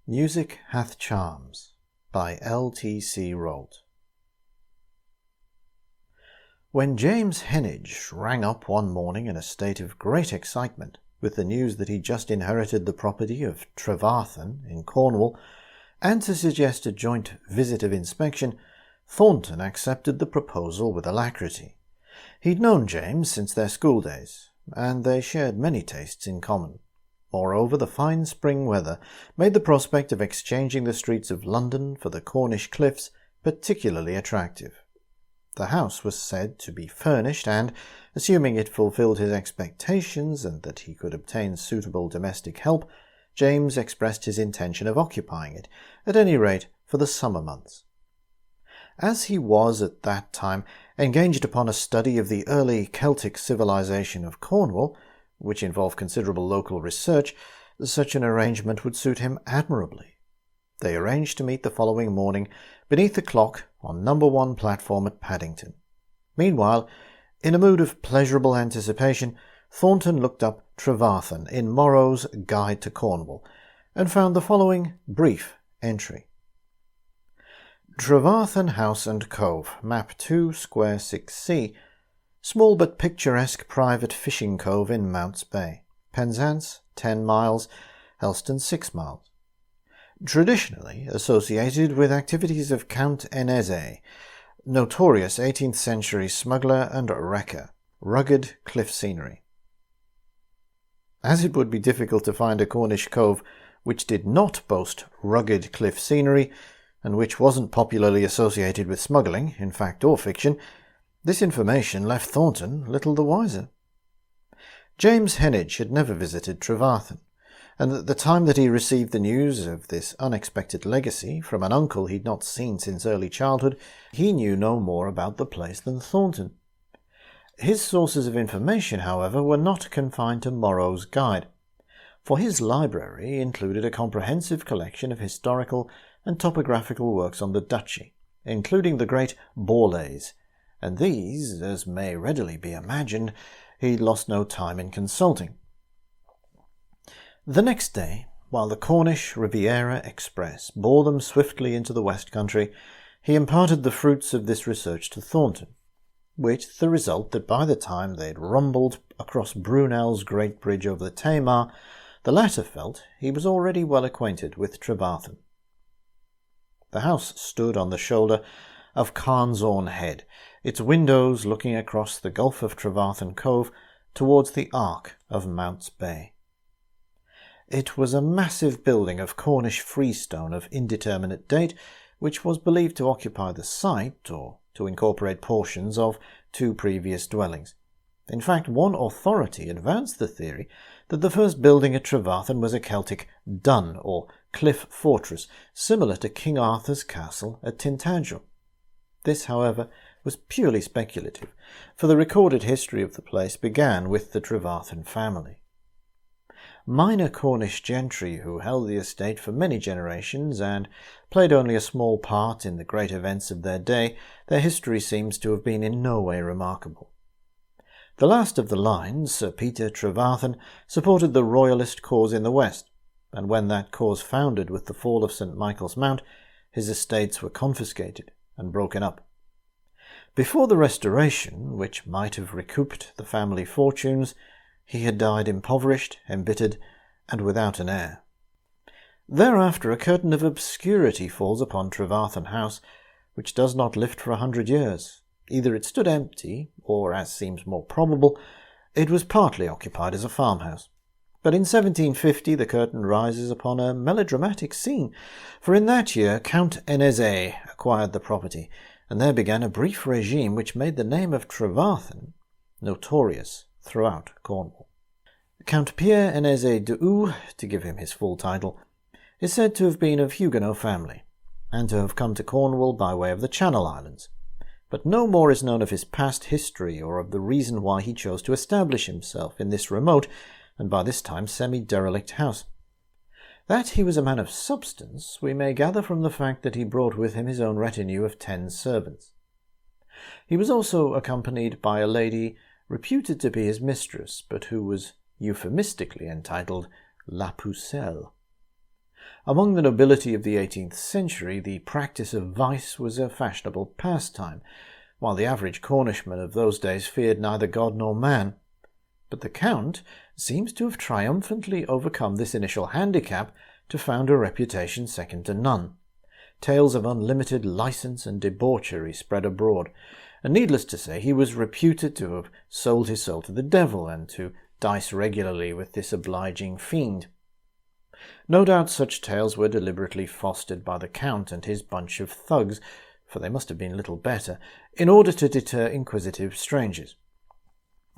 Music Hath Charms by LTC Rolt. When James Heneage rang up one morning in a state of great excitement with the news that he'd just inherited the property of Trevarthen in Cornwall, and to suggest a joint visit of inspection, Thornton accepted the proposal with alacrity. He'd known James since their school days, and they shared many tastes in common. Moreover, the fine spring weather made the prospect of exchanging the streets of London for the Cornish cliffs particularly attractive. The house was said to be furnished, and, assuming it fulfilled his expectations and that he could obtain suitable domestic help, James expressed his intention of occupying it, at any rate for the summer months. As he was at that time engaged upon a study of the early Celtic civilization of Cornwall, which involved considerable local research, such an arrangement would suit him admirably. They arranged to meet the following morning beneath the clock on No. 1 platform at Paddington. Meanwhile, in a mood of pleasurable anticipation, Thornton looked up Trevarthen in Morrow's Guide to Cornwall, and found the following brief entry. Trevarthen House and Cove, Map 2, Square 6C, small but picturesque private fishing cove in Mounts Bay. Penzance, 10 miles, Helston, 6 miles. Traditionally associated with activities of Count Enese, notorious 18th century smuggler and wrecker. Rugged cliff scenery. As it would be difficult to find a Cornish cove which did not boast rugged cliff scenery, and which wasn't popularly associated with smuggling, in fact or fiction, this information left Thornton little the wiser. James Heneage had never visited Trevarthen, and at the time that he received the news of this unexpected legacy from an uncle he'd not seen since early childhood, he knew no more about the place than Thornton. His sources of information, however, were not confined to Morrow's Guide, for his library included a comprehensive collection of historical and topographical works on the duchy, including the great Borlays, and these, as may readily be imagined, he lost no time in consulting. The next day, while the Cornish Riviera Express bore them swiftly into the West Country, he imparted the fruits of this research to Thornton, with the result that by the time they'd rumbled across Brunel's Great Bridge over the Tamar, the latter felt he was already well acquainted with Trevarthen. The house stood on the shoulder of Carnsorne Head, its windows looking across the Gulf of Trevarthen Cove towards the arc of Mounts Bay. It was a massive building of Cornish freestone of indeterminate date, which was believed to occupy the site, or to incorporate portions of, 2 previous dwellings. In fact, one authority advanced the theory that the first building at Trevarthen was a Celtic dun, or cliff fortress, similar to King Arthur's castle at Tintagel. This, however, was purely speculative, for the recorded history of the place began with the Trevarthen family. Minor Cornish gentry who held the estate for many generations and played only a small part in the great events of their day, their history seems to have been in no way remarkable. The last of the line, Sir Peter Trevarthen, supported the royalist cause in the west, and when that cause foundered with the fall of St. Michael's Mount, his estates were confiscated and broken up. Before the Restoration, which might have recouped the family fortunes, he had died impoverished, embittered, and without an heir. Thereafter a curtain of obscurity falls upon Trevarthen House, which does not lift for 100 years. Either it stood empty, or, as seems more probable, it was partly occupied as a farmhouse. But in 1750 the curtain rises upon a melodramatic scene, for in that year Count Enese acquired the property, and there began a brief regime which made the name of Trevarthen notorious throughout Cornwall. Count Pierre Enese de Hou, to give him his full title, is said to have been of Huguenot family, and to have come to Cornwall by way of the Channel Islands, but no more is known of his past history or of the reason why he chose to establish himself in this remote and by this time semi-derelict house. That he was a man of substance we may gather from the fact that he brought with him his own retinue of 10 servants. He was also accompanied by a lady reputed to be his mistress, but who was euphemistically entitled La Pucelle. Among the nobility of the 18th century, the practice of vice was a fashionable pastime, while the average Cornishman of those days feared neither God nor man. But the Count seems to have triumphantly overcome this initial handicap to found a reputation second to none. Tales of unlimited license and debauchery spread abroad, and needless to say he was reputed to have sold his soul to the devil and to dice regularly with this obliging fiend. No doubt such tales were deliberately fostered by the Count and his bunch of thugs, for they must have been little better, in order to deter inquisitive strangers.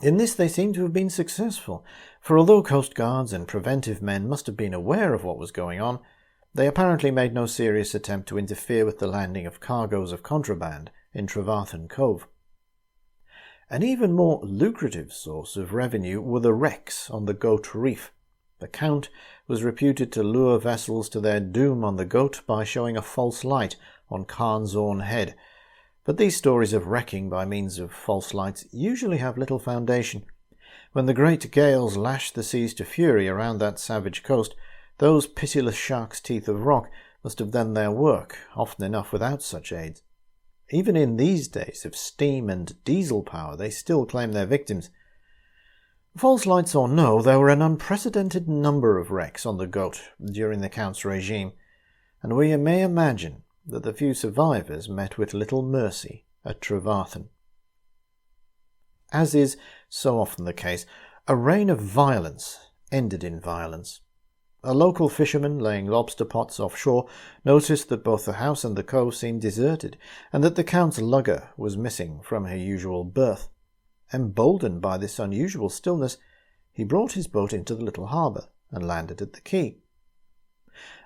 In this they seem to have been successful, for although coastguards and preventive men must have been aware of what was going on, they apparently made no serious attempt to interfere with the landing of cargoes of contraband in Trevarthen Cove. An even more lucrative source of revenue were the wrecks on the Goat Reef. The Count was reputed to lure vessels to their doom on the Goat by showing a false light on Carnsorn Head, but these stories of wrecking by means of false lights usually have little foundation. When the great gales lashed the seas to fury around that savage coast, those pitiless sharks' teeth of rock must have done their work, often enough without such aids. Even in these days of steam and diesel power, they still claim their victims. False lights or no, there were an unprecedented number of wrecks on the Goat during the Count's regime, and we may imagine that the few survivors met with little mercy at Trevarthen. As is so often the case, a reign of violence ended in violence. A local fisherman laying lobster pots offshore noticed that both the house and the cove seemed deserted, and that the Count's lugger was missing from her usual berth. Emboldened by this unusual stillness, he brought his boat into the little harbour and landed at the quay.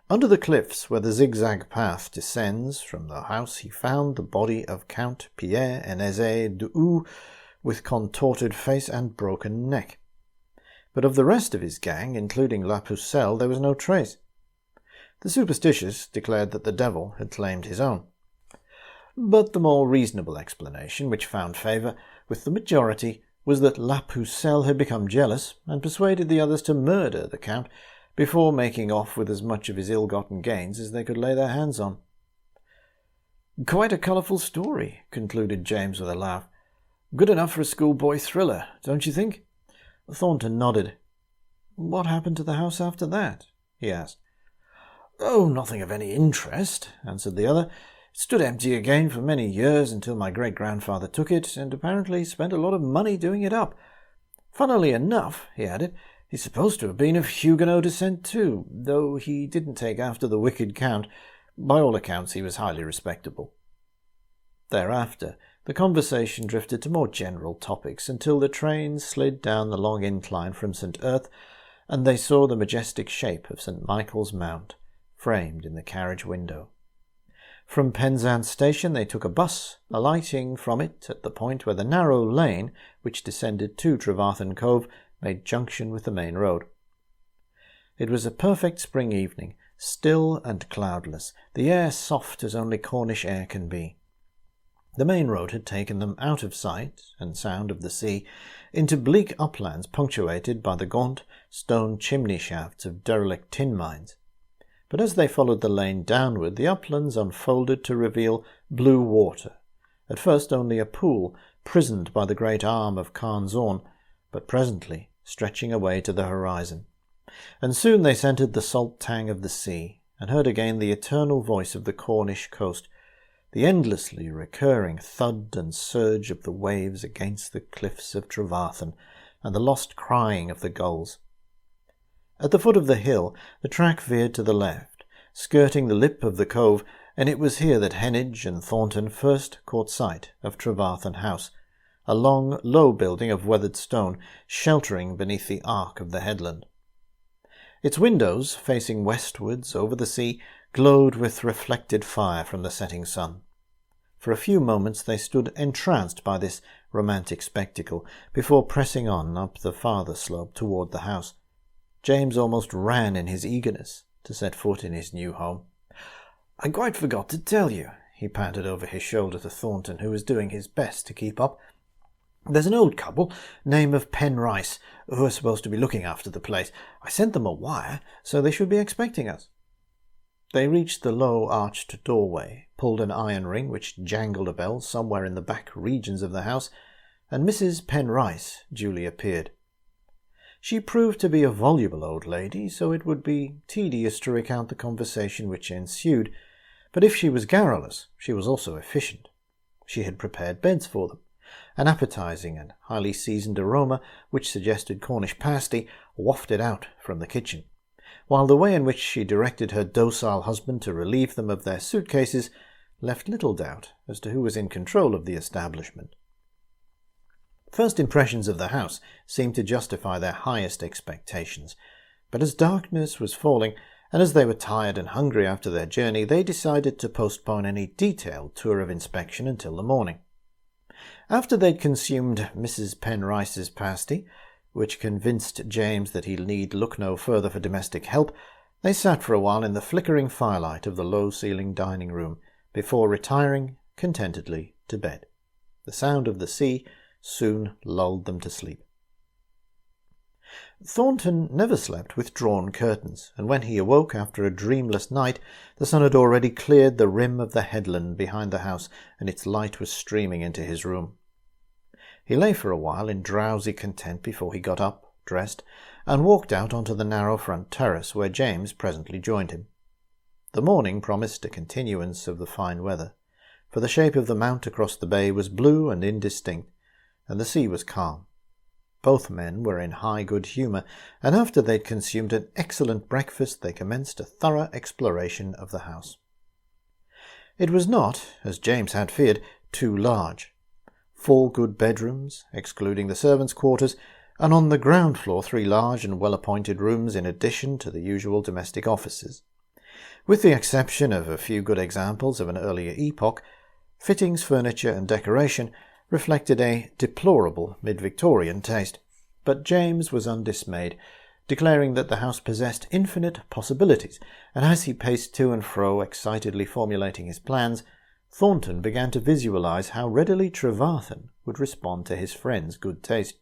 Under the cliffs where the zigzag path descends from the house he found the body of Count Pierre Eneze de Hou, with contorted face and broken neck. But of the rest of his gang, including La Pucelle, there was no trace. The superstitious declared that the devil had claimed his own. But the more reasonable explanation, which found favour with the majority, was that La Pucelle had become jealous and persuaded the others to murder the Count before making off with as much of his ill-gotten gains as they could lay their hands on. "Quite a colourful story," concluded James with a laugh. "Good enough for a schoolboy thriller, don't you think?" Thornton nodded. "What happened to the house after that?" he asked. "Oh, nothing of any interest," answered the other. "It stood empty again for many years until my great-grandfather took it, and apparently spent a lot of money doing it up. Funnily enough," he added, "he's supposed to have been of Huguenot descent too, though he didn't take after the wicked Count. By all accounts he was highly respectable." Thereafter, the conversation drifted to more general topics until the train slid down the long incline from St. Erth, and they saw the majestic shape of St. Michael's Mount framed in the carriage window. From Penzance station they took a bus, alighting from it at the point where the narrow lane, which descended to Trevarthen Cove, made junction with the main road. It was a perfect spring evening, still and cloudless, the air soft as only Cornish air can be. The main road had taken them out of sight and sound of the sea, into bleak uplands punctuated by the gaunt stone chimney shafts of derelict tin mines. But as they followed the lane downward, the uplands unfolded to reveal blue water, at first only a pool, prisoned by the great arm of Carnsorn, but presently stretching away to the horizon. And soon they scented the salt tang of the sea, and heard again the eternal voice of the Cornish coast, the endlessly recurring thud and surge of the waves against the cliffs of Trevarthen, and the lost crying of the gulls. At the foot of the hill the track veered to the left, skirting the lip of the cove, and it was here that Heneage and Thornton first caught sight of Trevarthen House, a long, low building of weathered stone, sheltering beneath the arc of the headland. Its windows, facing westwards over the sea, glowed with reflected fire from the setting sun. For a few moments they stood entranced by this romantic spectacle, before pressing on up the farther slope toward the house. James almost ran in his eagerness to set foot in his new home. "I quite forgot to tell you," he panted over his shoulder to Thornton, who was doing his best to keep up. "There's an old couple, name of Penrice, who are supposed to be looking after the place. I sent them a wire, so they should be expecting us." They reached the low arched doorway, pulled an iron ring which jangled a bell somewhere in the back regions of the house, and Mrs. Penrice duly appeared. She proved to be a voluble old lady, so it would be tedious to recount the conversation which ensued, but if she was garrulous, she was also efficient. She had prepared beds for them. An appetizing and highly seasoned aroma, which suggested Cornish pasty, wafted out from the kitchen, while the way in which she directed her docile husband to relieve them of their suitcases left little doubt as to who was in control of the establishment. First impressions of the house seemed to justify their highest expectations, but as darkness was falling, and as they were tired and hungry after their journey, they decided to postpone any detailed tour of inspection until the morning. After they'd consumed Mrs. Penrice's pasty, which convinced James that he'd need look no further for domestic help, they sat for a while in the flickering firelight of the low-ceilinged dining room, before retiring contentedly to bed. The sound of the sea soon lulled them to sleep. Thornton never slept with drawn curtains, and when he awoke after a dreamless night, the sun had already cleared the rim of the headland behind the house, and its light was streaming into his room. He lay for a while in drowsy content before he got up, dressed, and walked out onto the narrow front terrace, where James presently joined him. The morning promised a continuance of the fine weather, for the shape of the mount across the bay was blue and indistinct, and the sea was calm. Both men were in high good humour, and after they'd consumed an excellent breakfast, they commenced a thorough exploration of the house. It was not, as James had feared, too large. 4 good bedrooms, excluding the servants' quarters, and on the ground floor 3 large and well-appointed rooms in addition to the usual domestic offices. With the exception of a few good examples of an earlier epoch, fittings, furniture, and decoration reflected a deplorable mid-Victorian taste, but James was undismayed, declaring that the house possessed infinite possibilities, and as he paced to and fro, excitedly formulating his plans, Thornton began to visualize how readily Trevarthen would respond to his friend's good taste.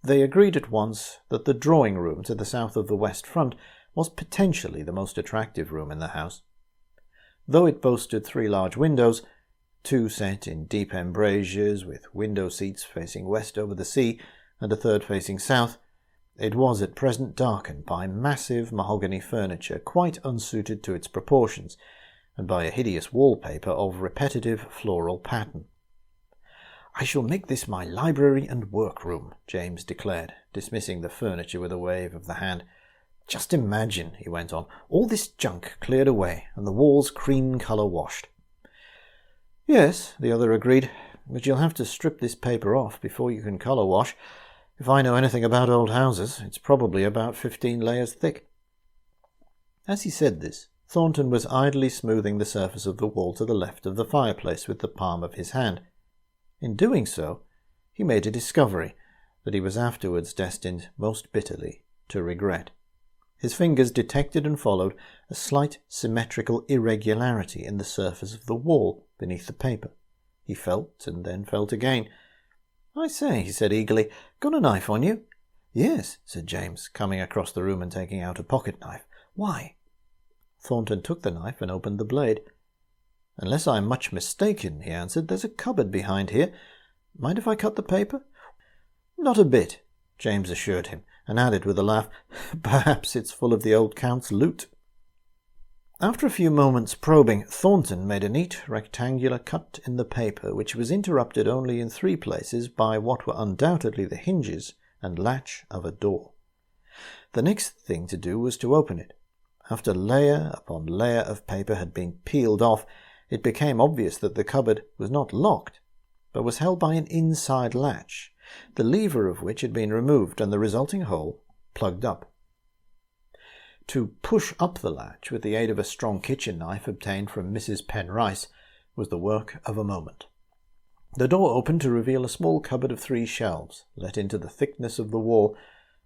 They agreed at once that the drawing-room to the south of the west front was potentially the most attractive room in the house. Though it boasted 3 large windows, 2 set in deep embrasures with window seats facing west over the sea and a third facing south, it was at present darkened by massive mahogany furniture quite unsuited to its proportions, and by a hideous wallpaper of repetitive floral pattern. "I shall make this my library and workroom," James declared, dismissing the furniture with a wave of the hand. "Just imagine," he went on, "all this junk cleared away and the walls cream-colour washed." "Yes," the other agreed, "but you'll have to strip this paper off before you can colour wash. If I know anything about old houses, it's probably about 15 layers thick." As he said this, Thornton was idly smoothing the surface of the wall to the left of the fireplace with the palm of his hand. In doing so, he made a discovery that he was afterwards destined most bitterly to regret. His fingers detected and followed a slight symmetrical irregularity in the surface of the wall beneath the paper. He felt and then felt again. "I say," he said eagerly, "got a knife on you?" "Yes," said James, coming across the room and taking out a pocket-knife. "Why?" Thornton took the knife and opened the blade. "Unless I'm much mistaken," he answered, "there's a cupboard behind here. Mind if I cut the paper?" "Not a bit," James assured him, and added with a laugh, "Perhaps it's full of the old Count's loot." After a few moments' probing, Thornton made a neat rectangular cut in the paper, which was interrupted only in 3 places by what were undoubtedly the hinges and latch of a door. The next thing to do was to open it. After layer upon layer of paper had been peeled off, it became obvious that the cupboard was not locked, but was held by an inside latch, the lever of which had been removed and the resulting hole plugged up. To push up the latch with the aid of a strong kitchen knife obtained from Mrs. Penrice was the work of a moment. The door opened to reveal a small cupboard of 3 shelves, let into the thickness of the wall,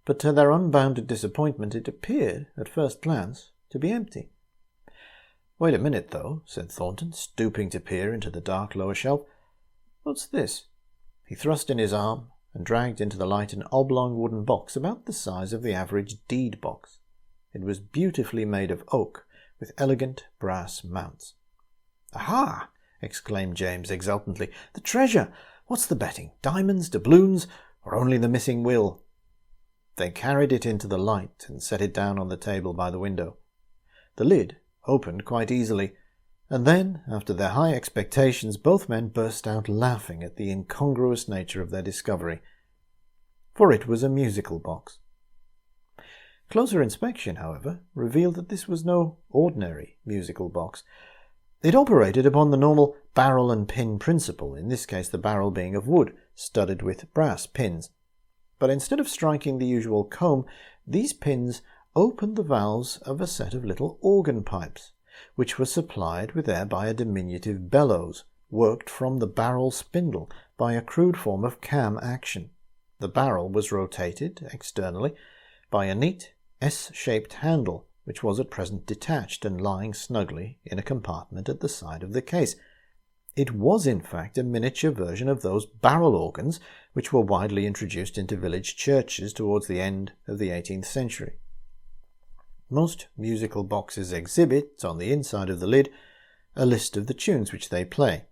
but to their unbounded disappointment it appeared, at first glance, to be empty. "Wait a minute, though," said Thornton, stooping to peer into the dark lower shelf. "What's this?" He thrust in his arm and dragged into the light an oblong wooden box about the size of the average deed box. It was beautifully made of oak, with elegant brass mounts. "Aha!" exclaimed James exultantly. "The treasure! What's the betting? Diamonds, doubloons, or only the missing will?" They carried it into the light and set it down on the table by the window. The lid opened quite easily, and then, after their high expectations, both men burst out laughing at the incongruous nature of their discovery. For it was a musical box. Closer inspection, however, revealed that this was no ordinary musical box. It operated upon the normal barrel and pin principle, in this case the barrel being of wood, studded with brass pins. But instead of striking the usual comb, these pins opened the valves of a set of little organ pipes, which were supplied with air by a diminutive bellows, worked from the barrel spindle by a crude form of cam action. The barrel was rotated, externally, by a neat S-shaped handle, which was at present detached and lying snugly in a compartment at the side of the case. It was, in fact, a miniature version of those barrel organs which were widely introduced into village churches towards the end of the 18th century. Most musical boxes exhibit, on the inside of the lid, a list of the tunes which they play.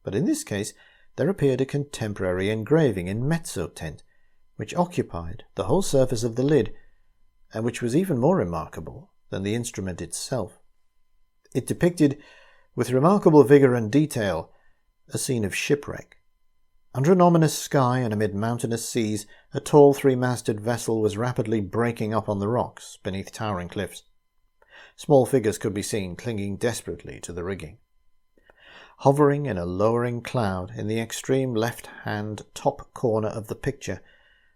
But in this case there appeared a contemporary engraving in mezzotint, which occupied the whole surface of the lid, and which was even more remarkable than the instrument itself. It depicted, with remarkable vigour and detail, a scene of shipwreck. Under an ominous sky and amid mountainous seas, a tall three-masted vessel was rapidly breaking up on the rocks beneath towering cliffs. Small figures could be seen clinging desperately to the rigging. Hovering in a lowering cloud in the extreme left-hand top corner of the picture,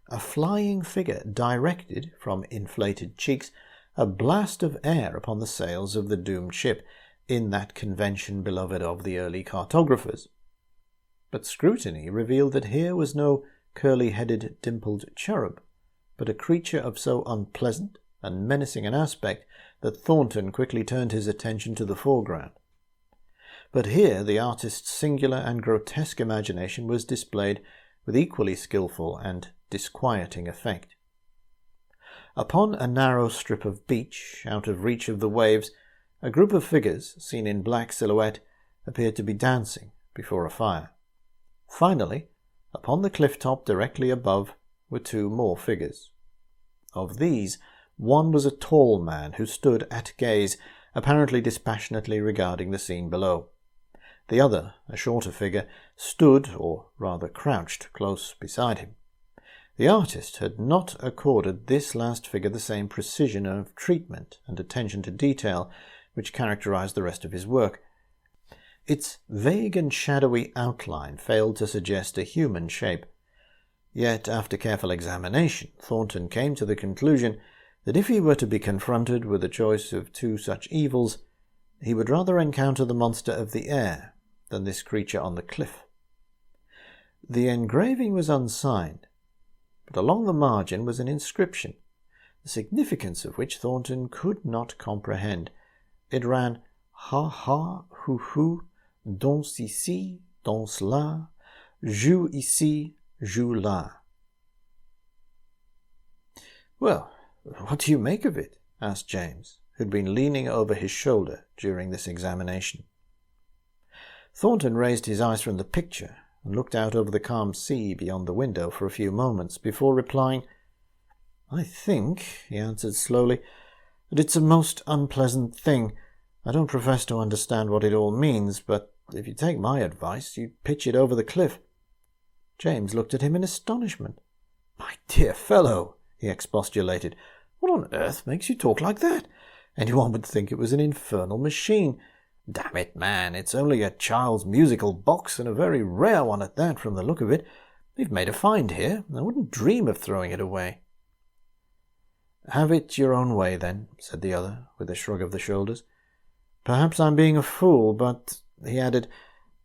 a flying figure directed, from inflated cheeks, a blast of air upon the sails of the doomed ship, in that convention beloved of the early cartographers. But scrutiny revealed that here was no curly-headed, dimpled cherub, but a creature of so unpleasant and menacing an aspect that Thornton quickly turned his attention to the foreground. But here the artist's singular and grotesque imagination was displayed with equally skilful and disquieting effect. Upon a narrow strip of beach, out of reach of the waves, a group of figures, seen in black silhouette, appeared to be dancing before a fire. Finally, upon the cliff-top directly above were two more figures. Of these, one was a tall man who stood at gaze, apparently dispassionately regarding the scene below. The other, a shorter figure, stood, or rather crouched, close beside him. The artist had not accorded this last figure the same precision of treatment and attention to detail which characterized the rest of his work. Its vague and shadowy outline failed to suggest a human shape. Yet, after careful examination, Thornton came to the conclusion that if he were to be confronted with a choice of two such evils, he would rather encounter the monster of the air than this creature on the cliff. The engraving was unsigned, but along the margin was an inscription, the significance of which Thornton could not comprehend. It ran, "Ha ha, hu hu, danse ici, danse là, joue ici, joue là." "Well, what do you make of it?" asked James, who had been leaning over his shoulder during this examination. Thornton raised his eyes from the picture and looked out over the calm sea beyond the window for a few moments before replying. "I think," he answered slowly, "that it's a most unpleasant thing. I don't profess to understand what it all means, but if you take my advice, you'd pitch it over the cliff." James looked at him in astonishment. "My dear fellow," he expostulated, "what on earth makes you talk like that? Anyone would think it was an infernal machine. Damn it, man, it's only a child's musical box, and a very rare one at that, from the look of it. We've made a find here. I wouldn't dream of throwing it away." "Have it your own way, then," said the other, with a shrug of the shoulders. "Perhaps I'm being a fool, but," he added,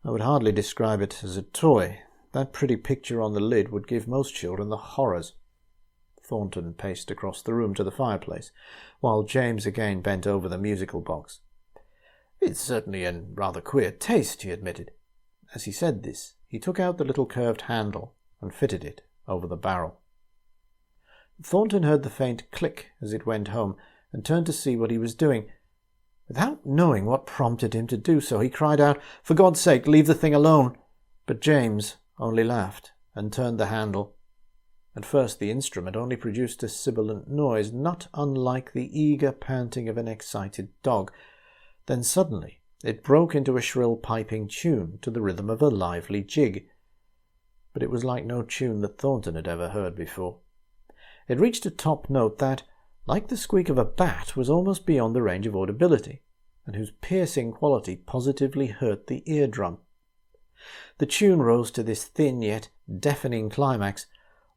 "I would hardly describe it as a toy. That pretty picture on the lid would give most children the horrors." Thornton paced across the room to the fireplace, while James again bent over the musical box. "It's certainly in rather queer taste," he admitted. As he said this, he took out the little curved handle and fitted it over the barrel. Thornton heard the faint click as it went home and turned to see what he was doing. Without knowing what prompted him to do so, he cried out, "For God's sake, leave the thing alone!" But James only laughed and turned the handle. At first the instrument only produced a sibilant noise, not unlike the eager panting of an excited dog. Then suddenly it broke into a shrill piping tune to the rhythm of a lively jig. But it was like no tune that Thornton had ever heard before. It reached a top note that, like the squeak of a bat, was almost beyond the range of audibility, and whose piercing quality positively hurt the eardrum. The tune rose to this thin yet deafening climax,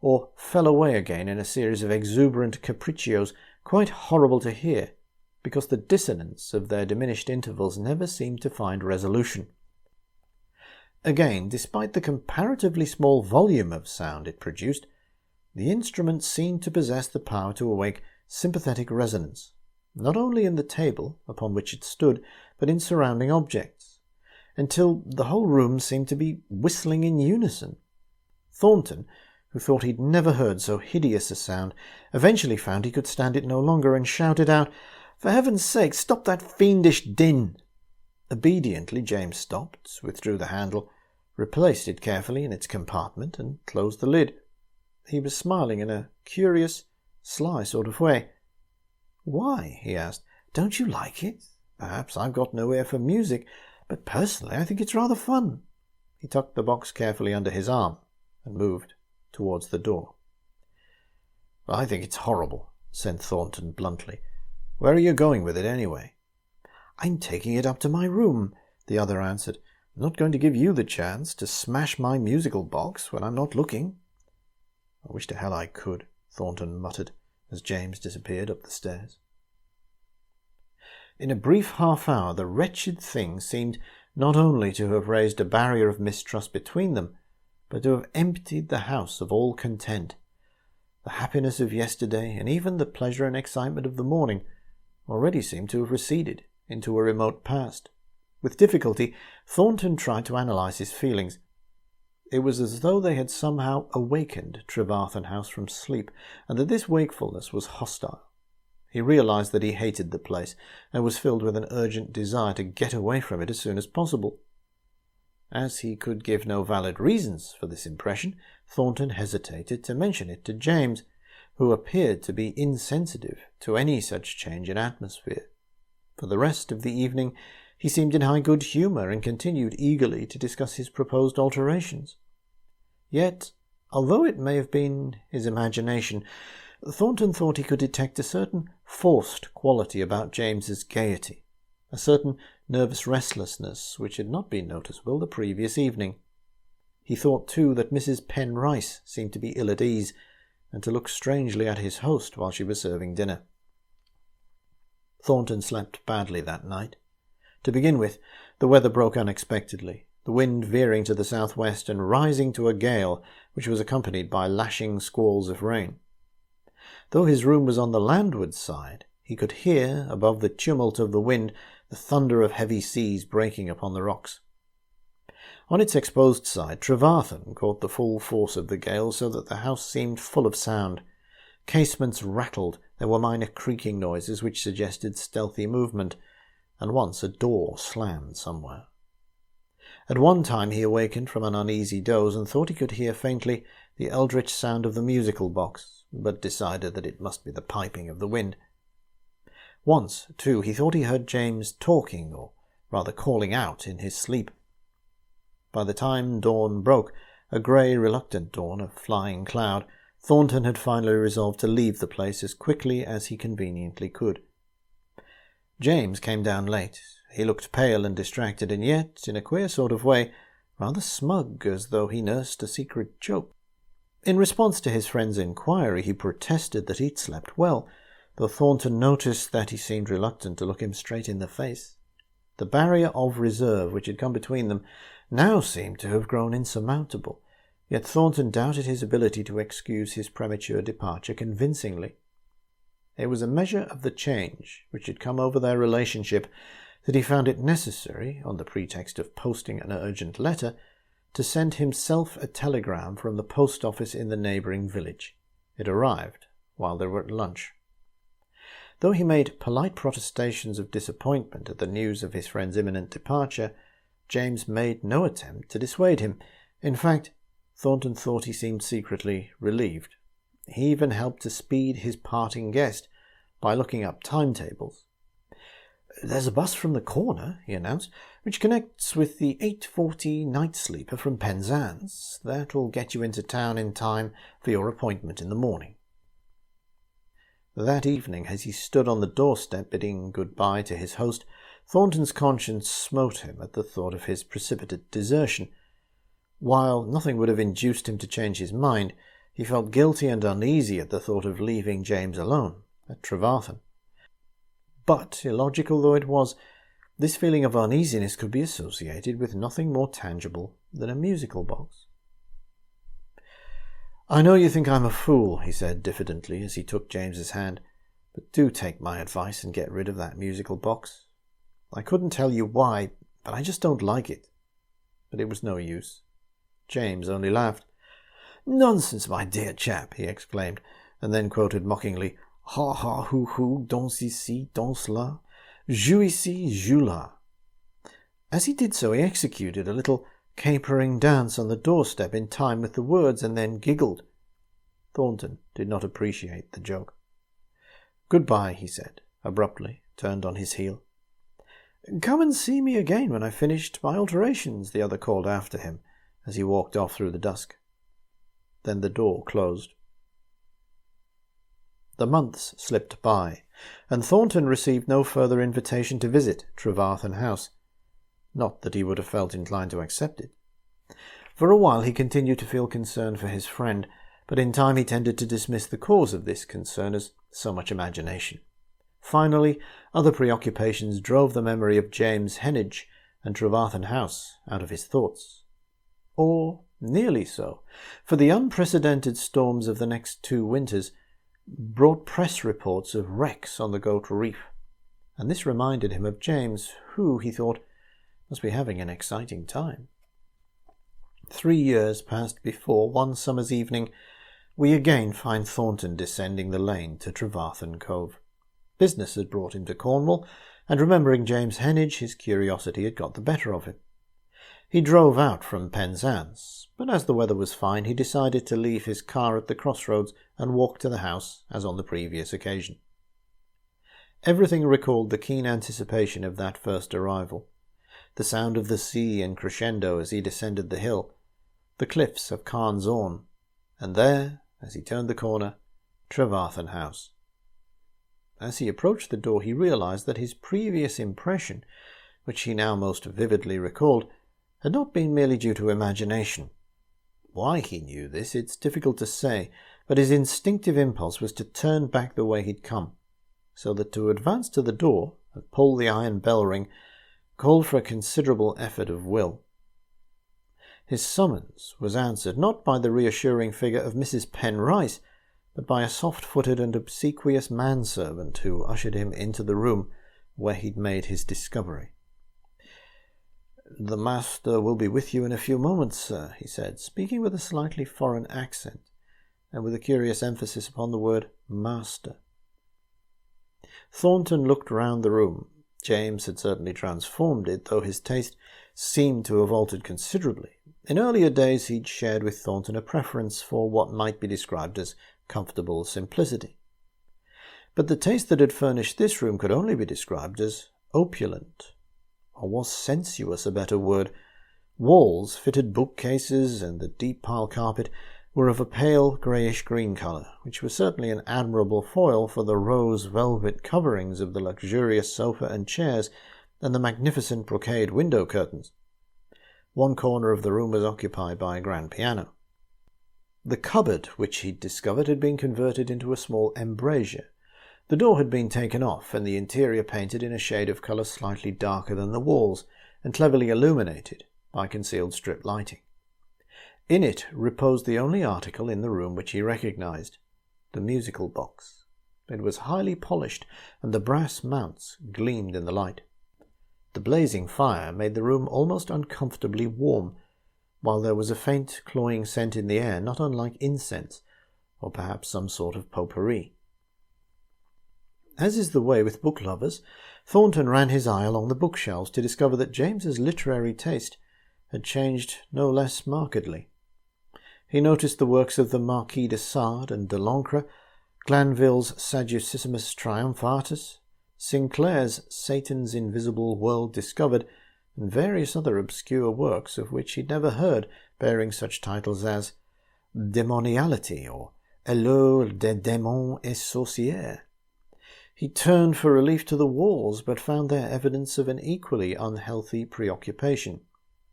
or fell away again in a series of exuberant capriccios quite horrible to hear, because the dissonance of their diminished intervals never seemed to find resolution. Again, despite the comparatively small volume of sound it produced, the instrument seemed to possess the power to awake sympathetic resonance, not only in the table upon which it stood, but in surrounding objects, until the whole room seemed to be whistling in unison. Thornton, who thought he'd never heard so hideous a sound, eventually found he could stand it no longer, and shouted out, "For heaven's sake, stop that fiendish din!" Obediently James stopped, withdrew the handle, replaced it carefully in its compartment, and closed the lid. He was smiling in a curious, sly sort of way. "Why?" he asked. "Don't you like it? Perhaps I've got no ear for music, but personally I think it's rather fun." He tucked the box carefully under his arm and moved towards the door. "I think it's horrible," said Thornton bluntly. "Where are you going with it, anyway?" "I'm taking it up to my room," the other answered. "I'm not going to give you the chance to smash my musical box when I'm not looking." "I wish to hell I could," Thornton muttered as James disappeared up the stairs. In a brief half-hour the wretched thing seemed not only to have raised a barrier of mistrust between them, but to have emptied the house of all content. The happiness of yesterday, and even the pleasure and excitement of the morning, already seemed to have receded into a remote past. With difficulty, Thornton tried to analyze his feelings. It was as though they had somehow awakened Trevarthen House from sleep, and that this wakefulness was hostile. He realized that he hated the place, and was filled with an urgent desire to get away from it as soon as possible. As he could give no valid reasons for this impression, Thornton hesitated to mention it to James, who appeared to be insensitive to any such change in atmosphere. For the rest of the evening he seemed in high good humour, and continued eagerly to discuss his proposed alterations. Yet, although it may have been his imagination, Thornton thought he could detect a certain forced quality about James's gaiety, a certain nervous restlessness which had not been noticeable the previous evening. He thought, too, that Mrs. Penrice seemed to be ill at ease, and to look strangely at his host while she was serving dinner. Thornton slept badly that night. To begin with, the weather broke unexpectedly, the wind veering to the southwest and rising to a gale which was accompanied by lashing squalls of rain. Though his room was on the landward side, he could hear, above the tumult of the wind, the thunder of heavy seas breaking upon the rocks. On its exposed side, Trevarthen caught the full force of the gale, so that the house seemed full of sound. Casements rattled, there were minor creaking noises which suggested stealthy movement, and once a door slammed somewhere. At one time he awakened from an uneasy doze and thought he could hear faintly the eldritch sound of the musical box, but decided that it must be the piping of the wind. Once, too, he thought he heard James talking, or rather calling out, in his sleep. By the time dawn broke, a grey, reluctant dawn of flying cloud, Thornton had finally resolved to leave the place as quickly as he conveniently could. James came down late. He looked pale and distracted, and yet, in a queer sort of way, rather smug, as though he nursed a secret joke. In response to his friend's inquiry, he protested that he'd slept well, though Thornton noticed that he seemed reluctant to look him straight in the face. The barrier of reserve which had come between them now seemed to have grown insurmountable, yet Thornton doubted his ability to excuse his premature departure convincingly. It was a measure of the change which had come over their relationship that he found it necessary, on the pretext of posting an urgent letter, to send himself a telegram from the post office in the neighbouring village. It arrived while they were at lunch. Though he made polite protestations of disappointment at the news of his friend's imminent departure, James made no attempt to dissuade him. In fact, Thornton thought he seemed secretly relieved. He even helped to speed his parting guest by looking up timetables. "There's a bus from the corner," he announced, "which connects with the 8:40 night sleeper from Penzance. That will get you into town in time for your appointment in the morning." That evening, as he stood on the doorstep bidding goodbye to his host, Thornton's conscience smote him at the thought of his precipitate desertion. While nothing would have induced him to change his mind, he felt guilty and uneasy at the thought of leaving James alone at Trevarthen. But, illogical though it was, this feeling of uneasiness could be associated with nothing more tangible than a musical box. "I know you think I'm a fool," he said diffidently as he took James's hand, "but do take my advice and get rid of that musical box. I couldn't tell you why, but I just don't like it." But it was no use. James only laughed. "Nonsense, my dear chap," he exclaimed, and then quoted mockingly, "Ha ha hoo hoo, danse ici, danse là, joue ici, joue là." As he did so, he executed a little capering dance on the doorstep in time with the words, and then giggled. Thornton did not appreciate the joke. "Goodbye," he said, abruptly, turned on his heel. "Come and see me again when I've finished my alterations," the other called after him as he walked off through the dusk. Then the door closed. The months slipped by, and Thornton received no further invitation to visit Trevarthen House. Not that he would have felt inclined to accept it. For a while he continued to feel concern for his friend, but in time he tended to dismiss the cause of this concern as so much imagination. Finally, other preoccupations drove the memory of James Heneage and Trevarthen House out of his thoughts. Or nearly so, for the unprecedented storms of the next 2 winters brought press reports of wrecks on the Goat Reef, and this reminded him of James, who, he thought, must be having an exciting time. 3 years passed before, one summer's evening, we again find Thornton descending the lane to Trevarthen Cove. Business had brought him to Cornwall, and remembering James Heneage, his curiosity had got the better of him. He drove out from Penzance, but as the weather was fine, he decided to leave his car at the crossroads and walk to the house as on the previous occasion. Everything recalled the keen anticipation of that first arrival. The sound of the sea in crescendo as he descended the hill, the cliffs of Carne's Orne, and there, as he turned the corner, Trevarthen House. As he approached the door, he realized that his previous impression, which he now most vividly recalled, had not been merely due to imagination. Why he knew this, it's difficult to say, but his instinctive impulse was to turn back the way he'd come, so that to advance to the door and pull the iron bell ring called for a considerable effort of will. His summons was answered not by the reassuring figure of Mrs. Penrice, but by a soft-footed and obsequious manservant who ushered him into the room where he'd made his discovery. "The master will be with you in a few moments, sir," he said, speaking with a slightly foreign accent, and with a curious emphasis upon the word master. Thornton looked round the room. James had certainly transformed it, though his taste seemed to have altered considerably. In earlier days he'd shared with Thornton a preference for what might be described as comfortable simplicity. But the taste that had furnished this room could only be described as opulent. Or was sensuous a better word? Walls, fitted bookcases, and the deep pile carpet were of a pale greyish-green colour, which was certainly an admirable foil for the rose velvet coverings of the luxurious sofa and chairs and the magnificent brocade window curtains. One corner of the room was occupied by a grand piano. The cupboard which he'd discovered had been converted into a small embrasure. The door had been taken off, and the interior painted in a shade of colour slightly darker than the walls, and cleverly illuminated by concealed strip lighting. In it reposed the only article in the room which he recognized, the musical box. It was highly polished, and the brass mounts gleamed in the light. The blazing fire made the room almost uncomfortably warm, while there was a faint cloying scent in the air, not unlike incense, or perhaps some sort of potpourri. As is the way with book lovers, Thornton ran his eye along the bookshelves to discover that James's literary taste had changed no less markedly. He noticed the works of the Marquis de Sade and de l'Ancre, Glanville's Sadducissimus Triumphatus, Sinclair's Satan's Invisible World Discovered, and various other obscure works of which he'd never heard, bearing such titles as Demoniality or Eloge des démons et sorcières. He turned for relief to the walls, but found there evidence of an equally unhealthy preoccupation.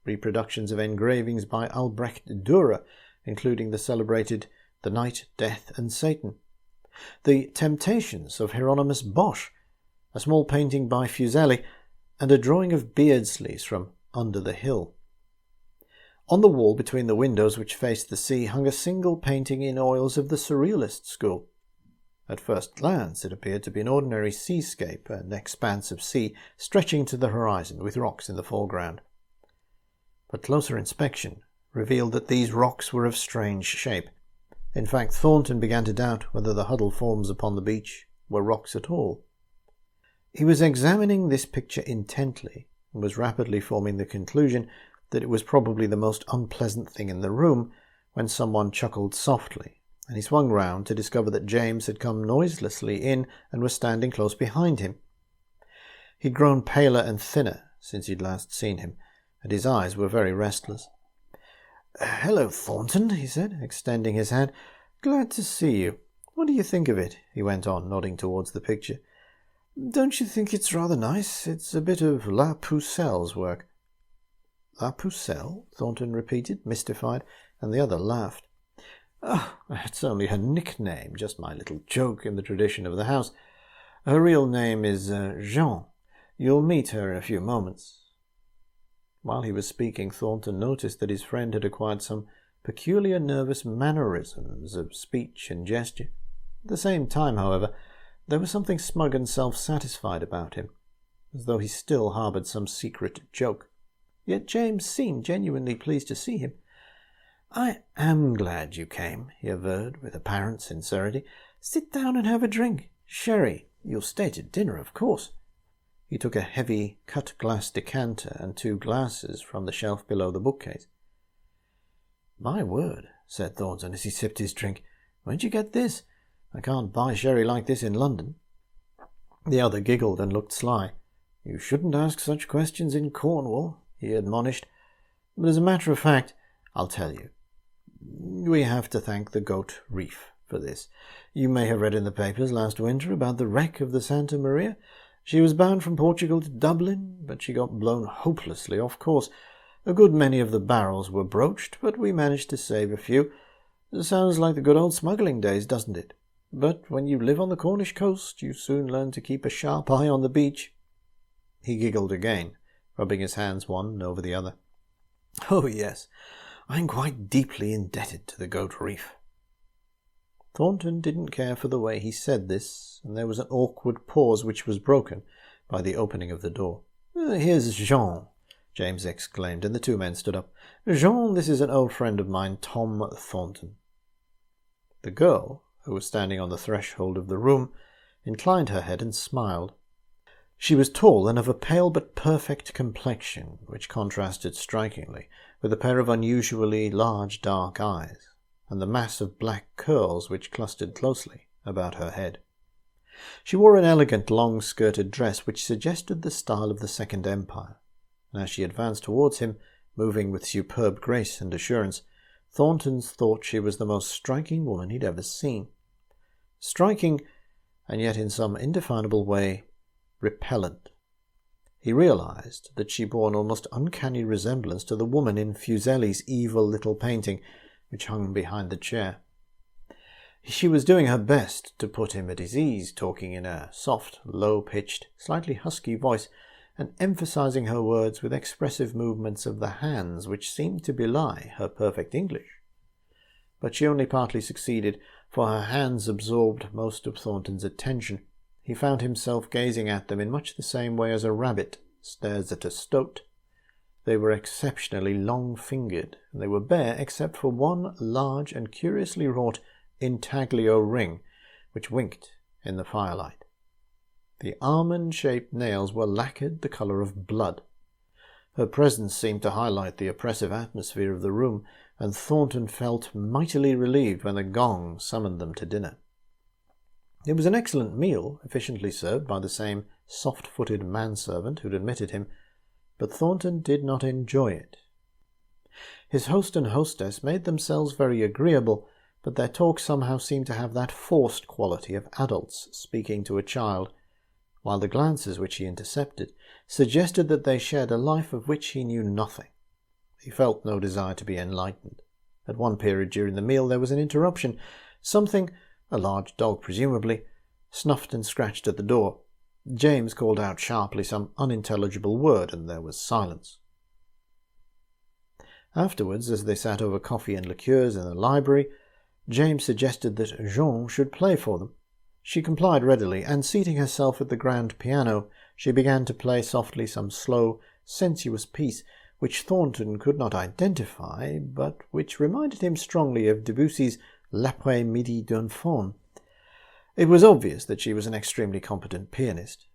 Reproductions of engravings by Albrecht Dürer, including the celebrated The Night, Death and Satan. The Temptations of Hieronymus Bosch, a small painting by Fuseli, and a drawing of Beardsley's from Under the Hill. On the wall between the windows which faced the sea hung a single painting in oils of the Surrealist school. At first glance it appeared to be an ordinary seascape, an expanse of sea stretching to the horizon with rocks in the foreground. But closer inspection revealed that these rocks were of strange shape. In fact, Thornton began to doubt whether the huddled forms upon the beach were rocks at all. He was examining this picture intently, and was rapidly forming the conclusion that it was probably the most unpleasant thing in the room, when someone chuckled softly, and he swung round to discover that James had come noiselessly in and was standing close behind him. He'd grown paler and thinner since he'd last seen him, and his eyes were very restless. "Hello, Thornton," he said, extending his hand. "Glad to see you. What do you think of it?" he went on, nodding towards the picture. "Don't you think it's rather nice? It's a bit of La Pucelle's work." "La Pucelle?" Thornton repeated, mystified, and the other laughed. "Oh, it's only her nickname, just my little joke in the tradition of the house. Her real name is Jean. You'll meet her in a few moments." While he was speaking, Thornton noticed that his friend had acquired some peculiar nervous mannerisms of speech and gesture. At the same time, however, there was something smug and self-satisfied about him, as though he still harboured some secret joke. Yet James seemed genuinely pleased to see him. "I am glad you came," he averred with apparent sincerity. "Sit down and have a drink. Sherry. You'll stay to dinner, of course." He took a heavy cut-glass decanter and 2 glasses from the shelf below the bookcase. "My word," said Thornton as he sipped his drink. "Where'd you get this? I can't buy sherry like this in London." The other giggled and looked sly. "You shouldn't ask such questions in Cornwall," he admonished. "But as a matter of fact, I'll tell you. We have to thank the Goat Reef for this. You may have read in the papers last winter about the wreck of the Santa Maria. She was bound from Portugal to Dublin, but she got blown hopelessly off course. A good many of the barrels were broached, but we managed to save a few. Sounds like the good old smuggling days, doesn't it? But when you live on the Cornish coast, you soon learn to keep a sharp eye on the beach." He giggled again, rubbing his hands one over the other. "Oh, yes, I'm quite deeply indebted to the Goat Reef." Thornton didn't care for the way he said this, and there was an awkward pause which was broken by the opening of the door. "Here's Jean," James exclaimed, and the 2 men stood up. "Jean, this is an old friend of mine, Tom Thornton." The girl, who was standing on the threshold of the room, inclined her head and smiled. She was tall and of a pale but perfect complexion, which contrasted strikingly with a pair of unusually large dark eyes, and the mass of black curls which clustered closely about her head. She wore an elegant long-skirted dress which suggested the style of the Second Empire, and as she advanced towards him, moving with superb grace and assurance, Thornton thought she was the most striking woman he'd ever seen. Striking, and yet in some indefinable way repellent. He realized that she bore an almost uncanny resemblance to the woman in Fuseli's evil little painting, which hung behind the chair. She was doing her best to put him at his ease, talking in a soft, low-pitched, slightly husky voice, and emphasizing her words with expressive movements of the hands which seemed to belie her perfect English. But she only partly succeeded, for her hands absorbed most of Thornton's attention. He found himself gazing at them in much the same way as a rabbit stares at a stoat. They were exceptionally long-fingered, and they were bare except for one large and curiously wrought intaglio ring, which winked in the firelight. The almond-shaped nails were lacquered the colour of blood. Her presence seemed to highlight the oppressive atmosphere of the room, and Thornton felt mightily relieved when the gong summoned them to dinner. It was an excellent meal, efficiently served by the same soft-footed manservant who'd admitted him, but Thornton did not enjoy it. His host and hostess made themselves very agreeable, but their talk somehow seemed to have that forced quality of adults speaking to a child, while the glances which he intercepted suggested that they shared a life of which he knew nothing. He felt no desire to be enlightened. At one period during the meal there was an interruption. Something, a large dog presumably, snuffed and scratched at the door. James called out sharply some unintelligible word, and there was silence. Afterwards, as they sat over coffee and liqueurs in the library, James suggested that Jean should play for them. She complied readily, and seating herself at the grand piano, she began to play softly some slow, sensuous piece which Thornton could not identify, but which reminded him strongly of Debussy's L'après-midi d'un faune. It was obvious that she was an extremely competent pianist,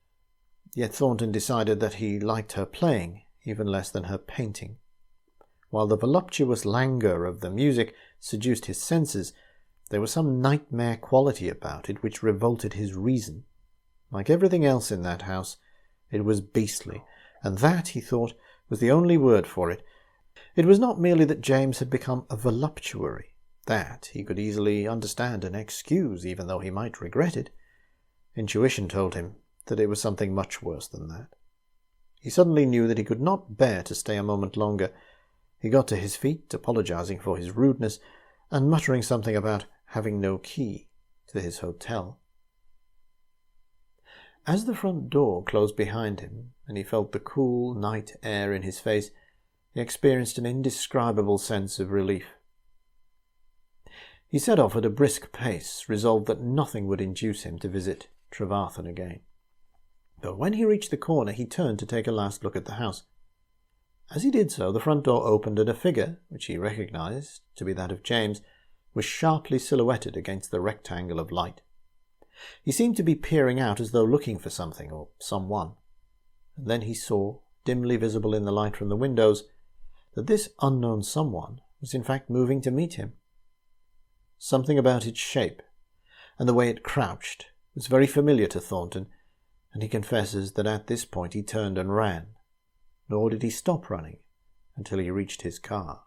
yet Thornton decided that he liked her playing even less than her painting. While the voluptuous languor of the music seduced his senses, there was some nightmare quality about it which revolted his reason. Like everything else in that house, it was beastly, and that, he thought, was the only word for it. It was not merely that James had become a voluptuary. That he could easily understand and excuse, even though he might regret it. Intuition told him that it was something much worse than that. He suddenly knew that he could not bear to stay a moment longer. He got to his feet, apologizing for his rudeness, and muttering something about having no key to his hotel. As the front door closed behind him, and he felt the cool night air in his face, he experienced an indescribable sense of relief. He set off at a brisk pace, resolved that nothing would induce him to visit Trevarthen again. But when he reached the corner, he turned to take a last look at the house. As he did so, the front door opened, and a figure, which he recognized to be that of James, was sharply silhouetted against the rectangle of light. He seemed to be peering out as though looking for something or someone. And then he saw, dimly visible in the light from the windows, that this unknown someone was in fact moving to meet him. Something about its shape, and the way it crouched, was very familiar to Thornton, and he confesses that at this point he turned and ran, nor did he stop running until he reached his car.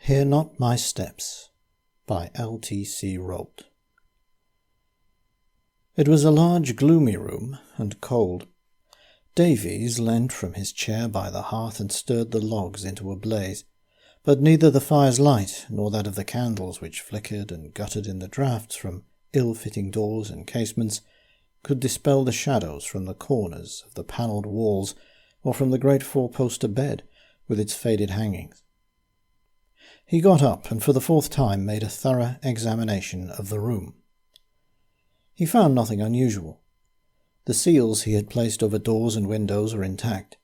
Hear Not My Steps by LTC Rolt. It was a large gloomy room, and cold. Davies leant from his chair by the hearth and stirred the logs into a blaze, but neither the fire's light nor that of the candles which flickered and guttered in the draughts from ill-fitting doors and casements could dispel the shadows from the corners of the panelled walls or from the great four-poster bed with its faded hangings. He got up and for the fourth time made a thorough examination of the room. He found nothing unusual. The seals he had placed over doors and windows were intact,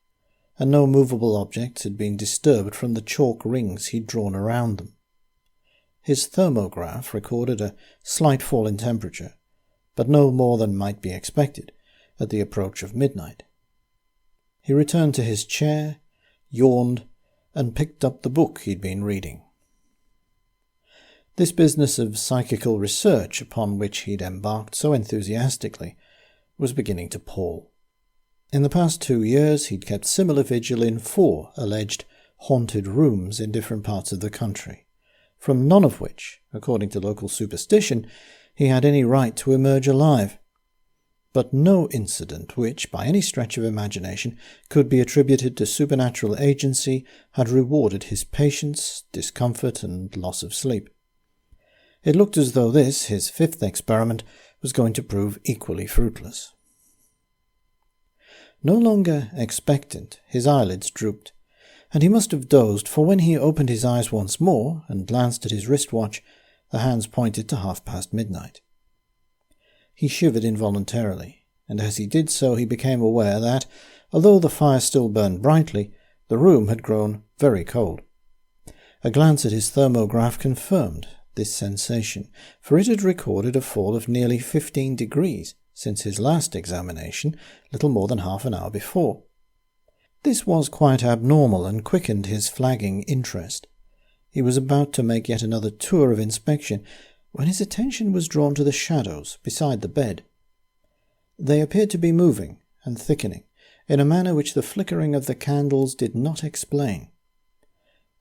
and no movable objects had been disturbed from the chalk rings he'd drawn around them. His thermograph recorded a slight fall in temperature, but no more than might be expected at the approach of midnight. He returned to his chair, yawned, and picked up the book he'd been reading. This business of psychical research upon which he'd embarked so enthusiastically was beginning to pall. In the past 2 years he'd kept similar vigil in 4 alleged haunted rooms in different parts of the country, from none of which, according to local superstition, he had any right to emerge alive. But no incident which, by any stretch of imagination, could be attributed to supernatural agency had rewarded his patience, discomfort, and loss of sleep. It looked as though this, his 5th experiment, was going to prove equally fruitless. No longer expectant, his eyelids drooped, and he must have dozed, for when he opened his eyes once more and glanced at his wristwatch, the hands pointed to midnight. He shivered involuntarily, and as he did so he became aware that, although the fire still burned brightly, the room had grown very cold. A glance at his thermograph confirmed this sensation, for it had recorded a fall of nearly 15 degrees since his last examination, little more than half an hour before. This was quite abnormal and quickened his flagging interest. He was about to make yet another tour of inspection when his attention was drawn to the shadows beside the bed. They appeared to be moving and thickening in a manner which the flickering of the candles did not explain.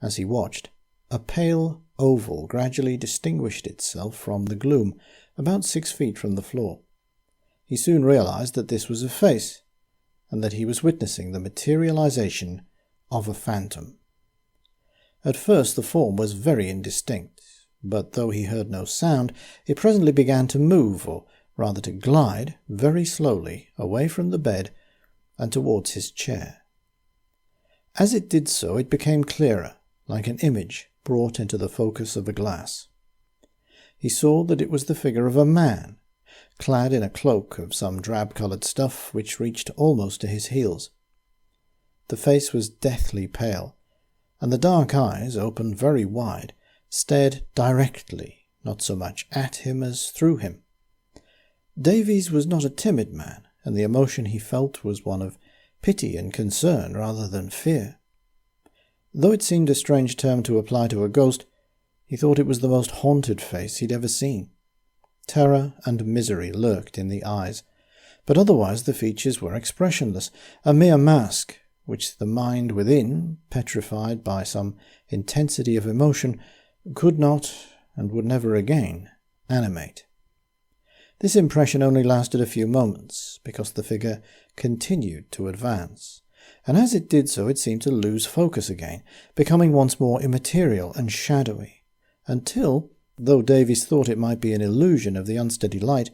As he watched, a pale oval gradually distinguished itself from the gloom, about 6 feet from the floor. He soon realized that this was a face, and that he was witnessing the materialization of a phantom. At first the form was very indistinct, but though he heard no sound, it presently began to move, or rather to glide, very slowly away from the bed and towards his chair. As it did so, it became clearer, like an image brought into the focus of a glass. He saw that it was the figure of a man, clad in a cloak of some drab-coloured stuff which reached almost to his heels. The face was deathly pale, and the dark eyes, opened very wide, stared directly, not so much at him as through him. Davies was not a timid man, and the emotion he felt was one of pity and concern rather than fear. Though it seemed a strange term to apply to a ghost, he thought it was the most haunted face he'd ever seen. Terror and misery lurked in the eyes, but otherwise the features were expressionless, a mere mask, which the mind within, petrified by some intensity of emotion, could not, and would never again, animate. This impression only lasted a few moments, because the figure continued to advance, and as it did so it seemed to lose focus again, becoming once more immaterial and shadowy, until, though Davies thought it might be an illusion of the unsteady light,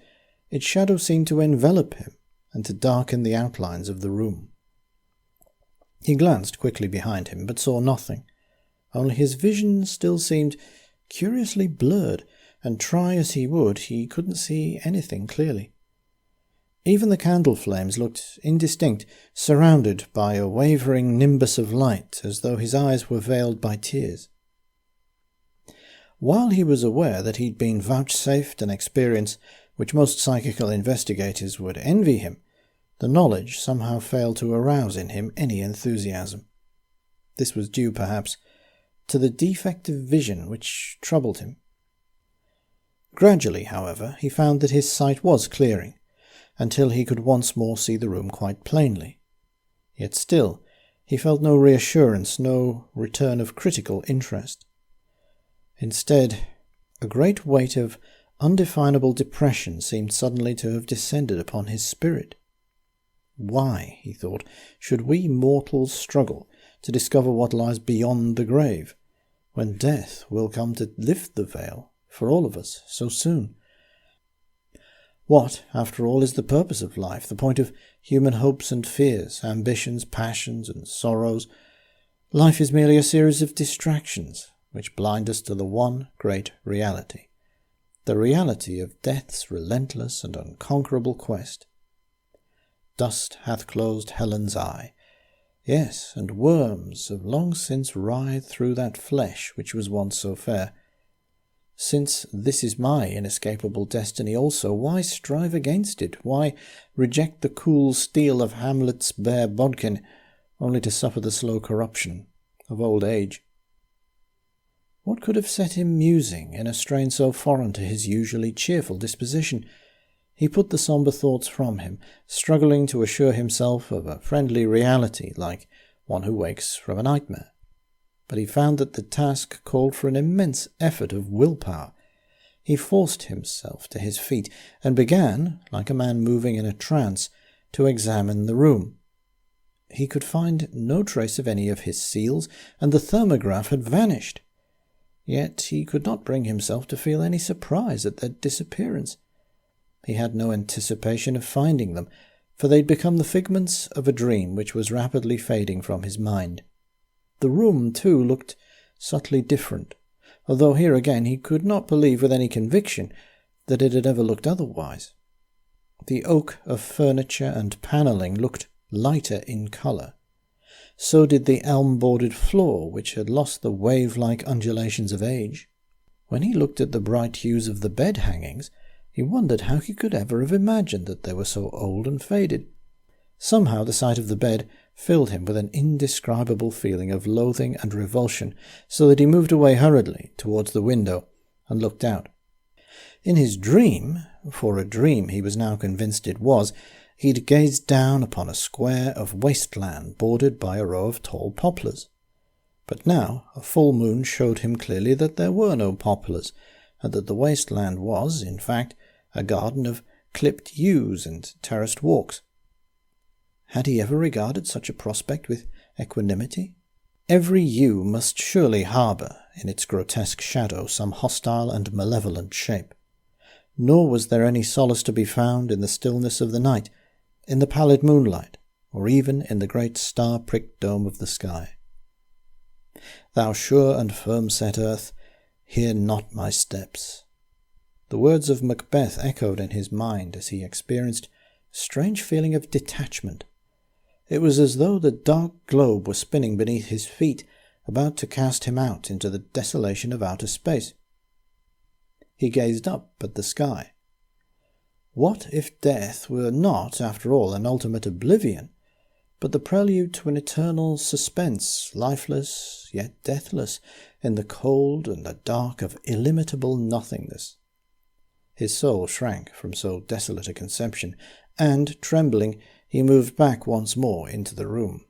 its shadow seemed to envelop him and to darken the outlines of the room. He glanced quickly behind him, but saw nothing, only his vision still seemed curiously blurred, and try as he would, he couldn't see anything clearly. Even the candle flames looked indistinct, surrounded by a wavering nimbus of light, as though his eyes were veiled by tears. While he was aware that he'd been vouchsafed an experience which most psychical investigators would envy him, the knowledge somehow failed to arouse in him any enthusiasm. This was due, perhaps, to the defect of vision which troubled him. Gradually, however, he found that his sight was clearing, until he could once more see the room quite plainly. Yet still, he felt no reassurance, no return of critical interest. Instead, a great weight of undefinable depression seemed suddenly to have descended upon his spirit. Why, he thought, should we mortals struggle to discover what lies beyond the grave, when death will come to lift the veil for all of us so soon? What, after all, is the purpose of life, the point of human hopes and fears, ambitions, passions, and sorrows? Life is merely a series of distractions which blind us to the one great reality, the reality of death's relentless and unconquerable quest. Dust hath closed Helen's eye, Yes, and worms have long since writhed through that flesh which was once so fair. Since this is my inescapable destiny also, why strive against it? Why reject the cool steel of Hamlet's bare bodkin, only to suffer the slow corruption of old age? What could have set him musing in a strain so foreign to his usually cheerful disposition? He put the sombre thoughts from him, struggling to assure himself of a friendly reality, like one who wakes from a nightmare. But he found that the task called for an immense effort of willpower. He forced himself to his feet, and began, like a man moving in a trance, to examine the room. He could find no trace of any of his seals, and the thermograph had vanished. Yet he could not bring himself to feel any surprise at their disappearance. He had no anticipation of finding them, for they'd become the figments of a dream which was rapidly fading from his mind. The room, too, looked subtly different, although here again he could not believe with any conviction that it had ever looked otherwise. The oak of furniture and panelling looked lighter in colour. So did the elm-bordered floor, which had lost the wave-like undulations of age. When he looked at the bright hues of the bed-hangings, he wondered how he could ever have imagined that they were so old and faded. Somehow the sight of the bed filled him with an indescribable feeling of loathing and revulsion, so that he moved away hurriedly towards the window and looked out. In his dream, for a dream he was now convinced it was, he'd gazed down upon a square of wasteland bordered by a row of tall poplars. But now a full moon showed him clearly that there were no poplars, and that the wasteland was, in fact, a garden of clipped yews and terraced walks. Had he ever regarded such a prospect with equanimity? Every yew must surely harbour in its grotesque shadow some hostile and malevolent shape. Nor was there any solace to be found in the stillness of the night, in the pallid moonlight, or even in the great star-pricked dome of the sky. Thou sure and firm-set earth, hear not my steps. The words of Macbeth echoed in his mind as he experienced a strange feeling of detachment. It was as though the dark globe were spinning beneath his feet, about to cast him out into the desolation of outer space. He gazed up at the sky. What if death were not, after all, an ultimate oblivion, but the prelude to an eternal suspense, lifeless yet deathless, in the cold and the dark of illimitable nothingness? His soul shrank from so desolate a conception, and, trembling, he moved back once more into the room.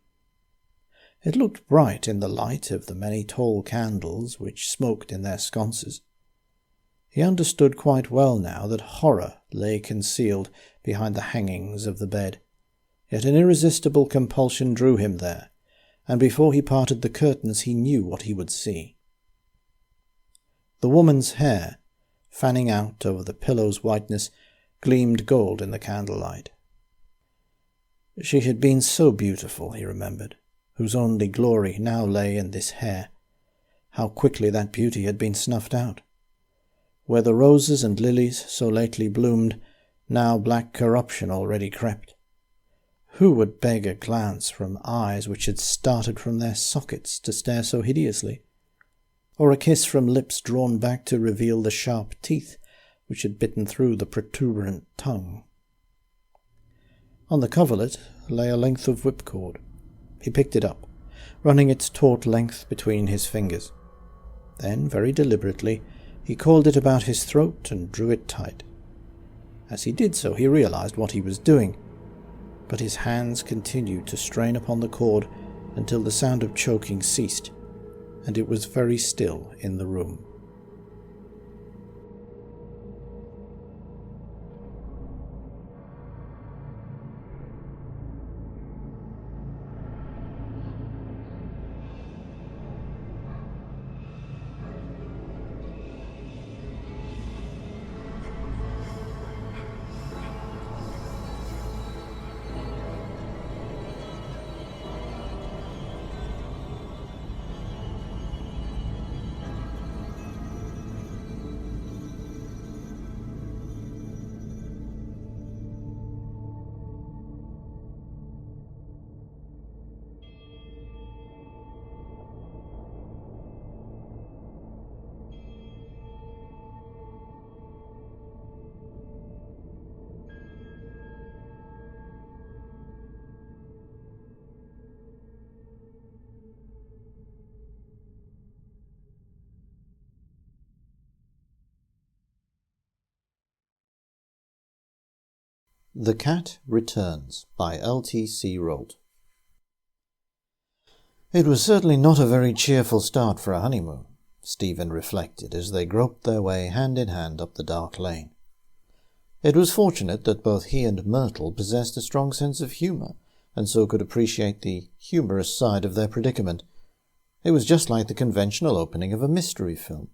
It looked bright in the light of the many tall candles which smoked in their sconces. He understood quite well now that horror lay concealed behind the hangings of the bed, yet an irresistible compulsion drew him there, and before he parted the curtains he knew what he would see. The woman's hair, fanning out over the pillow's whiteness, gleamed gold in the candlelight. She had been so beautiful, he remembered, whose only glory now lay in this hair. How quickly that beauty had been snuffed out! Where the roses and lilies so lately bloomed, now black corruption already crept. Who would beg a glance from eyes which had started from their sockets to stare so hideously? Or a kiss from lips drawn back to reveal the sharp teeth which had bitten through the protuberant tongue? On the coverlet lay a length of whipcord. He picked it up, running its taut length between his fingers. Then, very deliberately, he coiled it about his throat and drew it tight. As he did so, he realized what he was doing, but his hands continued to strain upon the cord until the sound of choking ceased, and it was very still in the room. The Cat Returns by LTC Rolt. It was certainly not a very cheerful start for a honeymoon, Stephen reflected as they groped their way hand in hand up the dark lane. It was fortunate that both he and Myrtle possessed a strong sense of humour, and so could appreciate the humorous side of their predicament. It was just like the conventional opening of a mystery film.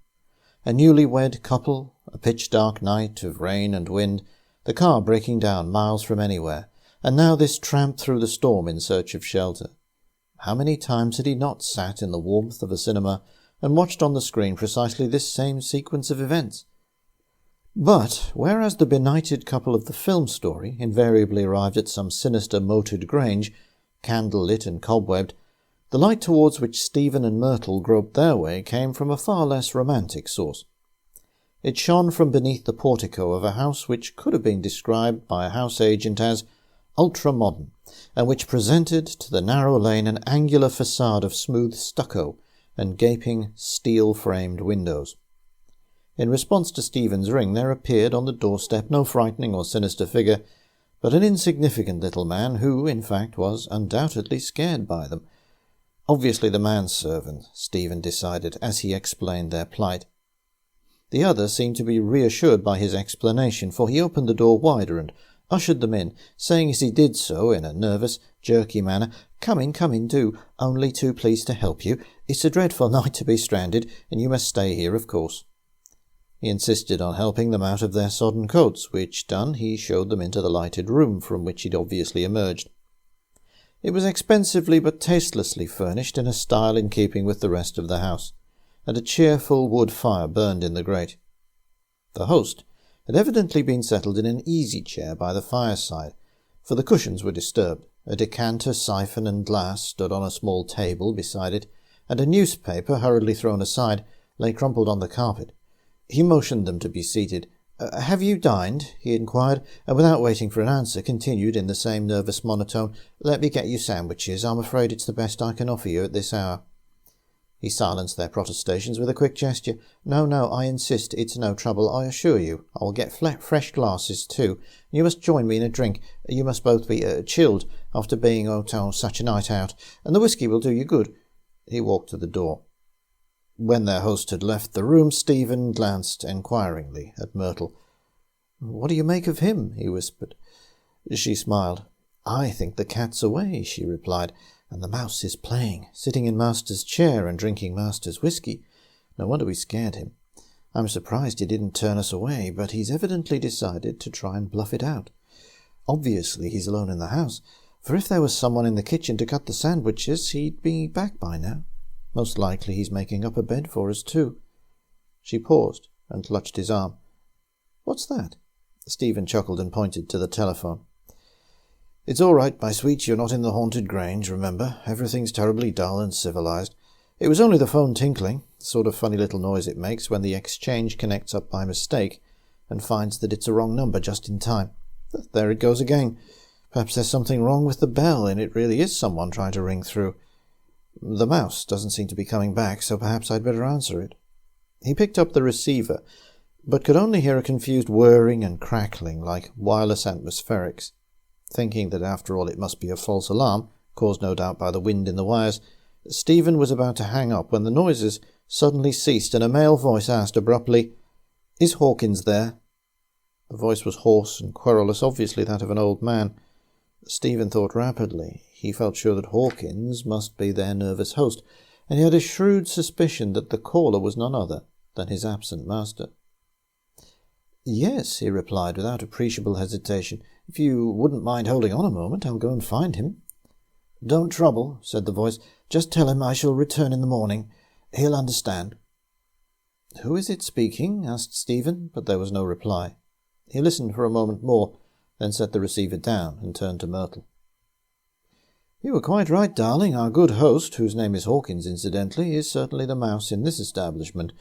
A newly-wed couple, a pitch-dark night of rain and wind, the car breaking down miles from anywhere, and now this tramp through the storm in search of shelter. How many times had he not sat in the warmth of a cinema and watched on the screen precisely this same sequence of events? But, whereas the benighted couple of the film story invariably arrived at some sinister moated grange, candle-lit and cobwebbed, the light towards which Stephen and Myrtle groped their way came from a far less romantic source. It shone from beneath the portico of a house which could have been described by a house agent as ultra-modern, and which presented to the narrow lane an angular facade of smooth stucco and gaping steel-framed windows. In response to Stephen's ring there appeared on the doorstep no frightening or sinister figure, but an insignificant little man who, in fact, was undoubtedly scared by them. Obviously the manservant, Stephen decided, as he explained their plight. The other seemed to be reassured by his explanation, for he opened the door wider and ushered them in, saying as he did so, in a nervous, jerky manner, Come in, do. Only too pleased to help you. It's a dreadful night to be stranded, and you must stay here, of course." He insisted on helping them out of their sodden coats, which done, he showed them into the lighted room from which he'd obviously emerged. It was expensively but tastelessly furnished in a style in keeping with the rest of the house, and a cheerful wood fire burned in the grate. The host had evidently been settled in an easy-chair by the fireside, for the cushions were disturbed. A decanter, siphon, and glass stood on a small table beside it, and a newspaper, hurriedly thrown aside, lay crumpled on the carpet. He motioned them to be seated. "Have you dined?" he inquired, and without waiting for an answer continued in the same nervous monotone, "Let me get you sandwiches. I'm afraid it's the best I can offer you at this hour." He silenced their protestations with a quick gesture. No, I insist. It's no trouble, I assure you. I'll get fresh glasses, too. You must join me in a drink. You must both be chilled after being such a night out, and the whisky will do you good." He walked to the door. When their host had left the room, Stephen glanced enquiringly at Myrtle. "What do you make of him?" he whispered. She smiled. "I think the cat's away," she replied, "and the mouse is playing, sitting in Master's chair and drinking Master's whisky. No wonder we scared him. I'm surprised he didn't turn us away, but he's evidently decided to try and bluff it out. Obviously he's alone in the house, for if there was someone in the kitchen to cut the sandwiches, he'd be back by now. Most likely he's making up a bed for us, too." She paused and clutched his arm. "What's that?" Stephen chuckled and pointed to the telephone. "It's all right, my sweet, you're not in the haunted grange, remember. Everything's terribly dull and civilized. It was only the phone tinkling, the sort of funny little noise it makes when the exchange connects up by mistake and finds that it's a wrong number just in time. There it goes again. Perhaps there's something wrong with the bell, and it really is someone trying to ring through. The mouse doesn't seem to be coming back, so perhaps I'd better answer it." He picked up the receiver, but could only hear a confused whirring and crackling like wireless atmospherics. Thinking that after all it must be a false alarm, caused no doubt by the wind in the wires, Stephen was about to hang up when the noises suddenly ceased and a male voice asked abruptly, "Is Hawkins there?" The voice was hoarse and querulous, obviously that of an old man. Stephen thought rapidly. He felt sure that Hawkins must be their nervous host, and he had a shrewd suspicion that the caller was none other than his absent master. "Yes," he replied without appreciable hesitation. "If you wouldn't mind holding on a moment, I'll go and find him." "Don't trouble," said the voice. "Just tell him I shall return in the morning. He'll understand." "Who is it speaking?" asked Stephen, but there was no reply. He listened for a moment more, then set the receiver down and turned to Myrtle. "You were quite right, darling. Our good host, whose name is Hawkins, incidentally, is certainly the mouse in this establishment.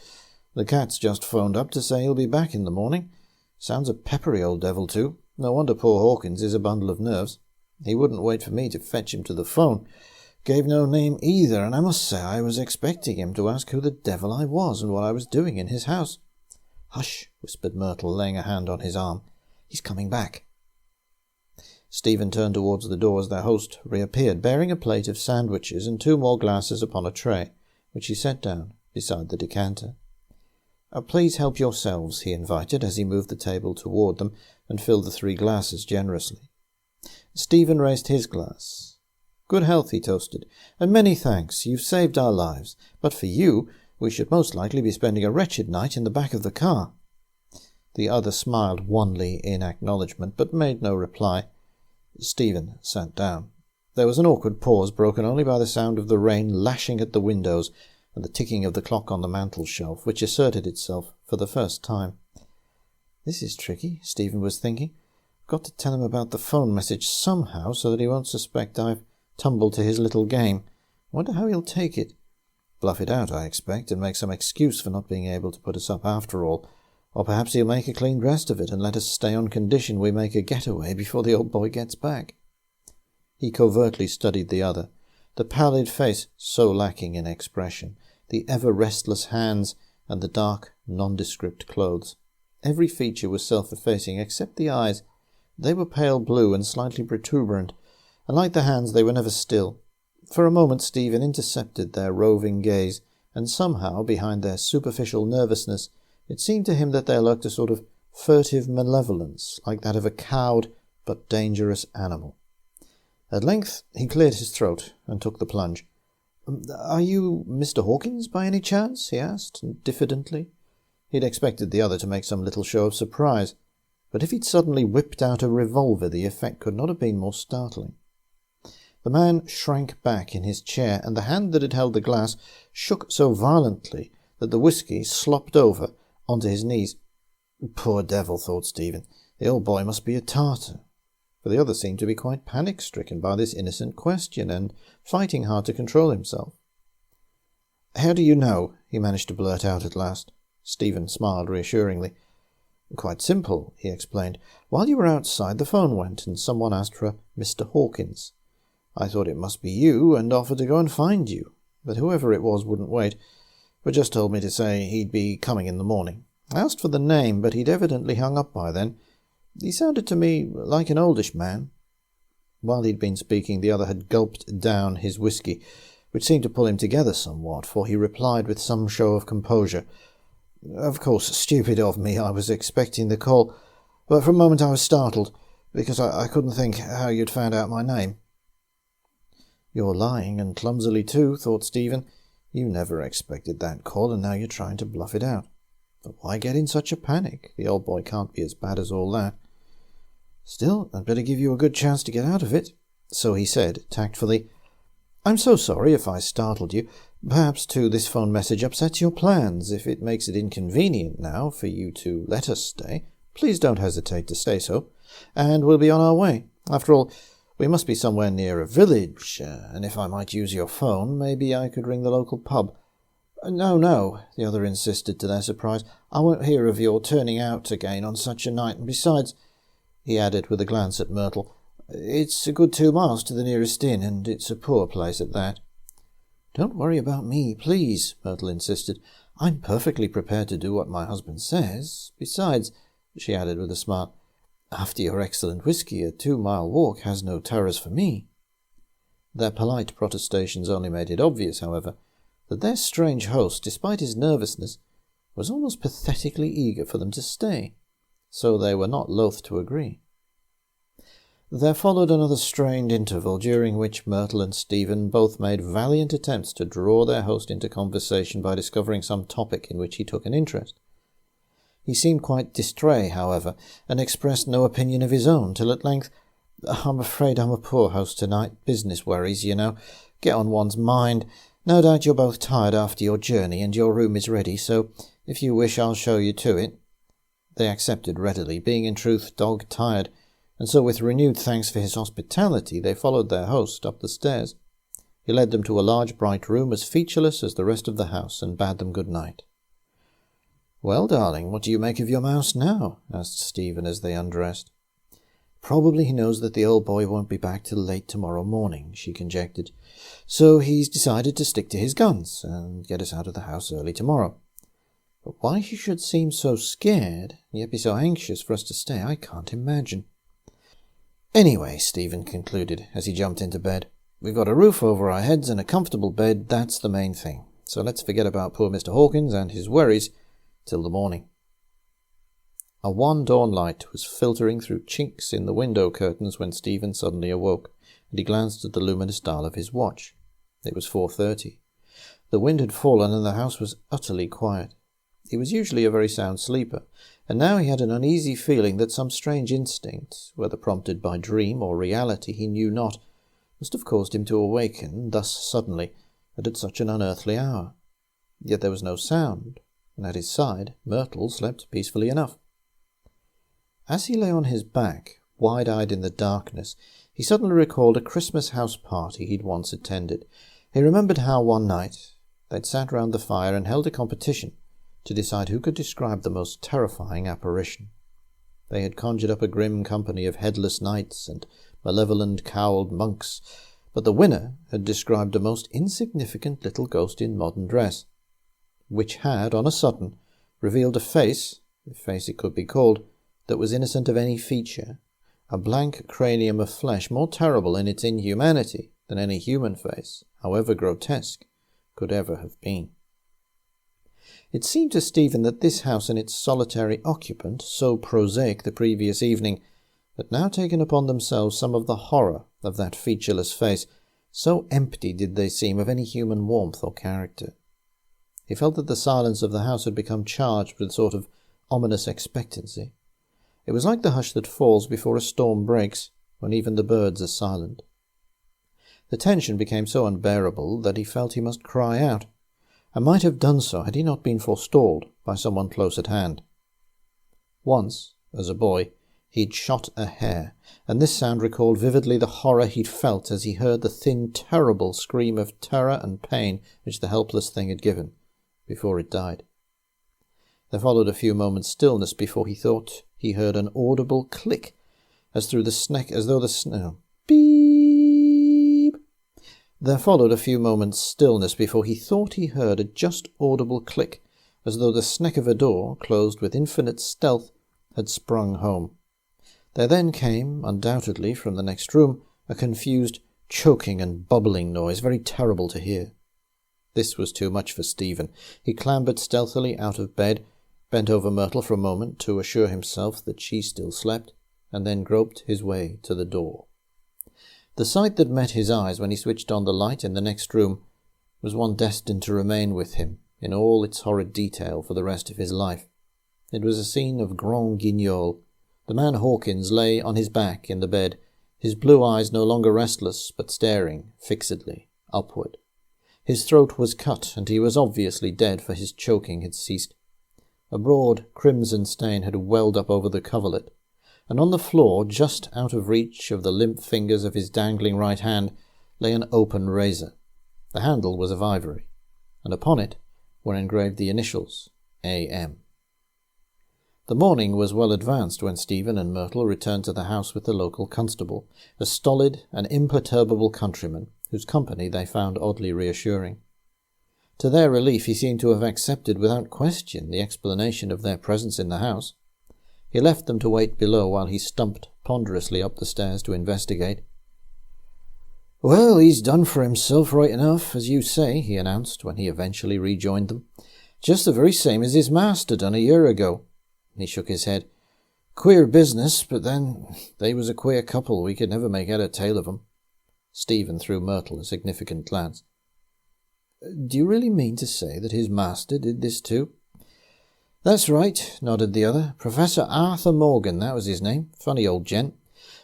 The cat's just phoned up to say he'll be back in the morning. Sounds a peppery old devil, too. No wonder poor Hawkins is a bundle of nerves. He wouldn't wait for me to fetch him to the phone. Gave no name either, and I must say I was expecting him to ask who the devil I was and what I was doing in his house." "Hush," whispered Myrtle, laying a hand on his arm. "He's coming back." Stephen turned towards the door as their host reappeared, bearing a plate of sandwiches and 2 more glasses upon a tray, which he set down beside the decanter. Please help yourselves, he invited as he moved the table toward them and filled the 3 glasses generously. Stephen raised his glass. Good health, he toasted, and many thanks. You've saved our lives. But for you, we should most likely be spending a wretched night in the back of the car. The other smiled wanly in acknowledgment, but made no reply. Stephen sat down. There was an awkward pause, broken only by the sound of the rain lashing at the windows and the ticking of the clock on the mantel-shelf, which asserted itself for the first time. This is tricky, Stephen was thinking. I've got to tell him about the phone message somehow so that he won't suspect I've tumbled to his little game. I wonder how he'll take it. Bluff it out, I expect, and make some excuse for not being able to put us up after all. Or perhaps he'll make a clean breast of it and let us stay on condition we make a getaway before the old boy gets back. He covertly studied the other, the pallid face so lacking in expression, the ever-restless hands, and the dark, nondescript clothes. Every feature was self-effacing except the eyes. They were pale blue and slightly protuberant, and like the hands they were never still. For a moment Stephen intercepted their roving gaze, and somehow, behind their superficial nervousness, it seemed to him that there lurked a sort of furtive malevolence, like that of a cowed but dangerous animal. At length he cleared his throat and took the plunge. "Are you Mr. Hawkins, by any chance?" he asked, diffidently. He'd expected the other to make some little show of surprise, but if he'd suddenly whipped out a revolver, the effect could not have been more startling. The man shrank back in his chair, and the hand that had held the glass shook so violently that the whisky slopped over onto his knees. Poor devil, thought Stephen. The old boy must be a Tartar. For the other seemed to be quite panic-stricken by this innocent question, and fighting hard to control himself. "How do you know?" he managed to blurt out at last. Stephen smiled reassuringly. "Quite simple," he explained. "While you were outside, the phone went, and someone asked for Mr. Hawkins. I thought it must be you, and offered to go and find you, but whoever it was wouldn't wait, but just told me to say he'd be coming in the morning. I asked for the name, but he'd evidently hung up by then. He sounded to me like an oldish man." While he'd been speaking, the other had gulped down his whisky, which seemed to pull him together somewhat, for he replied with some show of composure. "Of course, stupid of me. I was expecting the call, but for a moment I was startled, because I couldn't think how you'd found out my name." "You're lying, and clumsily too," thought Stephen. "You never expected that call, and now you're trying to bluff it out. But why get in such a panic? The old boy can't be as bad as all that." "Still, I'd better give you a good chance to get out of it." So he said, tactfully, "I'm so sorry if I startled you. Perhaps, too, this phone message upsets your plans. If it makes it inconvenient now for you to let us stay, please don't hesitate to say so, and we'll be on our way. After all, we must be somewhere near a village, and if I might use your phone, maybe I could ring the local pub." No, the other insisted to their surprise. "I won't hear of your turning out again on such a night, and besides," he added with a glance at Myrtle, "it's a good 2 miles to the nearest inn, and it's a poor place at that." "Don't worry about me, please," Myrtle insisted. "I'm perfectly prepared to do what my husband says. Besides," she added with a smile, "after your excellent whisky, a 2-mile walk has no terrors for me." Their polite protestations only made it obvious, however, that their strange host, despite his nervousness, was almost pathetically eager for them to stay, so they were not loath to agree. There followed another strained interval, during which Myrtle and Stephen both made valiant attempts to draw their host into conversation by discovering some topic in which he took an interest. He seemed quite distrait, however, and expressed no opinion of his own, till at length, "I'm afraid I'm a poor host tonight. Business worries, you know, get on one's mind. No doubt you're both tired after your journey, and your room is ready, so if you wish I'll show you to it." They accepted readily, being in truth dog-tired, and so with renewed thanks for his hospitality they followed their host up the stairs. He led them to a large bright room as featureless as the rest of the house, and bade them good night. "Well, darling, what do you make of your mouse now?" asked Stephen as they undressed. "Probably he knows that the old boy won't be back till late tomorrow morning," she conjectured. "So he's decided to stick to his guns and get us out of the house early tomorrow. But why he should seem so scared, and yet be so anxious for us to stay, I can't imagine." Anyway, Stephen concluded as he jumped into bed, we've got a roof over our heads and a comfortable bed, that's the main thing. So let's forget about poor Mr. Hawkins and his worries till the morning. A wan dawn light was filtering through chinks in the window curtains when Stephen suddenly awoke, and he glanced at the luminous dial of his watch. It was 4:30. The wind had fallen and the house was utterly quiet. He was usually a very sound sleeper, and now he had an uneasy feeling that some strange instinct, whether prompted by dream or reality he knew not, must have caused him to awaken thus suddenly and at such an unearthly hour. Yet there was no sound, and at his side Myrtle slept peacefully enough. As he lay on his back, wide-eyed in the darkness, he suddenly recalled a Christmas house party he'd once attended. He remembered how one night they'd sat round the fire and held a competition to decide who could describe the most terrifying apparition. They had conjured up a grim company of headless knights and malevolent cowled monks, but the winner had described a most insignificant little ghost in modern dress, which had, on a sudden, revealed a face, if face it could be called, that was innocent of any feature, a blank cranium of flesh more terrible in its inhumanity than any human face, however grotesque, could ever have been. It seemed to Stephen that this house and its solitary occupant, so prosaic the previous evening, had now taken upon themselves some of the horror of that featureless face, so empty did they seem of any human warmth or character. He felt that the silence of the house had become charged with a sort of ominous expectancy. It was like the hush that falls before a storm breaks, when even the birds are silent. The tension became so unbearable that he felt he must cry out, and might have done so had he not been forestalled by someone close at hand. Once, as a boy, he'd shot a hare, and this sound recalled vividly the horror he'd felt as he heard the thin, terrible scream of terror and pain which the helpless thing had given, before it died. There followed a few moments' stillness before he thought he heard an audible click, as though the snake. Beep! There followed a few moments' stillness before he thought he heard a just audible click, as though the sneck of a door, closed with infinite stealth, had sprung home. There then came, undoubtedly from the next room, a confused choking and bubbling noise, very terrible to hear. This was too much for Stephen. He clambered stealthily out of bed, bent over Myrtle for a moment to assure himself that she still slept, and then groped his way to the door. The sight that met his eyes when he switched on the light in the next room was one destined to remain with him in all its horrid detail for the rest of his life. It was a scene of Grand Guignol. The man Hawkins lay on his back in the bed, his blue eyes no longer restless but staring fixedly upward. His throat was cut, and he was obviously dead, for his choking had ceased. A broad crimson stain had welled up over the coverlet, and on the floor, just out of reach of the limp fingers of his dangling right hand, lay an open razor. The handle was of ivory, and upon it were engraved the initials A.M. The morning was well advanced when Stephen and Myrtle returned to the house with the local constable, a stolid and imperturbable countryman, whose company they found oddly reassuring. To their relief, he seemed to have accepted without question the explanation of their presence in the house. He left them to wait below while he stumped ponderously up the stairs to investigate. "Well, he's done for himself right enough, as you say," he announced when he eventually rejoined them. "Just the very same as his master done a year ago." He shook his head. "Queer business, but then they was a queer couple. We could never make out a tale of 'em." Stephen threw Myrtle a significant glance. "Do you really mean to say that his master did this too?" "That's right," nodded the other. "Professor Arthur Morgan, that was his name. Funny old gent.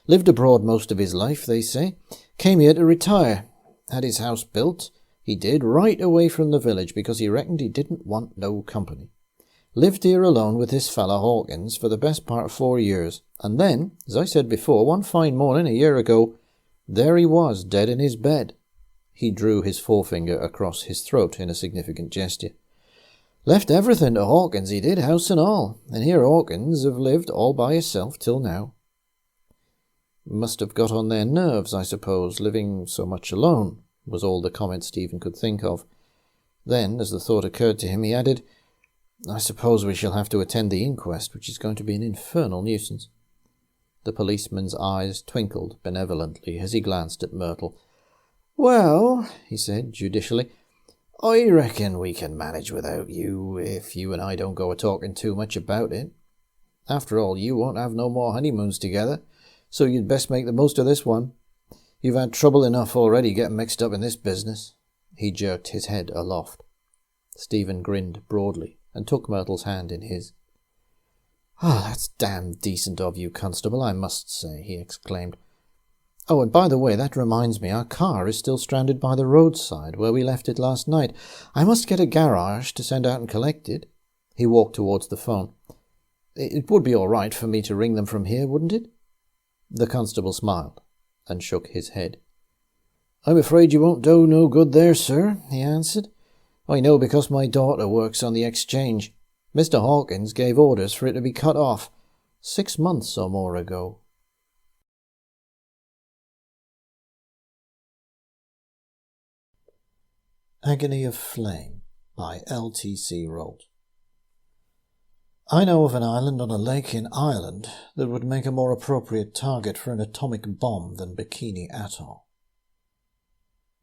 Lived abroad most of his life, they say. Came here to retire. Had his house built, he did, right away from the village, because he reckoned he didn't want no company. Lived here alone with this fella Hawkins for the best part of 4 years, and then, as I said before, one fine morning a year ago, there he was, dead in his bed." He drew his forefinger across his throat in a significant gesture. "Left everything to Hawkins, he did, house and all, and here Hawkins have lived all by hisself till now." "Must have got on their nerves, I suppose, living so much alone," was all the comment Stephen could think of. Then, as the thought occurred to him, he added, "I suppose we shall have to attend the inquest, which is going to be an infernal nuisance." The policeman's eyes twinkled benevolently as he glanced at Myrtle. "Well," he said judicially, "I reckon we can manage without you, if you and I don't go a-talking too much about it. After all, you won't have no more honeymoons together, so you'd best make the most of this one. You've had trouble enough already getting mixed up in this business." He jerked his head aloft. Stephen grinned broadly and took Myrtle's hand in his. "That's damned decent of you, Constable, I must say," he exclaimed. "Oh, and by the way, that reminds me, our car is still stranded by the roadside where we left it last night. I must get a garage to send out and collect it." He walked towards the phone. "It would be all right for me to ring them from here, wouldn't it?" The constable smiled and shook his head. "I'm afraid you won't do no good there, sir," he answered. "I know because my daughter works on the exchange. Mr. Hawkins gave orders for it to be cut off 6 months or more ago." Agony of Flame by LTC Rolt. I know of an island on a lake in Ireland that would make a more appropriate target for an atomic bomb than Bikini Atoll.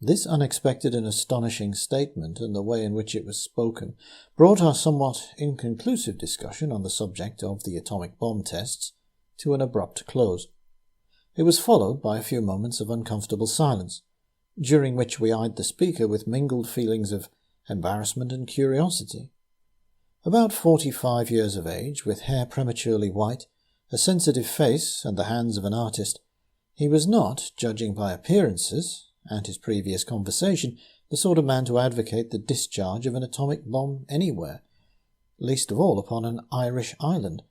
This unexpected and astonishing statement, and the way in which it was spoken, brought our somewhat inconclusive discussion on the subject of the atomic bomb tests to an abrupt close. It was followed by a few moments of uncomfortable silence, during which we eyed the speaker with mingled feelings of embarrassment and curiosity. About 45 years of age, with hair prematurely white, a sensitive face, and the hands of an artist, he was not, judging by appearances and his previous conversation, the sort of man to advocate the discharge of an atomic bomb anywhere, least of all upon an Irish island.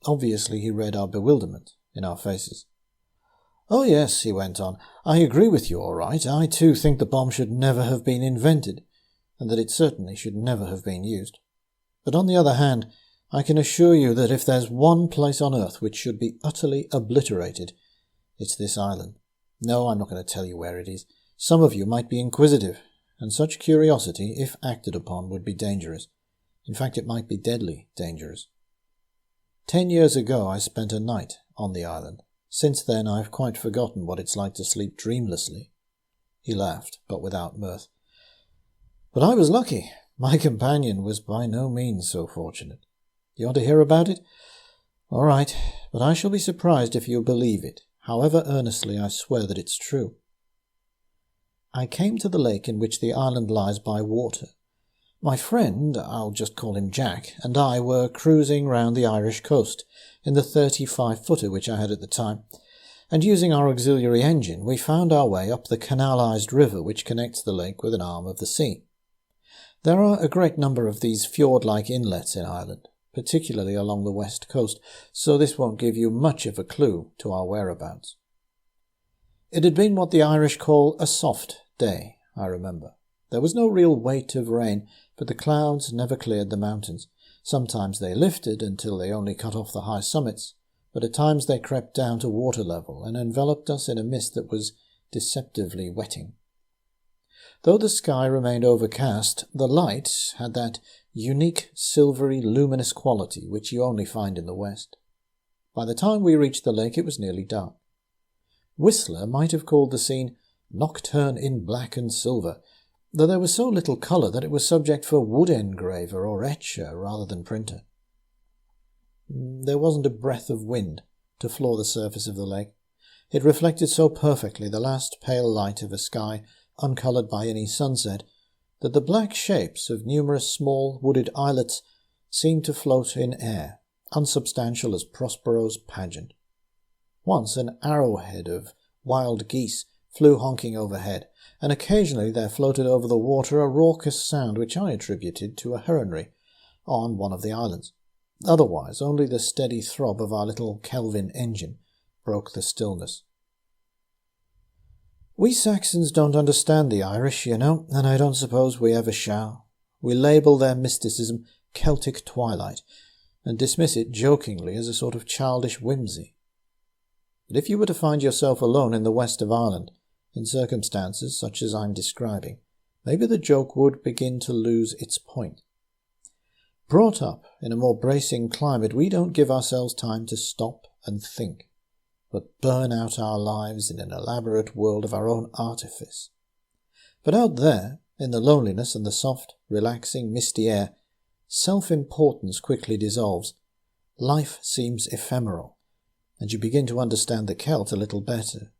Obviously he read our bewilderment in our faces. "Oh yes," he went on, "I agree with you all right. I too think the bomb should never have been invented, and that it certainly should never have been used. But on the other hand, I can assure you that if there's one place on earth which should be utterly obliterated, it's this island. No, I'm not going to tell you where it is. Some of you might be inquisitive, and such curiosity, if acted upon, would be dangerous. In fact, it might be deadly dangerous. 10 years ago I spent a night on the island. Since then I've quite forgotten what it's like to sleep dreamlessly." He laughed, but without mirth. "But I was lucky. My companion was by no means so fortunate. You want to hear about it? All right, but I shall be surprised if you believe it. However earnestly I swear that it's true. I came to the lake in which the island lies by water. My friend, I'll just call him Jack, and I were cruising round the Irish coast in the 35-footer which I had at the time, and using our auxiliary engine we found our way up the canalised river which connects the lake with an arm of the sea. There are a great number of these fjord-like inlets in Ireland, particularly along the west coast, so this won't give you much of a clue to our whereabouts. It had been what the Irish call a soft day, I remember. There was no real weight of rain, but the clouds never cleared the mountains. Sometimes they lifted until they only cut off the high summits, but at times they crept down to water level and enveloped us in a mist that was deceptively wetting. Though the sky remained overcast, the light had that unique silvery luminous quality which you only find in the west. By the time we reached the lake it was nearly dark. Whistler might have called the scene "nocturne in black and silver," though there was so little colour that it was subject for wood engraver or etcher rather than printer. There wasn't a breath of wind to floor the surface of the lake. It reflected so perfectly the last pale light of a sky uncoloured by any sunset that the black shapes of numerous small wooded islets seemed to float in air, unsubstantial as Prospero's pageant. Once an arrowhead of wild geese flew honking overhead, and occasionally there floated over the water a raucous sound which I attributed to a heronry on one of the islands. Otherwise, only the steady throb of our little Kelvin engine broke the stillness. We Saxons don't understand the Irish, you know, and I don't suppose we ever shall. We label their mysticism Celtic twilight, and dismiss it jokingly as a sort of childish whimsy. But if you were to find yourself alone in the west of Ireland, in circumstances such as I'm describing, maybe the joke would begin to lose its point. Brought up in a more bracing climate, we don't give ourselves time to stop and think. but burn out our lives in an elaborate world of our own artifice. But out there, in the loneliness and the soft, relaxing, misty air, self-importance quickly dissolves. Life seems ephemeral, and you begin to understand the Celt a little better.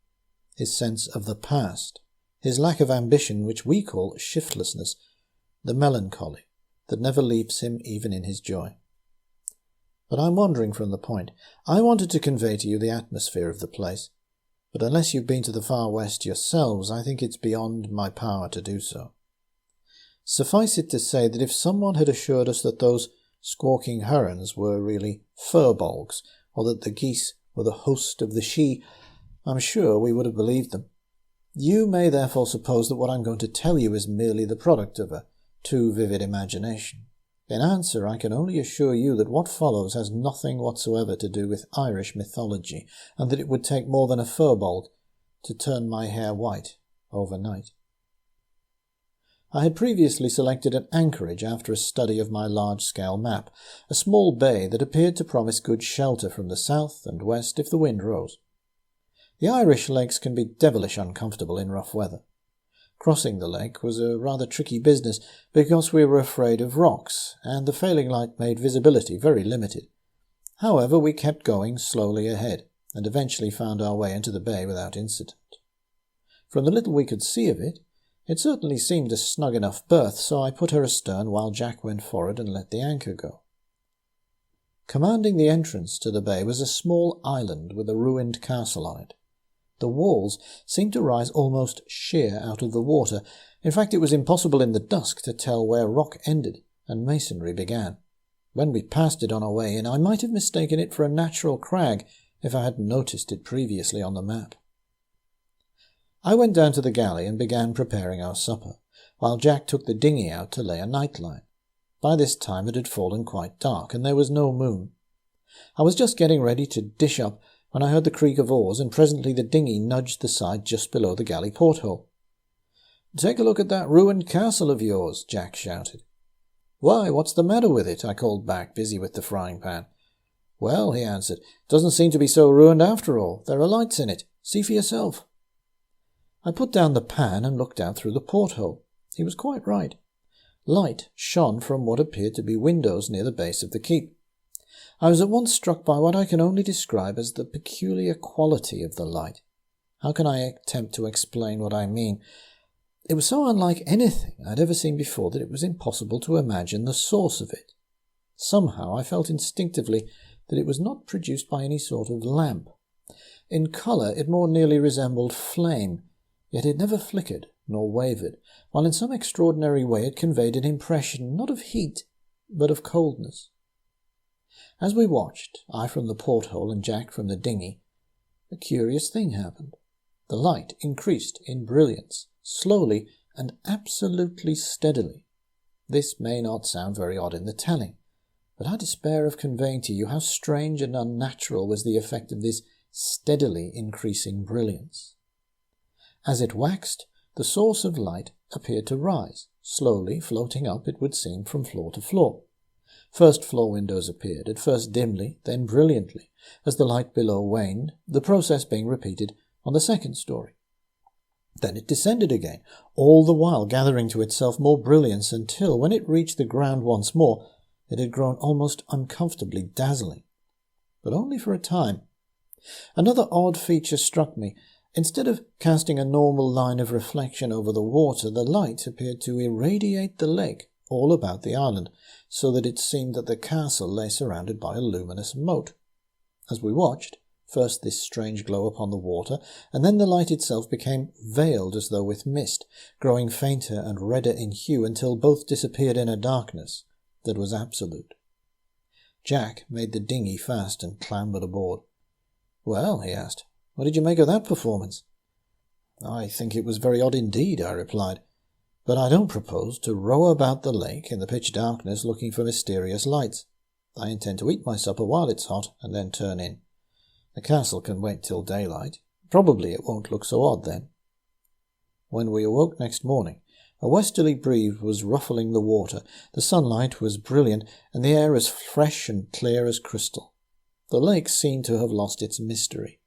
His sense of the past, his lack of ambition, which we call shiftlessness, the melancholy that never leaves him even in his joy. But I'm wandering from the point. I wanted to convey to you the atmosphere of the place, but unless you've been to the far west yourselves, I think it's beyond my power to do so. Suffice it to say that if someone had assured us that those squawking herons were really furbolgs, or that the geese were the host of the Sidhe, I'm sure we would have believed them. You may therefore suppose that what I'm going to tell you is merely the product of a too vivid imagination. In answer, I can only assure you that what follows has nothing whatsoever to do with Irish mythology, and that it would take more than a furbolg to turn my hair white overnight. I had previously selected an anchorage after a study of my large-scale map, a small bay that appeared to promise good shelter from the south and west if the wind rose. The Irish lakes can be devilish uncomfortable in rough weather. Crossing the lake was a rather tricky business because we were afraid of rocks, and the failing light made visibility very limited. However, we kept going slowly ahead, and eventually found our way into the bay without incident. From the little we could see of it, it certainly seemed a snug enough berth, so I put her astern while Jack went forward and let the anchor go. Commanding the entrance to the bay was a small island with a ruined castle on it. The walls seemed to rise almost sheer out of the water. In fact, it was impossible in the dusk to tell where rock ended and masonry began. When we passed it on our way in, I might have mistaken it for a natural crag if I hadn't noticed it previously on the map. I went down to the galley and began preparing our supper, while Jack took the dinghy out to lay a nightline. By this time it had fallen quite dark, and there was no moon. I was just getting ready to dish up when I heard the creak of oars, and presently the dinghy nudged the side just below the galley porthole. "Take a look at that ruined castle of yours," Jack shouted. "Why, what's the matter with it?" I called back, busy with the frying pan. "Well," he answered, "doesn't seem to be so ruined after all. There are lights in it. See for yourself." I put down the pan and looked out through the porthole. He was quite right. Light shone from what appeared to be windows near the base of the keep. I was at once struck by what I can only describe as the peculiar quality of the light. How can I attempt to explain what I mean? It was so unlike anything I'd ever seen before that it was impossible to imagine the source of it. Somehow I felt instinctively that it was not produced by any sort of lamp. In colour it more nearly resembled flame, yet it never flickered nor wavered, while in some extraordinary way it conveyed an impression not of heat, but of coldness. As we watched, I from the porthole and Jack from the dinghy, a curious thing happened. The light increased in brilliance, slowly and absolutely steadily. This may not sound very odd in the telling, but I despair of conveying to you how strange and unnatural was the effect of this steadily increasing brilliance. As it waxed, the source of light appeared to rise, slowly floating up, it would seem, from floor to floor. First floor windows appeared, at first dimly, then brilliantly, as the light below waned, the process being repeated on the second story. Then it descended again, all the while gathering to itself more brilliance until, when it reached the ground once more, it had grown almost uncomfortably dazzling. But only for a time. Another odd feature struck me. Instead of casting a normal line of reflection over the water, the light appeared to irradiate the lake all about the island, so that it seemed that the castle lay surrounded by a luminous moat. As we watched, first this strange glow upon the water, and then the light itself became veiled as though with mist, growing fainter and redder in hue until both disappeared in a darkness that was absolute. Jack made the dinghy fast and clambered aboard. "Well," he asked, "what did you make of that performance?" "I think it was very odd indeed," I replied. "But I don't propose to row about the lake in the pitch darkness looking for mysterious lights. I intend to eat my supper while it's hot and then turn in. The castle can wait till daylight. Probably it won't look so odd then." When we awoke next morning, a westerly breeze was ruffling the water, the sunlight was brilliant, and the air as fresh and clear as crystal. The lake seemed to have lost its mystery.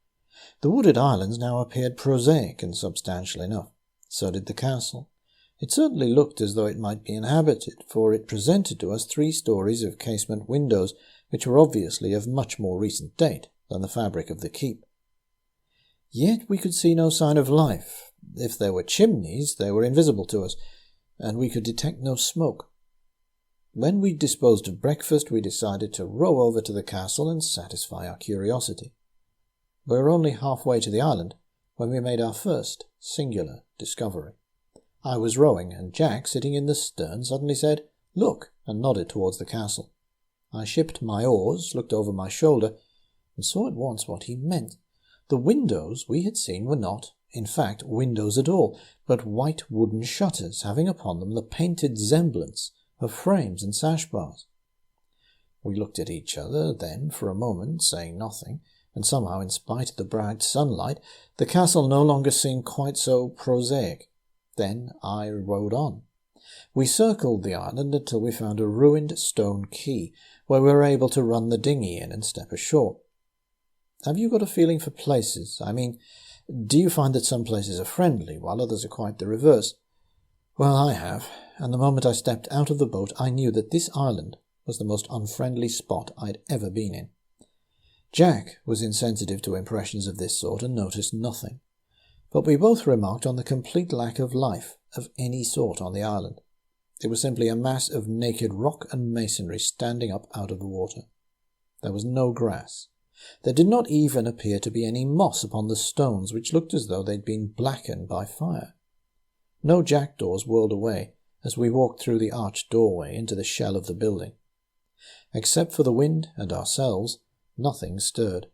The wooded islands now appeared prosaic and substantial enough. So did the castle. It certainly looked as though it might be inhabited, for it presented to us 3 stories of casement windows, which were obviously of much more recent date than the fabric of the keep. Yet we could see no sign of life. If there were chimneys, they were invisible to us, and we could detect no smoke. When we'd disposed of breakfast, we decided to row over to the castle and satisfy our curiosity. We were only halfway to the island when we made our first singular discovery. I was rowing, and Jack, sitting in the stern, suddenly said, "Look," and nodded towards the castle. I shipped my oars, looked over my shoulder, and saw at once what he meant. The windows we had seen were not, in fact, windows at all, but white wooden shutters having upon them the painted semblance of frames and sash bars. We looked at each other, then, for a moment, saying nothing, and somehow, in spite of the bright sunlight, the castle no longer seemed quite so prosaic. Then I rowed on. We circled the island until we found a ruined stone quay, where we were able to run the dinghy in and step ashore. Have you got a feeling for places? I mean, do you find that some places are friendly, while others are quite the reverse? Well, I have, and the moment I stepped out of the boat I knew that this island was the most unfriendly spot I'd ever been in. Jack was insensitive to impressions of this sort and noticed nothing, but we both remarked on the complete lack of life of any sort on the island. It was simply a mass of naked rock and masonry standing up out of the water. There was no grass. There did not even appear to be any moss upon the stones, which looked as though they'd been blackened by fire. No jackdaws whirled away as we walked through the arched doorway into the shell of the building. Except for the wind and ourselves, nothing stirred.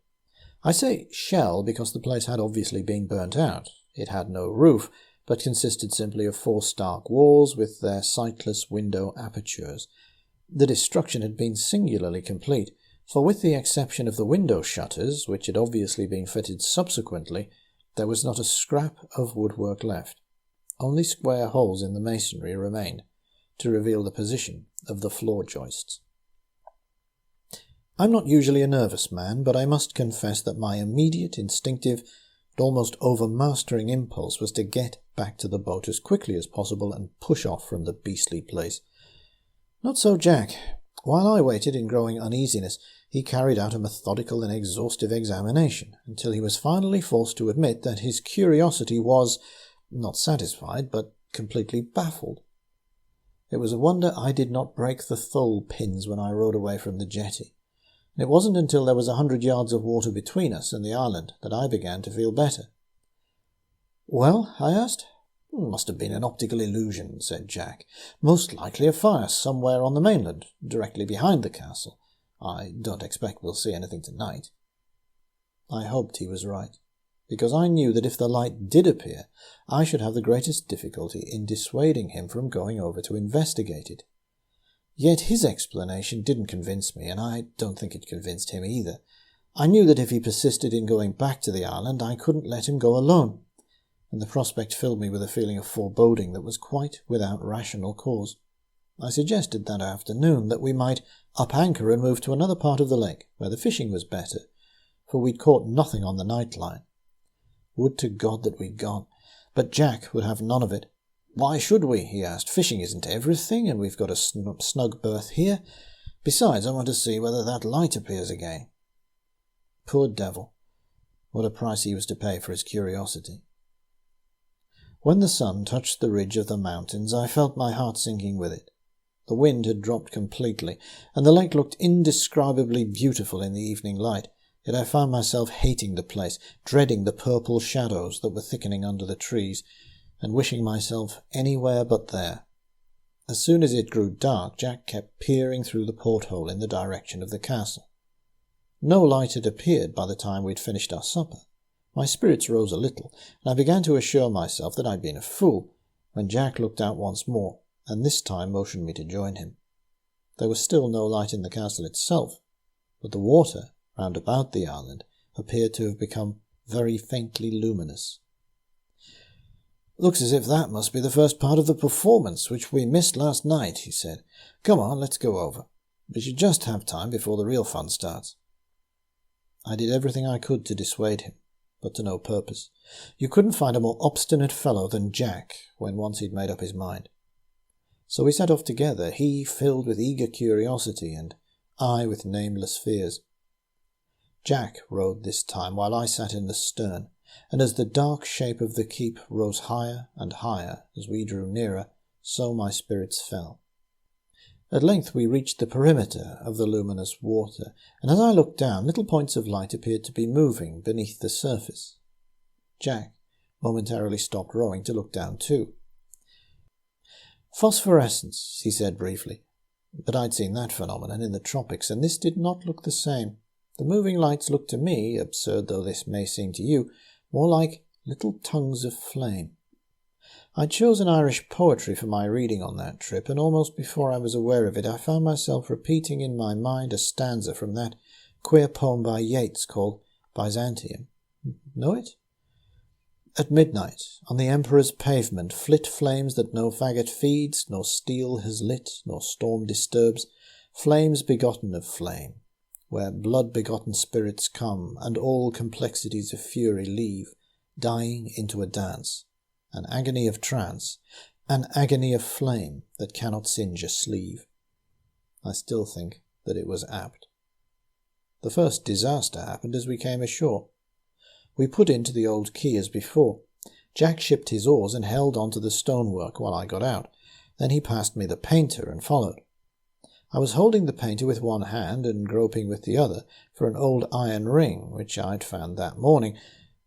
I say shell because the place had obviously been burnt out. It had no roof, but consisted simply of 4 stark walls with their sightless window apertures. The destruction had been singularly complete, for with the exception of the window shutters, which had obviously been fitted subsequently, there was not a scrap of woodwork left. Only square holes in the masonry remained, to reveal the position of the floor joists. I'm not usually a nervous man, but I must confess that my immediate, instinctive, and almost overmastering impulse was to get back to the boat as quickly as possible and push off from the beastly place. Not so Jack. While I waited in growing uneasiness, he carried out a methodical and exhaustive examination, until he was finally forced to admit that his curiosity was, not satisfied, but completely baffled. It was a wonder I did not break the thole pins when I rowed away from the jetty. It wasn't until there was 100 yards of water between us and the island that I began to feel better. "Well?" I asked. "Must have been an optical illusion," said Jack. "Most likely a fire somewhere on the mainland, directly behind the castle. I don't expect we'll see anything tonight." I hoped he was right, because I knew that if the light did appear, I should have the greatest difficulty in dissuading him from going over to investigate it. Yet his explanation didn't convince me, and I don't think it convinced him either. I knew that if he persisted in going back to the island, I couldn't let him go alone, and the prospect filled me with a feeling of foreboding that was quite without rational cause. I suggested that afternoon that we might up anchor and move to another part of the lake, where the fishing was better, for we'd caught nothing on the night line. Would to God that we'd gone, but Jack would have none of it. "Why should we?" he asked. "Fishing isn't everything, and we've got a snug berth here. Besides, I want to see whether that light appears again." Poor devil! What a price he was to pay for his curiosity. When the sun touched the ridge of the mountains, I felt my heart sinking with it. The wind had dropped completely, and the lake looked indescribably beautiful in the evening light, yet I found myself hating the place, dreading the purple shadows that were thickening under the trees, and wishing myself anywhere but there. As soon as it grew dark, Jack kept peering through the porthole in the direction of the castle. No light had appeared by the time we'd finished our supper. My spirits rose a little, and I began to assure myself that I'd been a fool, when Jack looked out once more, and this time motioned me to join him. There was still no light in the castle itself, but the water round about the island appeared to have become very faintly luminous. "Looks as if that must be the first part of the performance, which we missed last night," he said. "Come on, let's go over. We should just have time before the real fun starts." I did everything I could to dissuade him, but to no purpose. You couldn't find a more obstinate fellow than Jack when once he'd made up his mind. So we set off together, he filled with eager curiosity and I with nameless fears. Jack rowed this time while I sat in the stern, and as the dark shape of the keep rose higher and higher as we drew nearer, so my spirits fell. At length we reached the perimeter of the luminous water, and as I looked down, little points of light appeared to be moving beneath the surface. Jack momentarily stopped rowing to look down too. "Phosphorescence," he said briefly, but I'd seen that phenomenon in the tropics, and this did not look the same. The moving lights looked to me, absurd though this may seem to you, more like little tongues of flame. I'd chosen Irish poetry for my reading on that trip, and almost before I was aware of it, I found myself repeating in my mind a stanza from that queer poem by Yeats called Byzantium. Know it? "At midnight, on the emperor's pavement, flit flames that no faggot feeds, nor steel has lit, nor storm disturbs, flames begotten of flame, where blood-begotten spirits come, and all complexities of fury leave, dying into a dance, an agony of trance, an agony of flame that cannot singe a sleeve." I still think that it was apt. The first disaster happened as we came ashore. We put into the old quay as before. Jack shipped his oars and held on to the stonework while I got out. Then he passed me the painter and followed. I was holding the painter with one hand and groping with the other for an old iron ring which I'd found that morning,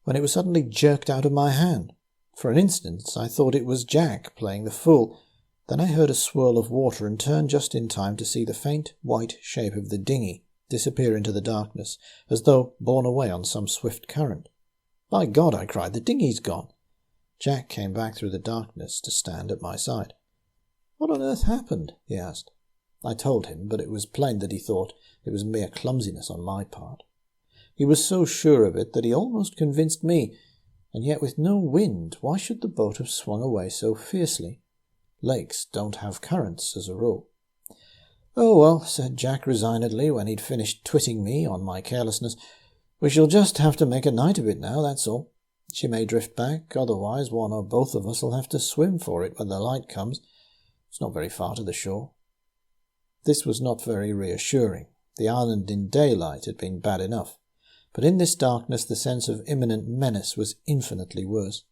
when it was suddenly jerked out of my hand. For an instant I thought it was Jack playing the fool. Then I heard a swirl of water and turned just in time to see the faint white shape of the dinghy disappear into the darkness, as though borne away on some swift current. "By God," I cried, "the dinghy's gone!" Jack came back through the darkness to stand at my side. "What on earth happened?" he asked. I told him, but it was plain that he thought it was mere clumsiness on my part. He was so sure of it that he almost convinced me, and yet with no wind, why should the boat have swung away so fiercely? Lakes don't have currents as a rule. "Oh, well," said Jack resignedly when he'd finished twitting me on my carelessness, "we shall just have to make a night of it now, that's all. She may drift back, otherwise one or both of us will have to swim for it when the light comes. It's not very far to the shore." This was not very reassuring. The island in daylight had been bad enough, but in this darkness the sense of imminent menace was infinitely worse.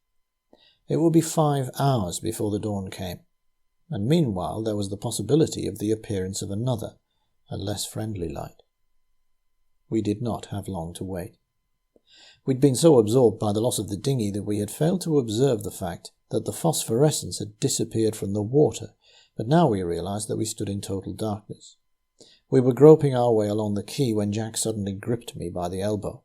It would be 5 hours before the dawn came, and meanwhile there was the possibility of the appearance of another, and less friendly light. We did not have long to wait. We'd been so absorbed by the loss of the dinghy that we had failed to observe the fact that the phosphorescence had disappeared from the water, but now we realized that we stood in total darkness. We were groping our way along the quay when Jack suddenly gripped me by the elbow.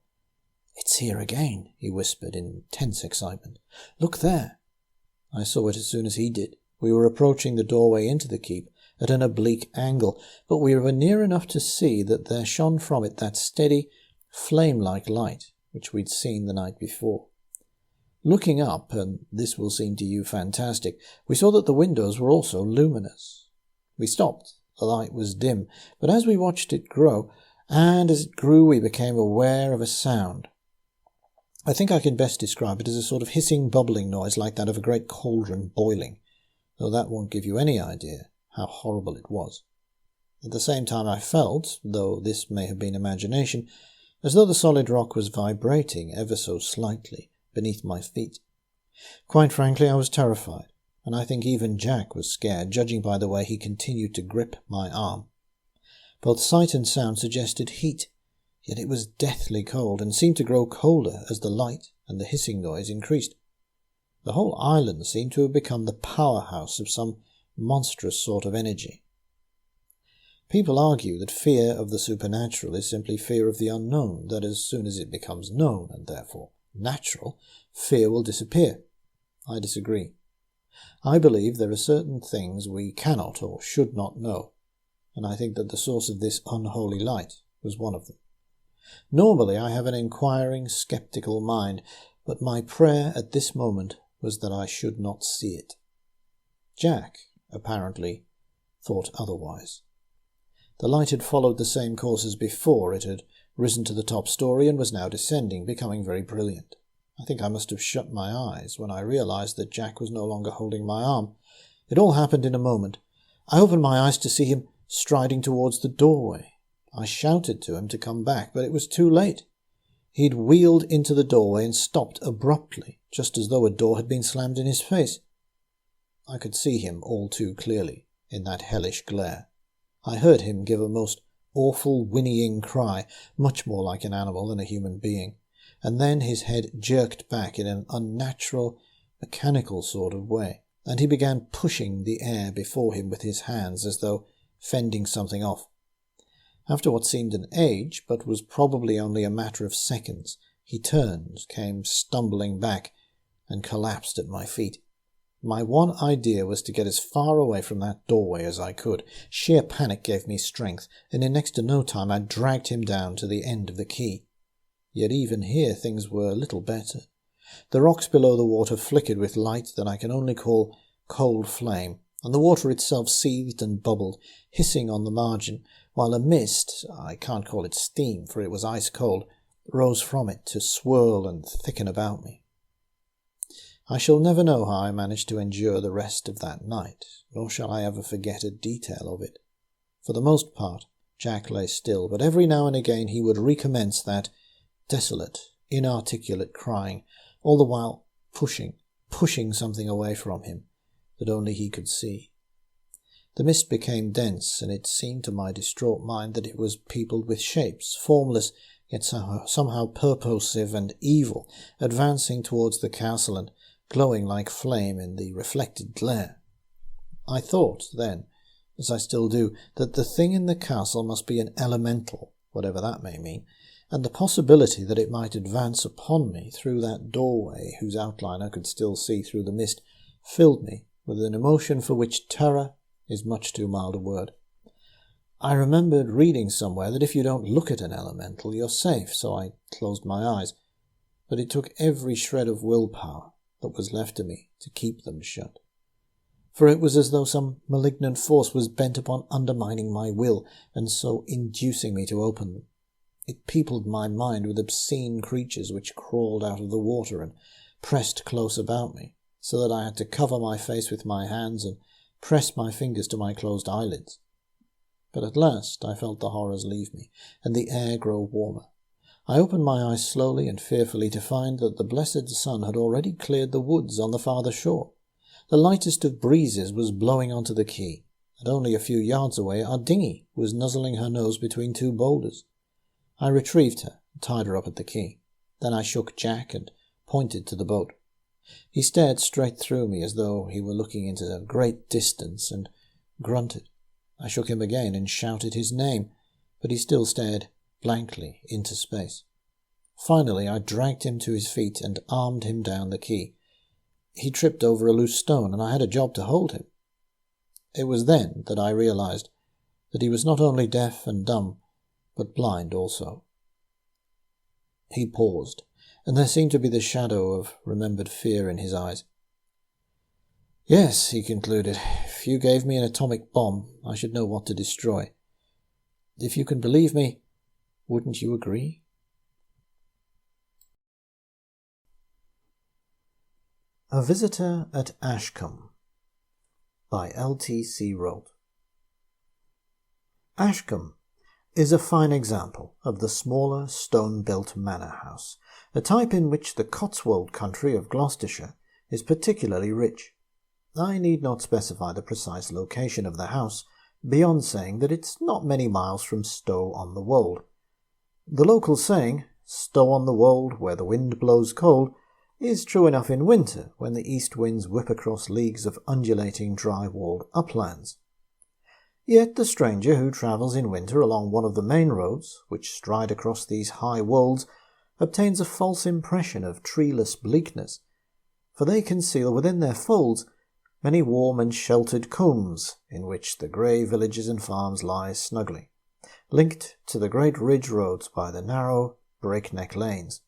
"It's here again," he whispered in tense excitement. "Look there." I saw it as soon as he did. We were approaching the doorway into the keep at an oblique angle, but we were near enough to see that there shone from it that steady, flame-like light which we'd seen the night before. Looking up, and this will seem to you fantastic, we saw that the windows were also luminous. We stopped. The light was dim, but as we watched it grow, and as it grew we became aware of a sound. I think I can best describe it as a sort of hissing, bubbling noise like that of a great cauldron boiling, though that won't give you any idea how horrible it was. At the same time I felt, though this may have been imagination, as though the solid rock was vibrating ever so slightly beneath my feet. Quite frankly, I was terrified, and I think even Jack was scared, judging by the way he continued to grip my arm. Both sight and sound suggested heat, yet it was deathly cold, and seemed to grow colder as the light and the hissing noise increased. The whole island seemed to have become the powerhouse of some monstrous sort of energy. People argue that fear of the supernatural is simply fear of the unknown, that as soon as it becomes known, and therefore natural, fear will disappear. I disagree. I believe there are certain things we cannot or should not know, and I think that the source of this unholy light was one of them. Normally I have an inquiring, sceptical mind, but my prayer at this moment was that I should not see it. Jack, apparently, thought otherwise. The light had followed the same course as before. It had risen to the top story and was now descending, becoming very brilliant. I think I must have shut my eyes when I realized that Jack was no longer holding my arm. It all happened in a moment. I opened my eyes to see him striding towards the doorway. I shouted to him to come back, but it was too late. He'd wheeled into the doorway and stopped abruptly, just as though a door had been slammed in his face. I could see him all too clearly in that hellish glare. I heard him give a most awful whinnying cry, much more like an animal than a human being, and then his head jerked back in an unnatural, mechanical sort of way, and he began pushing the air before him with his hands as though fending something off. After what seemed an age, but was probably only a matter of seconds, he turned, came stumbling back, and collapsed at my feet. My one idea was to get as far away from that doorway as I could. Sheer panic gave me strength, and in next to no time I dragged him down to the end of the quay. Yet even here things were little better. The rocks below the water flickered with light that I can only call cold flame, and the water itself seethed and bubbled, hissing on the margin, while a mist, I can't call it steam, for it was ice cold, rose from it to swirl and thicken about me. I shall never know how I managed to endure the rest of that night, nor shall I ever forget a detail of it. For the most part, Jack lay still, but every now and again he would recommence that desolate, inarticulate crying, all the while pushing something away from him that only he could see. The mist became dense, and it seemed to my distraught mind that it was peopled with shapes, formless, yet somehow purposive and evil, advancing towards the castle and glowing like flame in the reflected glare. I thought then, as I still do, that the thing in the castle must be an elemental, whatever that may mean, and the possibility that it might advance upon me through that doorway whose outline I could still see through the mist filled me with an emotion for which terror is much too mild a word. I remembered reading somewhere that if you don't look at an elemental, you're safe, so I closed my eyes, but it took every shred of willpower that was left to me to keep them shut. For it was as though some malignant force was bent upon undermining my will, and so inducing me to open them. It peopled my mind with obscene creatures which crawled out of the water and pressed close about me, so that I had to cover my face with my hands and press my fingers to my closed eyelids. But at last I felt the horrors leave me, and the air grow warmer. I opened my eyes slowly and fearfully to find that the blessed sun had already cleared the woods on the farther shore. The lightest of breezes was blowing onto the quay, and only a few yards away our dinghy was nuzzling her nose between two boulders. I retrieved her and tied her up at the quay. Then I shook Jack and pointed to the boat. He stared straight through me as though he were looking into a great distance and grunted. I shook him again and shouted his name, but he still stared blankly into space. Finally I dragged him to his feet and armed him down the quay. He tripped over a loose stone, and I had a job to hold him. It was then that I realized that he was not only deaf and dumb, but blind also. He paused, and there seemed to be the shadow of remembered fear in his eyes. "Yes," he concluded, "if you gave me an atomic bomb, I should know what to destroy. If you can believe me, wouldn't you agree?" A Visitor at Ashcombe by LTC Rolt. Ashcombe is a fine example of the smaller stone-built manor house, a type in which the Cotswold country of Gloucestershire is particularly rich. I need not specify the precise location of the house, beyond saying that it's not many miles from Stow-on-the-Wold. The local saying, "Stow-on-the-Wold, where the wind blows cold," is true enough in winter when the east winds whip across leagues of undulating dry-walled uplands. Yet the stranger who travels in winter along one of the main roads, which stride across these high wolds, obtains a false impression of treeless bleakness, for they conceal within their folds many warm and sheltered combes in which the grey villages and farms lie snugly, linked to the great ridge roads by the narrow, breakneck lanes.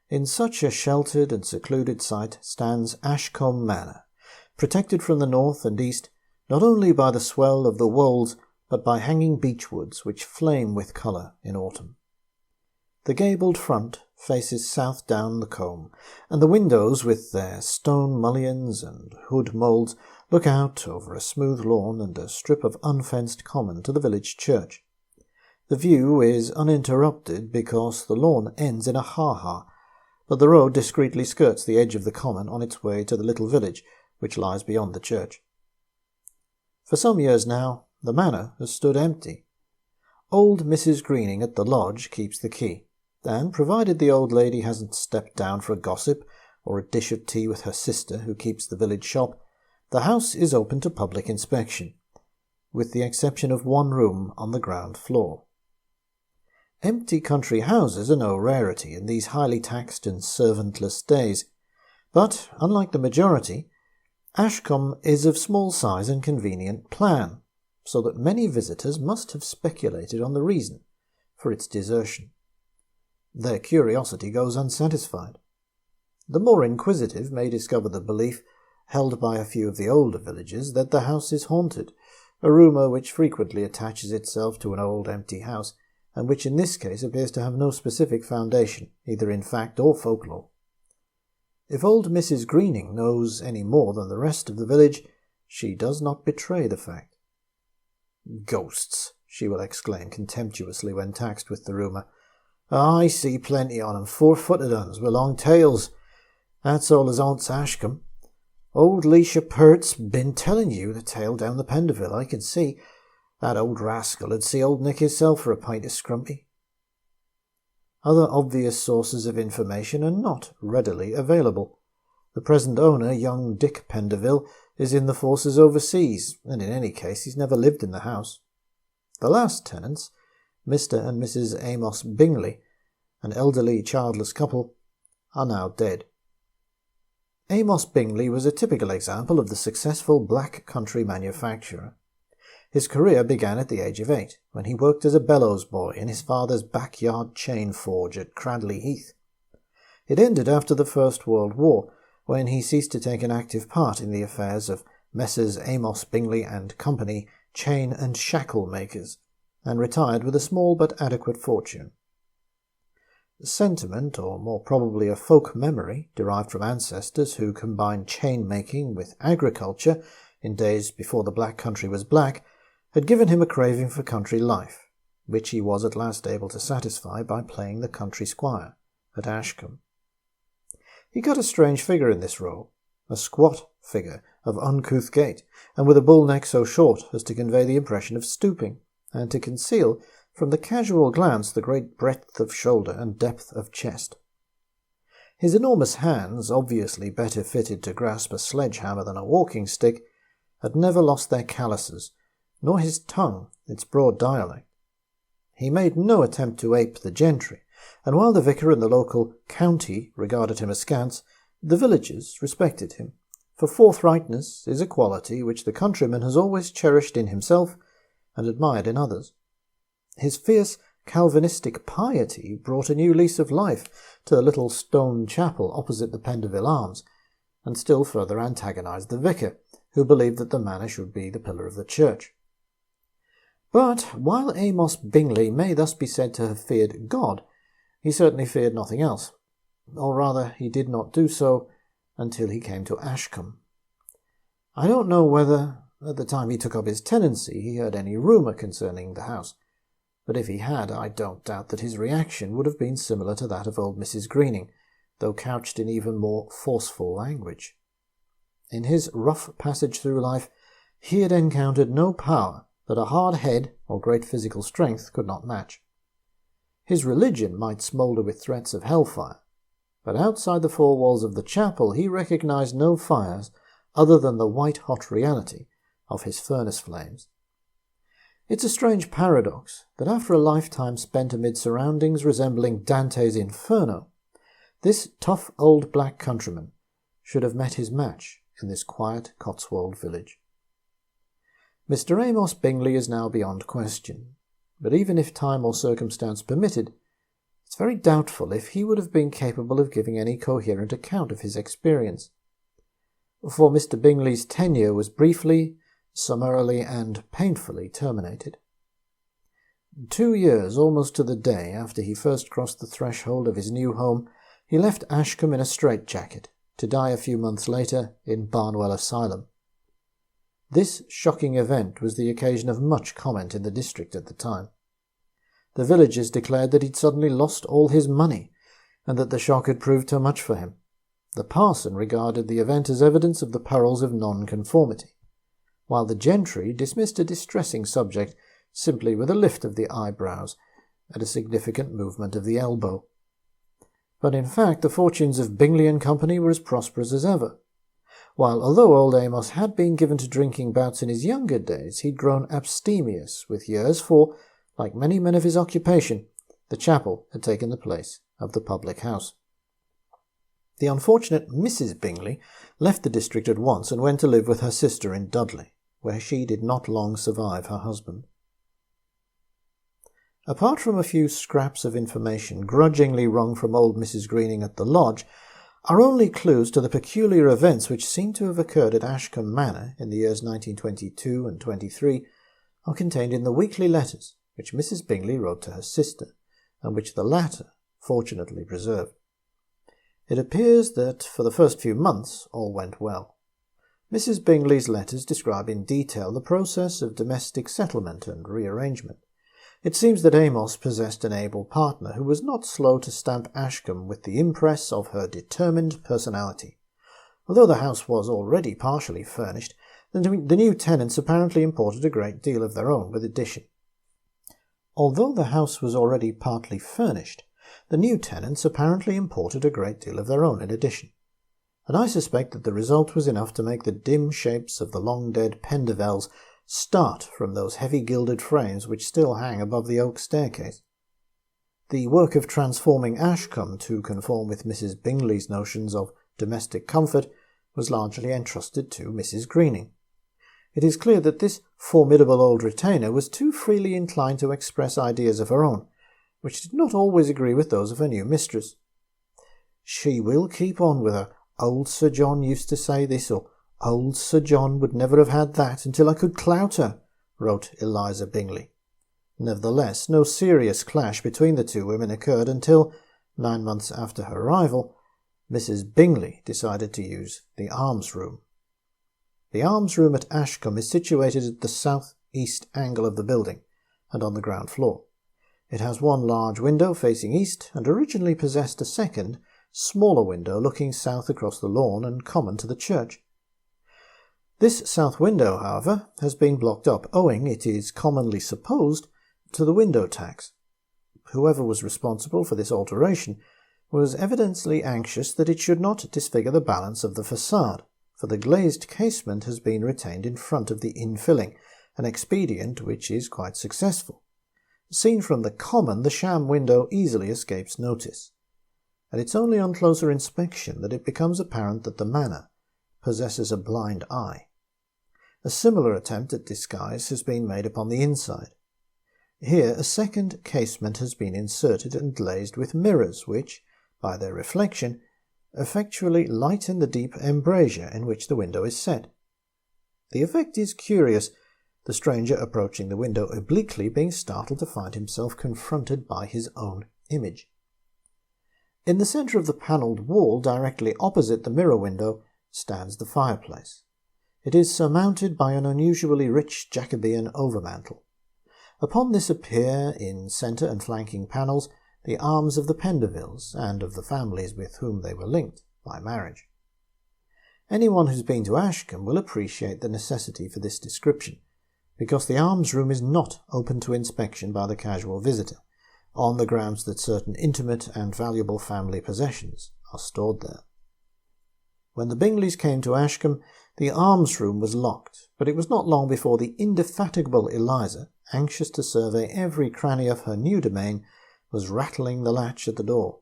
In such a sheltered and secluded site stands Ashcombe Manor, protected from the north and east not only by the swell of the wolds, but by hanging beechwoods which flame with colour in autumn. The gabled front faces south down the combe, and the windows with their stone mullions and hood moulds look out over a smooth lawn and a strip of unfenced common to the village church. The view is uninterrupted because the lawn ends in a ha-ha, but the road discreetly skirts the edge of the common on its way to the little village which lies beyond the church. For some years now, the manor has stood empty. Old Mrs. Greening at the lodge keeps the key, and provided the old lady hasn't stepped down for a gossip or a dish of tea with her sister who keeps the village shop, the house is open to public inspection, with the exception of one room on the ground floor. Empty country houses are no rarity in these highly taxed and servantless days, but, unlike the majority, Ashcombe is of small size and convenient plan, so that many visitors must have speculated on the reason for its desertion. Their curiosity goes unsatisfied. The more inquisitive may discover the belief, held by a few of the older villagers, that the house is haunted, a rumour which frequently attaches itself to an old empty house, and which in this case appears to have no specific foundation, either in fact or folklore. If old Mrs. Greening knows any more than the rest of the village, she does not betray the fact. "Ghosts," she will exclaim contemptuously when taxed with the rumour. "I see plenty on 'em, 4-footed uns, with long tails. That's all as haunts Ashcombe. Old Leisha Pert's been telling you the tale down the Penderville, I can see. That old rascal 'ud see old Nick hisself for a pint of scrumpy." Other obvious sources of information are not readily available. The present owner, young Dick Penderville, is in the forces overseas, and in any case he's never lived in the house. The last tenants, Mr. and Mrs. Amos Bingley, an elderly childless couple, are now dead. Amos Bingley was a typical example of the successful black country manufacturer. His career began at the age of 8, when he worked as a bellows boy in his father's backyard chain forge at Cradley Heath. It ended after the First World War, when he ceased to take an active part in the affairs of Messrs. Amos Bingley and Company, chain and shackle makers, and retired with a small but adequate fortune. Sentiment, or more probably a folk memory, derived from ancestors who combined chain-making with agriculture in days before the black country was black, had given him a craving for country life, which he was at last able to satisfy by playing the country squire at Ashcombe. He cut a strange figure in this role, a squat figure of uncouth gait, and with a bull neck so short as to convey the impression of stooping, and to conceal from the casual glance the great breadth of shoulder and depth of chest. His enormous hands, obviously better fitted to grasp a sledgehammer than a walking stick, had never lost their calluses, nor his tongue its broad dialect. He made no attempt to ape the gentry, and while the vicar and the local county regarded him askance, the villagers respected him, for forthrightness is a quality which the countryman has always cherished in himself and admired in others. His fierce Calvinistic piety brought a new lease of life to the little stone chapel opposite the Penderville Arms, and still further antagonized the vicar, who believed that the manor should be the pillar of the church. But while Amos Bingley may thus be said to have feared God, he certainly feared nothing else, or rather he did not do so until he came to Ashcombe. I don't know whether, at the time he took up his tenancy, he heard any rumour concerning the house, but if he had, I don't doubt that his reaction would have been similar to that of old Mrs. Greening, though couched in even more forceful language. In his rough passage through life, he had encountered no power that a hard head or great physical strength could not match. His religion might smoulder with threats of hellfire, but outside the four walls of the chapel he recognized no fires other than the white-hot reality of his furnace flames. It's a strange paradox that after a lifetime spent amid surroundings resembling Dante's Inferno, this tough old black countryman should have met his match in this quiet Cotswold village. Mr. Amos Bingley is now beyond question, but even if time or circumstance permitted, it's very doubtful if he would have been capable of giving any coherent account of his experience. For Mr. Bingley's tenure was briefly, summarily, and painfully terminated. 2 years, almost to the day, after he first crossed the threshold of his new home, he left Ashcombe in a straitjacket, to die a few months later in Barnwell Asylum. This shocking event was the occasion of much comment in the district at the time. The villagers declared that he'd suddenly lost all his money, and that the shock had proved too much for him. The parson regarded the event as evidence of the perils of nonconformity, while the gentry dismissed a distressing subject simply with a lift of the eyebrows and a significant movement of the elbow. But in fact the fortunes of Bingley and Company were as prosperous as ever, while although old Amos had been given to drinking bouts in his younger days, he'd grown abstemious with years, for, like many men of his occupation, the chapel had taken the place of the public house. The unfortunate Mrs. Bingley left the district at once and went to live with her sister in Dudley, where she did not long survive her husband. Apart from a few scraps of information grudgingly wrung from old Mrs. Greening at the lodge, our only clues to the peculiar events which seem to have occurred at Ashcombe Manor in the years 1922 and 23 are contained in the weekly letters which Mrs. Bingley wrote to her sister, and which the latter fortunately preserved. It appears that for the first few months all went well. Mrs. Bingley's letters describe in detail the process of domestic settlement and rearrangement. It seems that Amos possessed an able partner who was not slow to stamp Ashcombe with the impress of her determined personality. Although the house was already partially furnished, the new tenants apparently imported a great deal of their own with addition. Although the house was already partly furnished, the new tenants apparently imported a great deal of their own in addition, and I suspect that the result was enough to make the dim shapes of the long-dead Pendevels start from those heavy gilded frames which still hang above the oak staircase. The work of transforming Ashcombe to conform with Mrs. Bingley's notions of domestic comfort was largely entrusted to Mrs. Greening. It is clear that this formidable old retainer was too freely inclined to express ideas of her own, which did not always agree with those of her new mistress. "She will keep on with her. Old Sir John used to say this, or old Sir John would never have had that until I could clout her," wrote Eliza Bingley. Nevertheless, no serious clash between the two women occurred until, 9 months after her arrival, Mrs. Bingley decided to use the arms room. The arms room at Ashcombe is situated at the south-east angle of the building and on the ground floor. It has one large window facing east and originally possessed a second, smaller window looking south across the lawn and common to the church. This south window, however, has been blocked up, owing, it is commonly supposed, to the window tax. Whoever was responsible for this alteration was evidently anxious that it should not disfigure the balance of the facade, for the glazed casement has been retained in front of the infilling, an expedient which is quite successful. Seen from the common, the sham window easily escapes notice, and it's only on closer inspection that it becomes apparent that the manor possesses a blind eye. A similar attempt at disguise has been made upon the inside. Here a second casement has been inserted and glazed with mirrors which, by their reflection, effectually lighten the deep embrasure in which the window is set. The effect is curious, the stranger approaching the window obliquely being startled to find himself confronted by his own image. In the centre of the panelled wall, directly opposite the mirror window, stands the fireplace. It is surmounted by an unusually rich Jacobean overmantel. Upon this appear, in centre and flanking panels, the arms of the Pendevilles and of the families with whom they were linked by marriage. Anyone who's been to Ashcombe will appreciate the necessity for this description, because the arms room is not open to inspection by the casual visitor, on the grounds that certain intimate and valuable family possessions are stored there. When the Bingleys came to Ashcombe, the arms room was locked, but it was not long before the indefatigable Eliza, anxious to survey every cranny of her new domain, was rattling the latch at the door.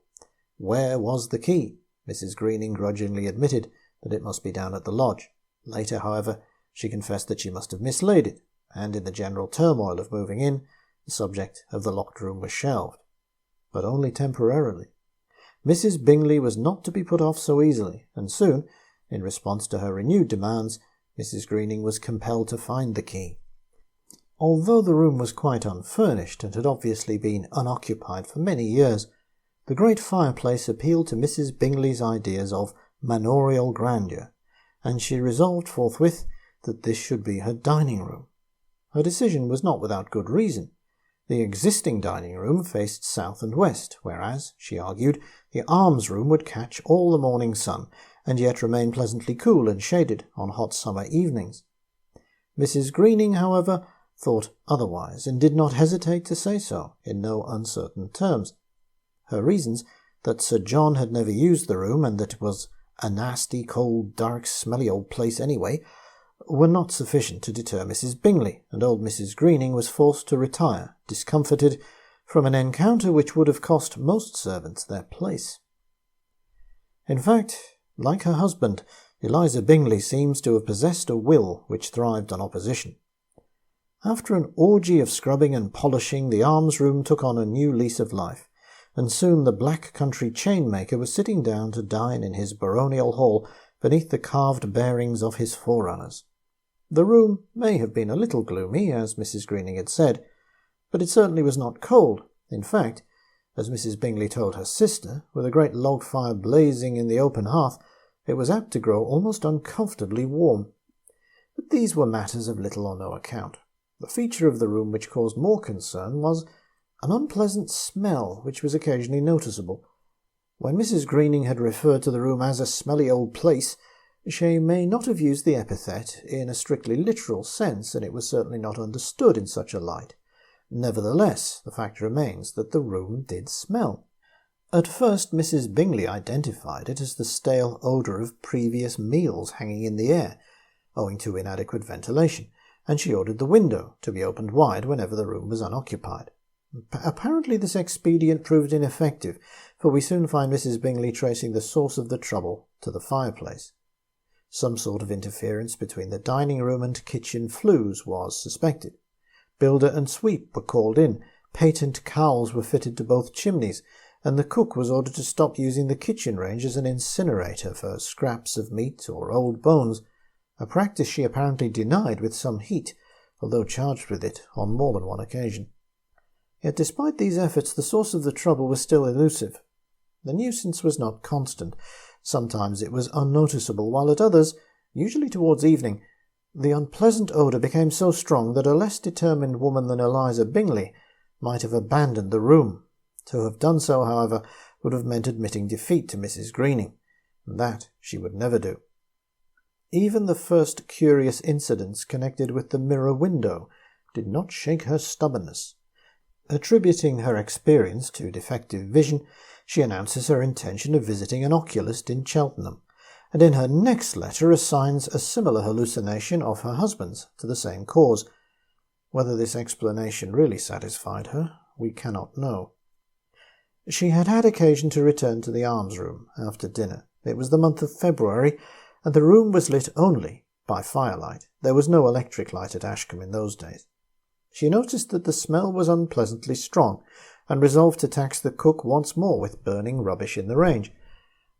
Where was the key? Mrs. Greening grudgingly admitted that it must be down at the lodge. Later, however, she confessed that she must have mislaid it, and in the general turmoil of moving in, the subject of the locked room was shelved. But only temporarily. Mrs. Bingley was not to be put off so easily, and soon, in response to her renewed demands, Mrs. Greening was compelled to find the key. Although the room was quite unfurnished and had obviously been unoccupied for many years, the great fireplace appealed to Mrs. Bingley's ideas of manorial grandeur, and she resolved forthwith that this should be her dining room. Her decision was not without good reason. The existing dining room faced south and west, whereas, she argued, the arms room would catch all the morning sun, and yet remain pleasantly cool and shaded on hot summer evenings. Mrs. Greening, however, thought otherwise, and did not hesitate to say so in no uncertain terms. Her reasons, that Sir John had never used the room, and that it was a nasty, cold, dark, smelly old place anyway, were not sufficient to deter Mrs. Bingley, and old Mrs. Greening was forced to retire, discomfited, from an encounter which would have cost most servants their place. In fact, like her husband, Eliza Bingley seems to have possessed a will which thrived on opposition. After an orgy of scrubbing and polishing, the arms room took on a new lease of life, and soon the Black Country chainmaker was sitting down to dine in his baronial hall beneath the carved bearings of his forerunners. The room may have been a little gloomy, as Mrs. Greening had said, but it certainly was not cold. In fact, as Mrs. Bingley told her sister, with a great log fire blazing in the open hearth, it was apt to grow almost uncomfortably warm. But these were matters of little or no account. The feature of the room which caused more concern was an unpleasant smell which was occasionally noticeable. When Mrs. Greening had referred to the room as a smelly old place, she may not have used the epithet in a strictly literal sense, and it was certainly not understood in such a light. Nevertheless, the fact remains that the room did smell. At first Mrs. Bingley identified it as the stale odour of previous meals hanging in the air, owing to inadequate ventilation, and she ordered the window to be opened wide whenever the room was unoccupied. Apparently this expedient proved ineffective, for we soon find Mrs. Bingley tracing the source of the trouble to the fireplace. Some sort of interference between the dining room and kitchen flues was suspected. Builder and sweep were called in, patent cowls were fitted to both chimneys, and the cook was ordered to stop using the kitchen range as an incinerator for scraps of meat or old bones, a practice she apparently denied with some heat, although charged with it on more than one occasion. Yet despite these efforts, the source of the trouble was still elusive. The nuisance was not constant. Sometimes it was unnoticeable, while at others, usually towards evening, the unpleasant odour became so strong that a less determined woman than Eliza Bingley might have abandoned the room. To have done so, however, would have meant admitting defeat to Mrs. Greening, and that she would never do. Even the first curious incidents connected with the mirror window did not shake her stubbornness. Attributing her experience to defective vision, she announces her intention of visiting an oculist in Cheltenham, and in her next letter assigns a similar hallucination of her husband's to the same cause. Whether this explanation really satisfied her, we cannot know. She had had occasion to return to the arms room after dinner. It was the month of February, and the room was lit only by firelight. There was no electric light at Ashcombe in those days. She noticed that the smell was unpleasantly strong, and resolved to tax the cook once more with burning rubbish in the range.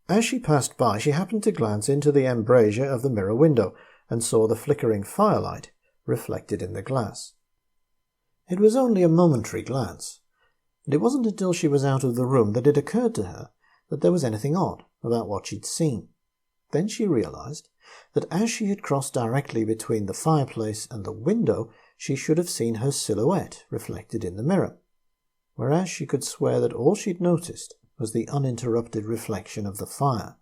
As she passed by, she happened to glance into the embrasure of the mirror window, and saw the flickering firelight reflected in the glass. It was only a momentary glance, and it wasn't until she was out of the room that it occurred to her that there was anything odd about what she'd seen. Then she realized that as she had crossed directly between the fireplace and the window, she should have seen her silhouette reflected in the mirror, whereas she could swear that all she'd noticed was the uninterrupted reflection of the fire.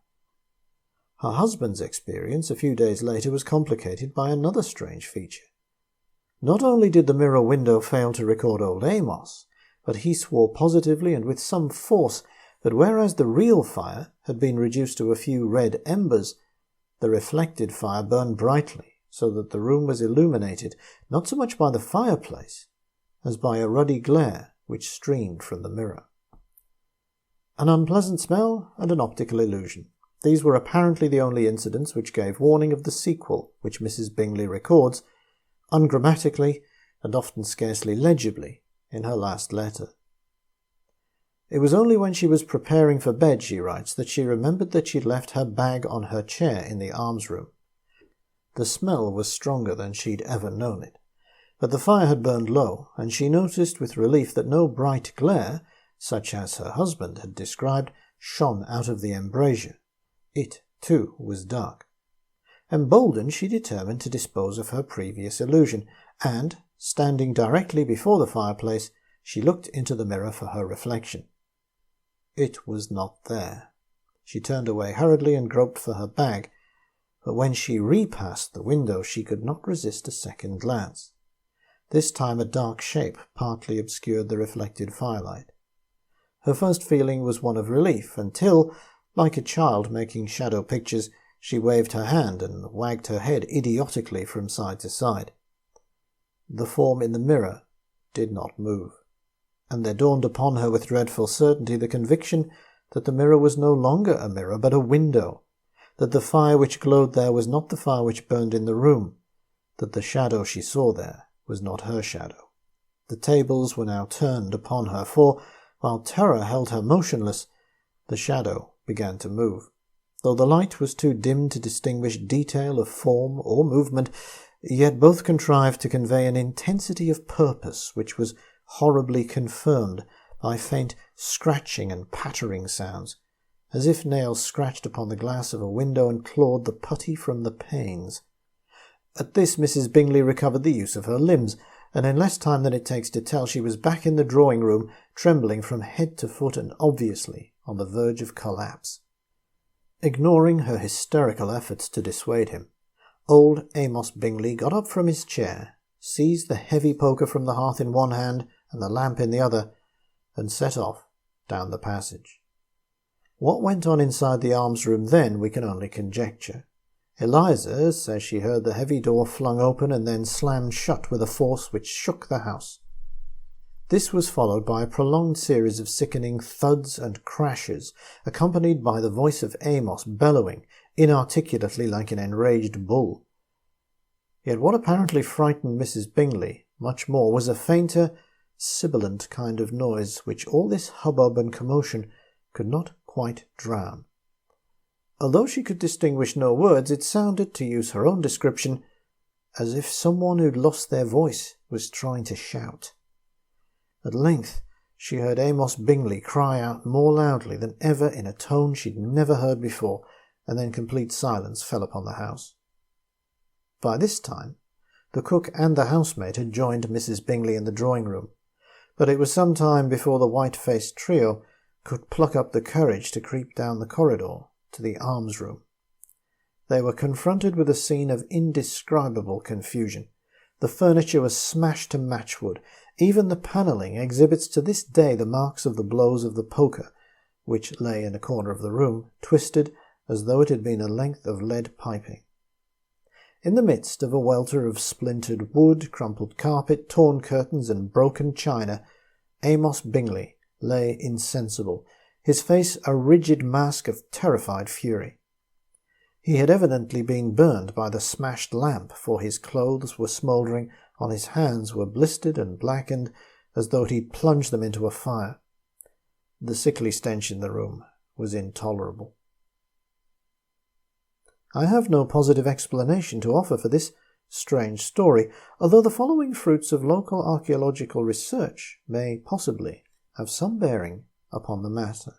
Her husband's experience a few days later was complicated by another strange feature. Not only did the mirror window fail to record old Amos, but he swore positively and with some force that whereas the real fire had been reduced to a few red embers, the reflected fire burned brightly, so that the room was illuminated not so much by the fireplace as by a ruddy glare which streamed from the mirror. An unpleasant smell and an optical illusion. These were apparently the only incidents which gave warning of the sequel which Mrs. Bingley records, ungrammatically and often scarcely legibly, in her last letter. It was only when she was preparing for bed, she writes, that she remembered that she'd left her bag on her chair in the arms room. The smell was stronger than she'd ever known it, But the fire had burned low, and she noticed with relief that no bright glare, such as her husband had described, shone out of the embrasure. It, too, was dark. Emboldened, she determined to dispose of her previous illusion, and, standing directly before the fireplace, she looked into the mirror for her reflection. It was not there. She turned away hurriedly and groped for her bag, but when she repassed the window she could not resist a second glance. This time a dark shape partly obscured the reflected firelight. Her first feeling was one of relief until, like a child making shadow pictures, she waved her hand and wagged her head idiotically from side to side. The form in the mirror did not move, and there dawned upon her with dreadful certainty the conviction that the mirror was no longer a mirror but a window, that the fire which glowed there was not the fire which burned in the room, that the shadow she saw there was not her shadow. The tables were now turned upon her, for, while terror held her motionless, the shadow began to move. Though the light was too dim to distinguish detail of form or movement, yet both contrived to convey an intensity of purpose which was horribly confirmed by faint scratching and pattering sounds, as if nails scratched upon the glass of a window and clawed the putty from the panes. At this Mrs. Bingley recovered the use of her limbs, and in less time than it takes to tell she was back in the drawing-room, trembling from head to foot and obviously on the verge of collapse. Ignoring her hysterical efforts to dissuade him, old Amos Bingley got up from his chair, seized the heavy poker from the hearth in one hand and the lamp in the other, and set off down the passage. What went on inside the arms room then we can only conjecture. Eliza says she heard the heavy door flung open and then slammed shut with a force which shook the house. This was followed by a prolonged series of sickening thuds and crashes, accompanied by the voice of Amos bellowing inarticulately like an enraged bull. Yet what apparently frightened Mrs. Bingley much more was a fainter, sibilant kind of noise which all this hubbub and commotion could not quite drown. Although she could distinguish no words, it sounded, to use her own description, as if someone who'd lost their voice was trying to shout. At length she heard Amos Bingley cry out more loudly than ever in a tone she'd never heard before, and then complete silence fell upon the house. By this time the cook and the housemaid had joined Mrs. Bingley in the drawing-room, but it was some time before the white-faced trio could pluck up the courage to creep down the corridor to the arms-room. They were confronted with a scene of indescribable confusion. The furniture was smashed to matchwood. Even the panelling exhibits to this day the marks of the blows of the poker, which lay in a corner of the room, twisted as though it had been a length of lead piping. In the midst of a welter of splintered wood, crumpled carpet, torn curtains, and broken china, Amos Bingley lay insensible, his face a rigid mask of terrified fury. He had evidently been burned by the smashed lamp, for his clothes were smouldering, on his hands were blistered and blackened, as though he'd plunged them into a fire. The sickly stench in the room was intolerable. I have no positive explanation to offer for this strange story, although the following fruits of local archaeological research may possibly have some bearing upon the matter.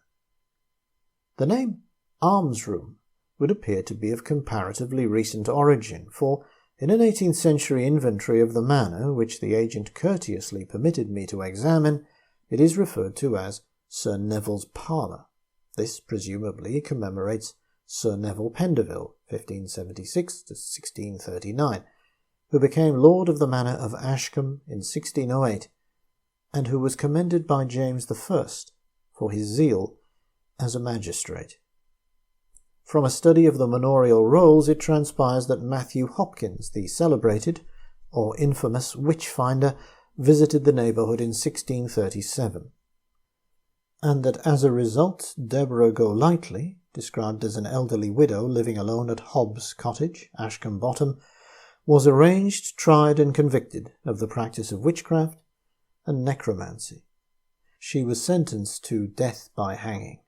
The name Arms Room would appear to be of comparatively recent origin, for in an 18th century inventory of the manor, which the agent courteously permitted me to examine, it is referred to as Sir Neville's Parlour. This presumably commemorates Sir Neville Penderville, 1576 to 1639, who became Lord of the Manor of Ashcombe in 1608, and who was commended by James I for his zeal as a magistrate. From a study of the manorial rolls it transpires that Matthew Hopkins, the celebrated, or infamous, witch-finder, visited the neighbourhood in 1637, and that as a result Deborah Golightly, described as an elderly widow living alone at Hobbs Cottage, Ashcombe Bottom, was arraigned, tried, and convicted of the practice of witchcraft and necromancy. She was sentenced to death by hanging,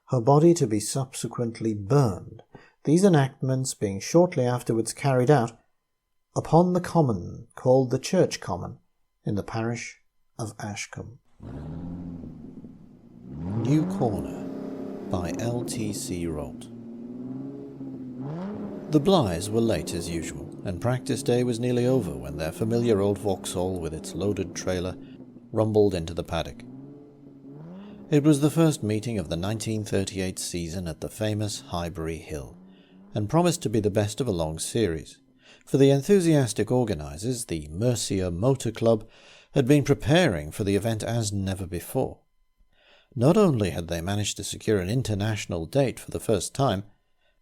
her body to be subsequently burned, these enactments being shortly afterwards carried out upon the common called the Church Common in the parish of Ashcombe. New Corner by LTC Rolt. The Blighs were late as usual, and practice day was nearly over when their familiar old Vauxhall with its loaded trailer rumbled into the paddock. It was the first meeting of the 1938 season at the famous Highbury Hill, and promised to be the best of a long series. For the enthusiastic organisers, the Mercia Motor Club had been preparing for the event as never before. Not only had they managed to secure an international date for the first time,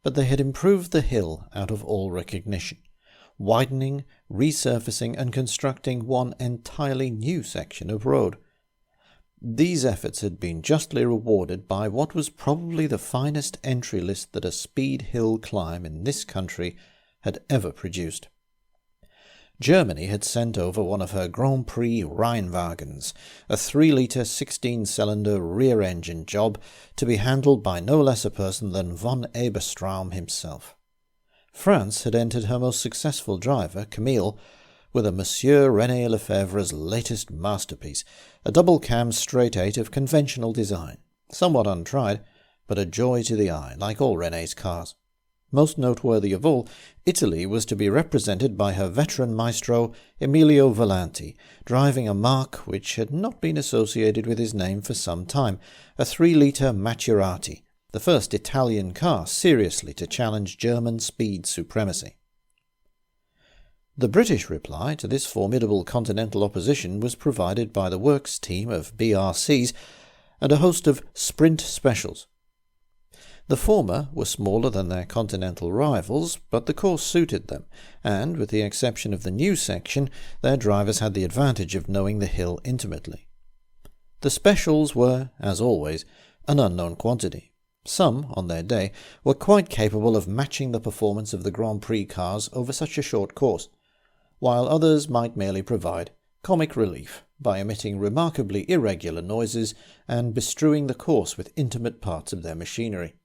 but they had improved the hill out of all recognition, widening, resurfacing and constructing one entirely new section of road. These efforts had been justly rewarded by what was probably the finest entry list that a speed hill climb in this country had ever produced. Germany had sent over one of her Grand Prix Rheinwagens, a 3-litre 16-cylinder rear-engine job to be handled by no less a person than von Eberstraum himself. France had entered her most successful driver, Camille, with a Monsieur René Lefebvre's latest masterpiece, a double-cam straight-eight of conventional design, somewhat untried, but a joy to the eye, like all René's cars. Most noteworthy of all, Italy was to be represented by her veteran maestro Emilio Volanti, driving a marque which had not been associated with his name for some time, a 3-litre Maserati, the first Italian car seriously to challenge German speed supremacy. The British reply to this formidable continental opposition was provided by the works team of BRCs and a host of sprint specials. The former were smaller than their continental rivals, but the course suited them, and, with the exception of the new section, their drivers had the advantage of knowing the hill intimately. The specials were, as always, an unknown quantity. Some, on their day, were quite capable of matching the performance of the Grand Prix cars over such a short course, while others might merely provide comic relief by emitting remarkably irregular noises and bestrewing the course with intimate parts of their machinery.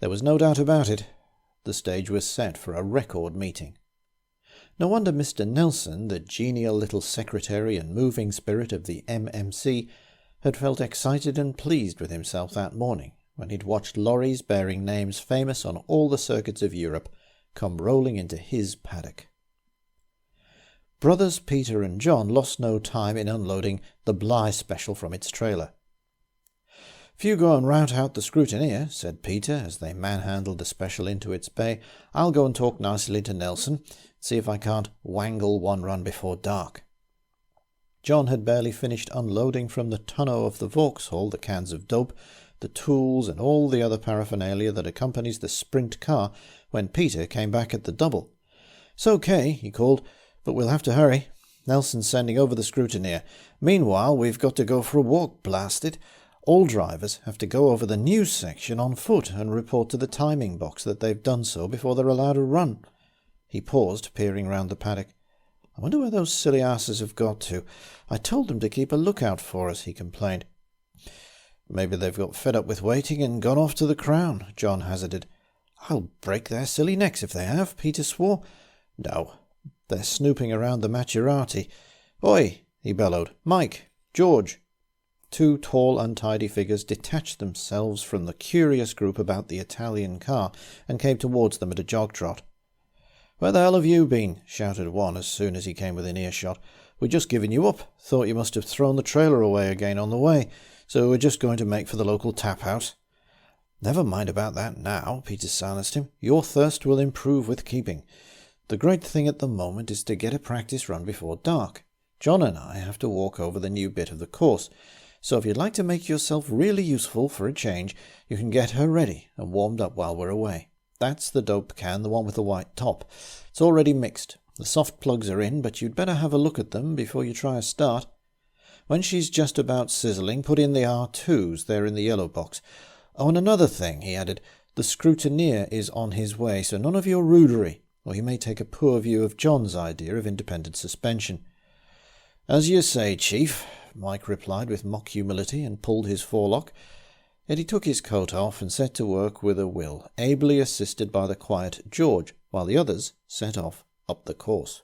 There was no doubt about it. The stage was set for a record meeting. No wonder Mr. Nelson, the genial little secretary and moving spirit of the MMC, had felt excited and pleased with himself that morning when he'd watched lorries bearing names famous on all the circuits of Europe come rolling into his paddock. Brothers Peter and John lost no time in unloading the Bligh special from its trailer. "If you go and rout out the scrutineer," said Peter, as they manhandled the special into its bay, "I'll go and talk nicely to Nelson, see if I can't wangle one run before dark." John had barely finished unloading from the tonneau of the Vauxhall the cans of dope, the tools and all the other paraphernalia that accompanies the sprint car when Peter came back at the double. "It's okay," he called, "but we'll have to hurry. Nelson's sending over the scrutineer. Meanwhile, we've got to go for a walk, blast it. All drivers have to go over the new section on foot and report to the timing box that they've done so before they're allowed to run." He paused, peering round the paddock. "I wonder where those silly asses have got to. I told them to keep a lookout for us," he complained. "Maybe they've got fed up with waiting and gone off to the Crown," John hazarded. "I'll break their silly necks if they have," Peter swore. "No, they're snooping around the Maserati. Oi!" he bellowed. "Mike! George!" Two tall, untidy figures detached themselves from the curious group about the Italian car and came towards them at a jog-trot. "Where the hell have you been?" shouted one as soon as he came within earshot. "We're just giving you up. Thought you must have thrown the trailer away again on the way, so we're just going to make for the local tap-house." "Never mind about that now," Peter silenced him. "Your thirst will improve with keeping. The great thing at the moment is to get a practice run before dark. John and I have to walk over the new bit of the course, so if you'd like to make yourself really useful for a change, you can get her ready and warmed up while we're away. That's the dope can, the one with the white top. It's already mixed. The soft plugs are in, but you'd better have a look at them before you try a start. When she's just about sizzling, put in the R2s there in the yellow box. Oh, and another thing," he added, "the scrutineer is on his way, so none of your rudery, or he may take a poor view of John's idea of independent suspension." "As you say, Chief," Mike replied with mock humility and pulled his forelock. Yet he took his coat off and set to work with a will, ably assisted by the quiet George, while the others set off up the course.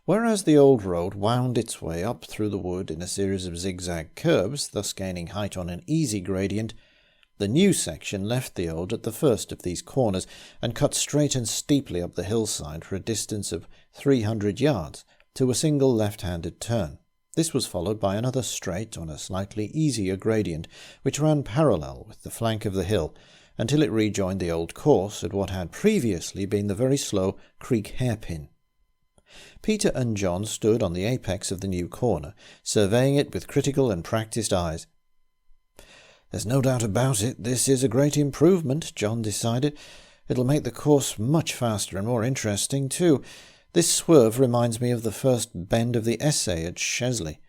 Whereas the old road wound its way up through the wood in a series of zigzag curves, thus gaining height on an easy gradient, the new section left the old at the first of these corners and cut straight and steeply up the hillside for a distance of 300 yards to a single left-handed turn. This was followed by another straight on a slightly easier gradient, which ran parallel with the flank of the hill until it rejoined the old course at what had previously been the very slow Creek hairpin. Peter and John stood on the apex of the new corner, surveying it with critical and practised eyes. "There's no doubt about it, this is a great improvement," John decided. "It'll make the course much faster and more interesting, too. This swerve reminds me of the first bend of the essay at Chesley.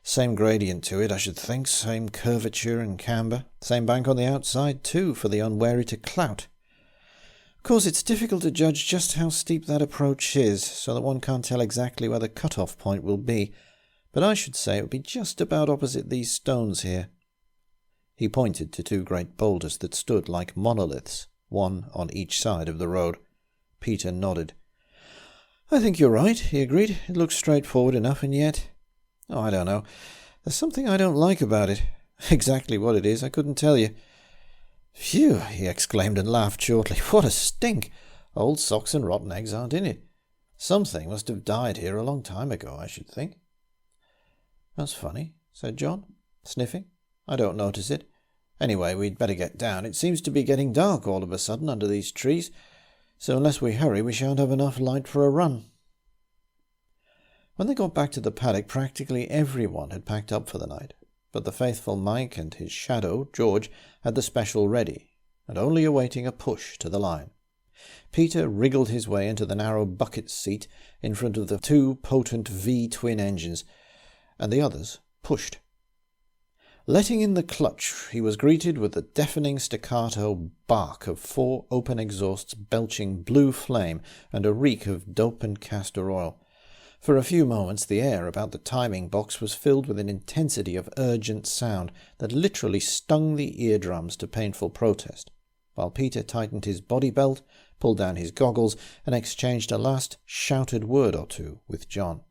Same gradient to it, I should think, same curvature and camber, same bank on the outside, too, for the unwary to clout. Of course, it's difficult to judge just how steep that approach is, so that one can't tell exactly where the cut-off point will be, but I should say it would be just about opposite these stones here." He pointed to two great boulders that stood like monoliths, one on each side of the road. Peter nodded. "I think you're right," he agreed. "It looks straightforward enough, and yet... I don't know. There's something I don't like about it. Exactly what it is, I couldn't tell you." "Phew!" he exclaimed and laughed shortly. "What a stink! Old socks and rotten eggs aren't in it. Something must have died here a long time ago, I should think." "That's funny," said John, sniffing. "I don't notice it. Anyway, we'd better get down. It seems to be getting dark all of a sudden under these trees, so unless we hurry we shan't have enough light for a run." When they got back to the paddock, practically everyone had packed up for the night, but the faithful Mike and his shadow, George, had the special ready, and only awaiting a push to the line. Peter wriggled his way into the narrow bucket seat in front of the two potent V-twin engines, and the others pushed. Letting in the clutch, he was greeted with the deafening staccato bark of 4 open exhausts belching blue flame and a reek of dope and castor oil. For a few moments the air about the timing box was filled with an intensity of urgent sound that literally stung the eardrums to painful protest, while Peter tightened his body belt, pulled down his goggles, and exchanged a last shouted word or two with John.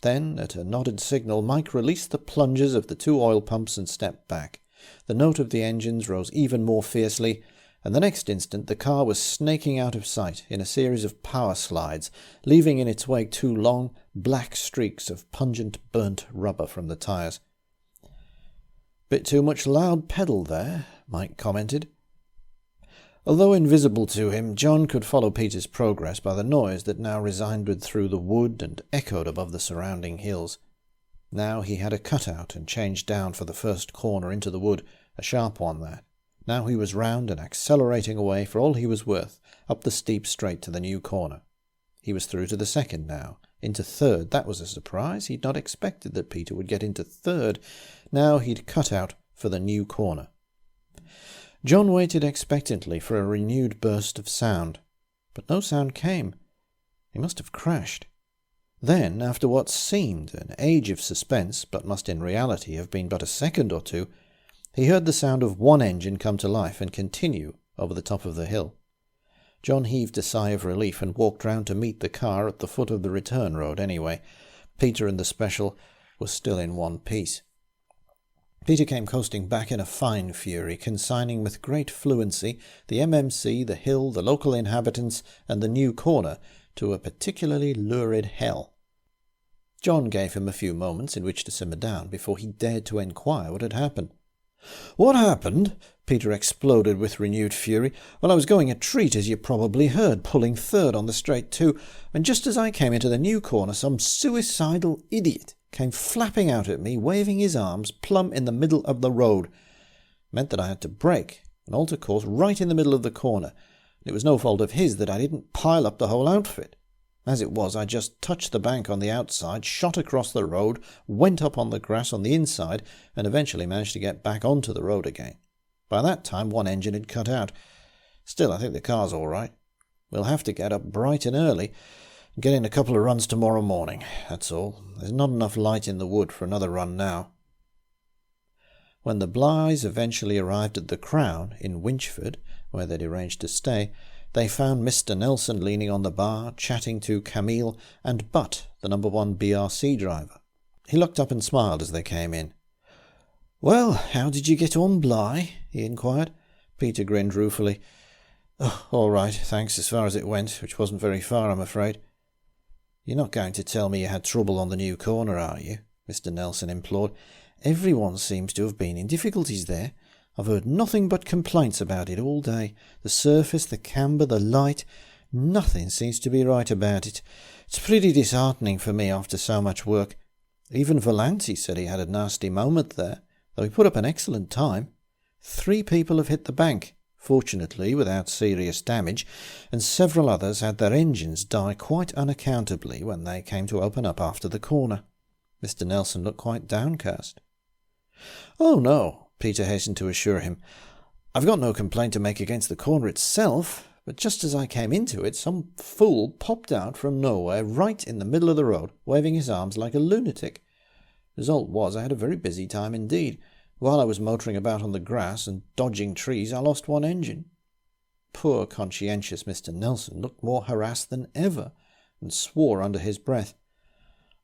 Then, at a nodded signal, Mike released the plungers of the 2 oil pumps and stepped back. The note of the engines rose even more fiercely, and the next instant the car was snaking out of sight in a series of power slides, leaving in its wake 2 long, black streaks of pungent burnt rubber from the tyres. "Bit too much loud pedal there," Mike commented. Although invisible to him, John could follow Peter's progress by the noise that now resounded through the wood and echoed above the surrounding hills. Now he had a cutout and changed down for the first corner into the wood, a sharp one that. Now he was round and accelerating away for all he was worth, up the steep straight to the new corner. He was through to the second now, into third. That was a surprise. He'd not expected that Peter would get into third. Now he'd cut out for the new corner. John waited expectantly for a renewed burst of sound, but no sound came. He must have crashed. Then, after what seemed an age of suspense, but must in reality have been but a second or two, he heard the sound of one engine come to life and continue over the top of the hill. John heaved a sigh of relief and walked round to meet the car at the foot of the return road anyway. Peter and the special were still in one piece. Peter came coasting back in a fine fury, consigning with great fluency the MMC, the hill, the local inhabitants, and the new corner to a particularly lurid hell. John gave him a few moments in which to simmer down before he dared to enquire what had happened. "What happened?" Peter exploded with renewed fury. "Well, I was going a treat, as you probably heard, pulling third on the straight too, and just as I came into the new corner, some suicidal idiot came flapping out at me, waving his arms plumb in the middle of the road. Meant that I had to brake and alter course right in the middle of the corner. It was no fault of his that I didn't pile up the whole outfit. As it was, I just touched the bank on the outside, shot across the road, went up on the grass on the inside, and eventually managed to get back onto the road again. By that time, one engine had cut out. Still, I think the car's all right. We'll have to get up bright and early and get in a couple of runs tomorrow morning. That's all. There's not enough light in the wood for another run now." When the Blythes eventually arrived at the Crown in Winchford, where they'd arranged to stay, they found Mr. Nelson leaning on the bar, chatting to Camille and Butt, the number 1 BRC driver. He looked up and smiled as they came in. "Well, how did you get on, Bligh?" he inquired. Peter grinned ruefully. "Oh, all right, thanks, as far as it went, which wasn't very far, I'm afraid." "You're not going to tell me you had trouble on the new corner, are you?" Mr. Nelson implored. "Everyone seems to have been in difficulties there. I've heard nothing but complaints about it all day. The surface, the camber, the light. Nothing seems to be right about it. It's pretty disheartening for me after so much work. Even Volanti said he had a nasty moment there, though he put up an excellent time. 3 people have hit the bank, fortunately without serious damage, and several others had their engines die quite unaccountably when they came to open up after the corner." Mr. Nelson looked quite downcast. "Oh, no," Peter hastened to assure him. "I've got no complaint to make against the corner itself, but just as I came into it, some fool popped out from nowhere right in the middle of the road, waving his arms like a lunatic. Result was I had a very busy time indeed. While I was motoring about on the grass and dodging trees, I lost 1 engine." Poor conscientious Mr. Nelson looked more harassed than ever, and swore under his breath.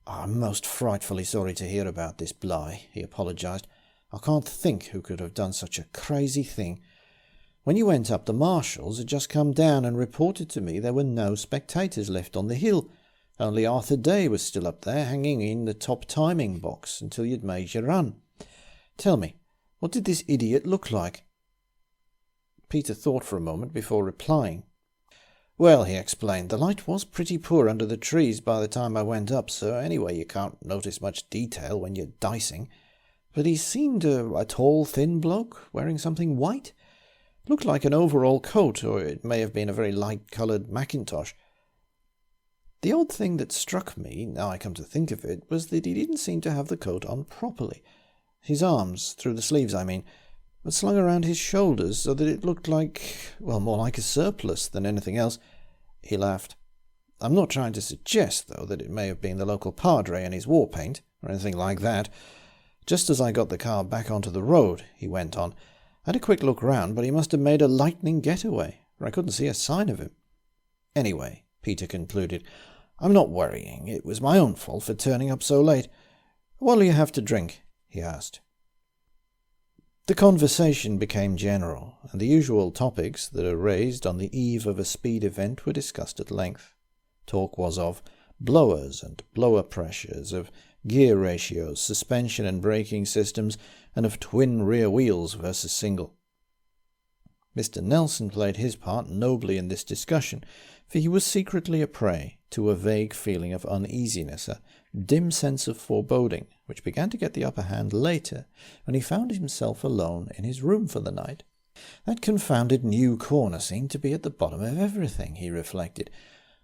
"I'm most frightfully sorry to hear about this, Bligh," he apologised. "I can't think who could have done such a crazy thing. When you went up, the marshals had just come down and reported to me there were no spectators left on the hill. Only Arthur Day was still up there, hanging in the top timing box until you'd made your run. Tell me, what did this idiot look like?" Peter thought for a moment before replying. "Well," he explained, "the light was pretty poor under the trees by the time I went up, sir. Anyway, you can't notice much detail when you're dicing. But he seemed a tall, thin bloke, wearing something white. Looked like an overall coat, or it may have been a very light-coloured mackintosh. The odd thing that struck me, now I come to think of it, was that he didn't seem to have the coat on properly. His arms, through the sleeves I mean, were slung around his shoulders so that it looked like, well, more like a surplice than anything else." He laughed. "I'm not trying to suggest, though, that it may have been the local padre in his war paint, or anything like that. Just as I got the car back onto the road," he went on, "I had a quick look round, but he must have made a lightning getaway, for I couldn't see a sign of him. Anyway," Peter concluded, "I'm not worrying. It was my own fault for turning up so late. What'll you have to drink?" he asked. The conversation became general, and the usual topics that are raised on the eve of a speed event were discussed at length. Talk was of blowers and blower pressures, of gear ratios, suspension and braking systems, and of twin rear wheels versus single. Mr. Nelson played his part nobly in this discussion, for he was secretly a prey to a vague feeling of uneasiness, a dim sense of foreboding, which began to get the upper hand later, when he found himself alone in his room for the night. That confounded new corner seemed to be at the bottom of everything, he reflected.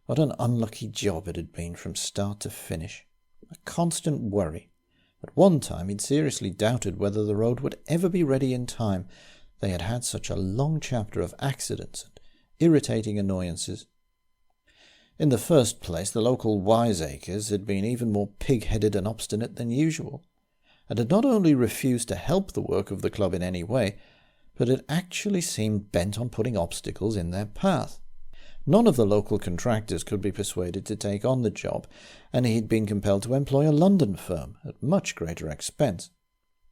What an unlucky job it had been from start to finish. A constant worry. At one time he'd seriously doubted whether the road would ever be ready in time. They had had such a long chapter of accidents and irritating annoyances. In the first place, the local wiseacres had been even more pig-headed and obstinate than usual, and had not only refused to help the work of the club in any way, but had actually seemed bent on putting obstacles in their path. None of the local contractors could be persuaded to take on the job, and he had been compelled to employ a London firm at much greater expense.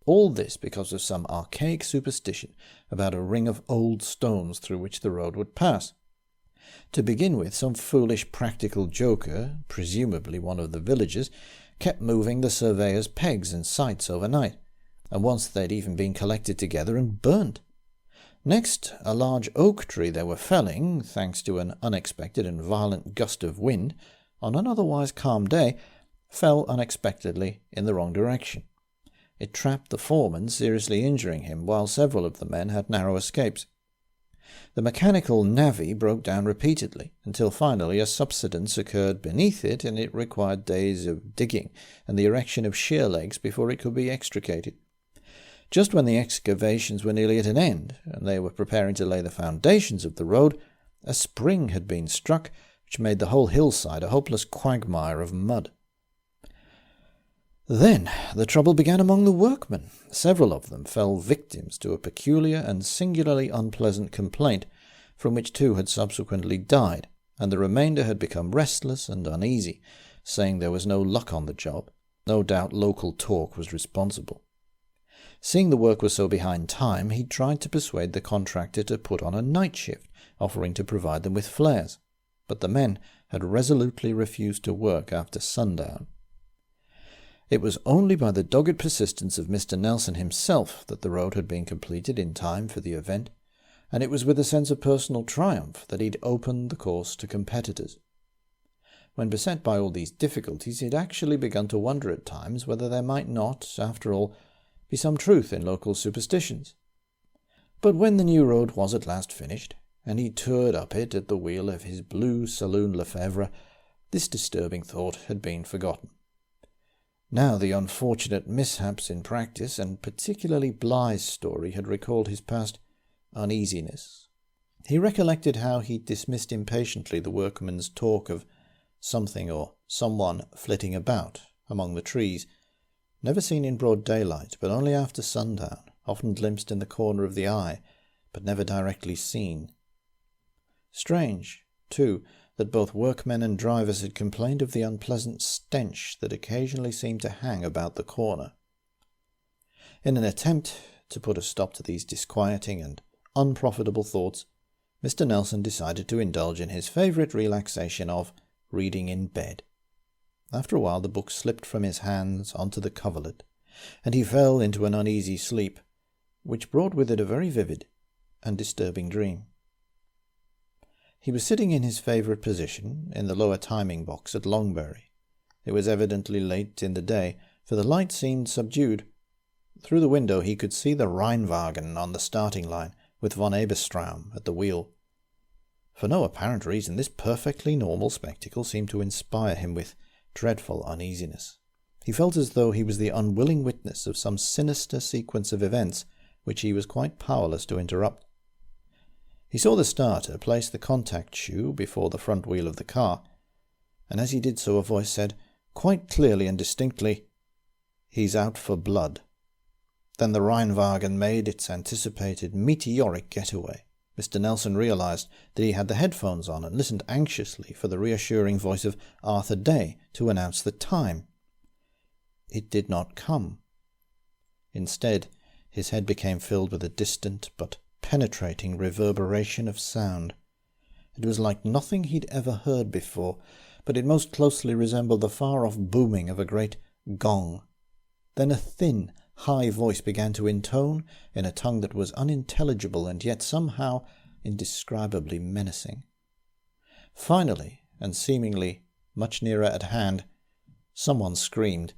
All this because of some archaic superstition about a ring of old stones through which the road would pass. To begin with, some foolish practical joker, presumably one of the villagers, kept moving the surveyor's pegs and sights overnight, and once they'd even been collected together and burnt. Next, a large oak tree they were felling, thanks to an unexpected and violent gust of wind, on an otherwise calm day, fell unexpectedly in the wrong direction. It trapped the foreman, seriously injuring him, while several of the men had narrow escapes. The mechanical navvy broke down repeatedly, until finally a subsidence occurred beneath it, and it required days of digging and the erection of shear legs before it could be extricated. Just when the excavations were nearly at an end, and they were preparing to lay the foundations of the road, a spring had been struck, which made the whole hillside a hopeless quagmire of mud. Then the trouble began among the workmen. Several of them fell victims to a peculiar and singularly unpleasant complaint, from which 2 had subsequently died, and the remainder had become restless and uneasy, saying there was no luck on the job. No doubt local talk was responsible. Seeing the work was so behind time, he tried to persuade the contractor to put on a night shift, offering to provide them with flares, but the men had resolutely refused to work after sundown. It was only by the dogged persistence of Mr. Nelson himself that the road had been completed in time for the event, and it was with a sense of personal triumph that he'd opened the course to competitors. When beset by all these difficulties, he had actually begun to wonder at times whether there might not, after all, be some truth in local superstitions. But when the new road was at last finished, and he toured up it at the wheel of his blue saloon Lefebvre, this disturbing thought had been forgotten. Now the unfortunate mishaps in practice, and particularly Bligh's story, had recalled his past uneasiness. He recollected how he dismissed impatiently the workmen's talk of something or someone flitting about among the trees, never seen in broad daylight, but only after sundown, often glimpsed in the corner of the eye, but never directly seen. Strange, too, that both workmen and drivers had complained of the unpleasant stench that occasionally seemed to hang about the corner. In an attempt to put a stop to these disquieting and unprofitable thoughts, Mr. Nelson decided to indulge in his favourite relaxation of reading in bed. After a while the book slipped from his hands onto the coverlet, and he fell into an uneasy sleep, which brought with it a very vivid and disturbing dream. He was sitting in his favourite position in the lower timing box at Longbury. It was evidently late in the day, for the light seemed subdued. Through the window he could see the Rheinwagen on the starting line, with von Eberstraum at the wheel. For no apparent reason, this perfectly normal spectacle seemed to inspire him with dreadful uneasiness. He felt as though he was the unwilling witness of some sinister sequence of events which he was quite powerless to interrupt. He saw the starter place the contact shoe before the front wheel of the car, and as he did so a voice said, quite clearly and distinctly, "He's out for blood." Then the Rheinwagen made its anticipated meteoric getaway. Mr. Nelson realized that he had the headphones on and listened anxiously for the reassuring voice of Arthur Day to announce the time. It did not come. Instead, his head became filled with a distant but penetrating reverberation of sound. It was like nothing he'd ever heard before, but it most closely resembled the far-off booming of a great gong. Then a thin, high voice began to intone in a tongue that was unintelligible and yet somehow indescribably menacing. Finally, and seemingly much nearer at hand, someone screamed.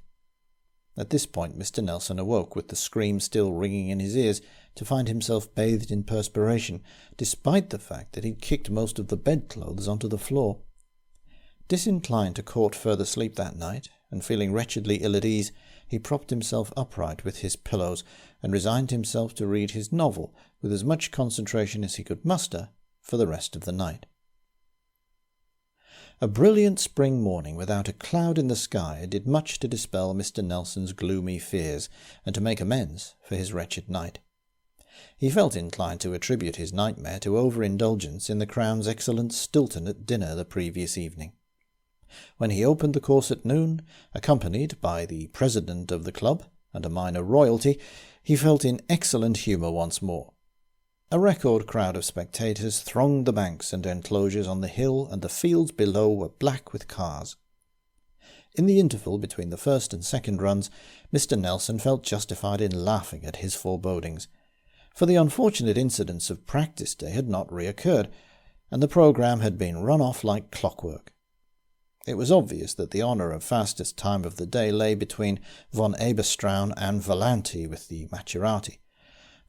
At this point Mr. Nelson awoke, with the scream still ringing in his ears, to find himself bathed in perspiration, despite the fact that he'd kicked most of the bedclothes onto the floor. Disinclined to court further sleep that night, and feeling wretchedly ill at ease, he propped himself upright with his pillows and resigned himself to read his novel with as much concentration as he could muster for the rest of the night. A brilliant spring morning without a cloud in the sky did much to dispel Mr. Nelson's gloomy fears and to make amends for his wretched night. He felt inclined to attribute his nightmare to overindulgence in the Crown's excellent Stilton at dinner the previous evening. When he opened the course at noon, accompanied by the president of the club and a minor royalty, he felt in excellent humour once more. A record crowd of spectators thronged the banks and enclosures on the hill, and the fields below were black with cars. In the interval between the first and second runs, Mr. Nelson felt justified in laughing at his forebodings, for the unfortunate incidents of practice day had not reoccurred, and the programme had been run off like clockwork. It was obvious that the honour of fastest time of the day lay between von Eberstraum and Volanti with the Macerati.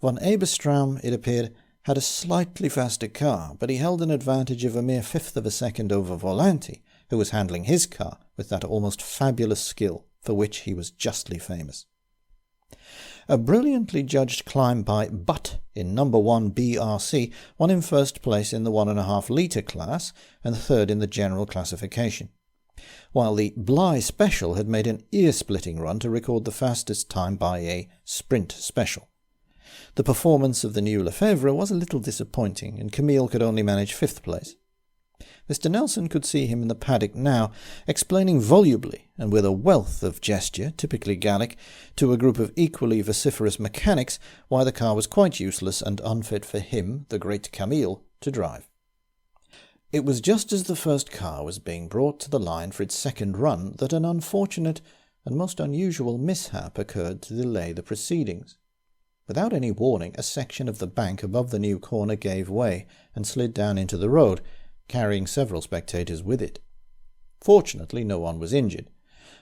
Von Eberstraum, it appeared, had a slightly faster car, but he held an advantage of a mere fifth of a second over Volanti, who was handling his car with that almost fabulous skill for which he was justly famous. A brilliantly judged climb by Butt in No. 1 BRC won him first place in the 1.5 litre class and third in the general classification, while the Bligh Special had made an ear-splitting run to record the fastest time by a sprint special. The performance of the new Lefebvre was a little disappointing, and Camille could only manage 5th place. Mr. Nelson could see him in the paddock now, explaining volubly and with a wealth of gesture, typically Gallic, to a group of equally vociferous mechanics why the car was quite useless and unfit for him, the great Camille, to drive. It was just as the first car was being brought to the line for its second run that an unfortunate and most unusual mishap occurred to delay the proceedings. Without any warning, a section of the bank above the new corner gave way and slid down into the road, carrying several spectators with it. Fortunately, no one was injured,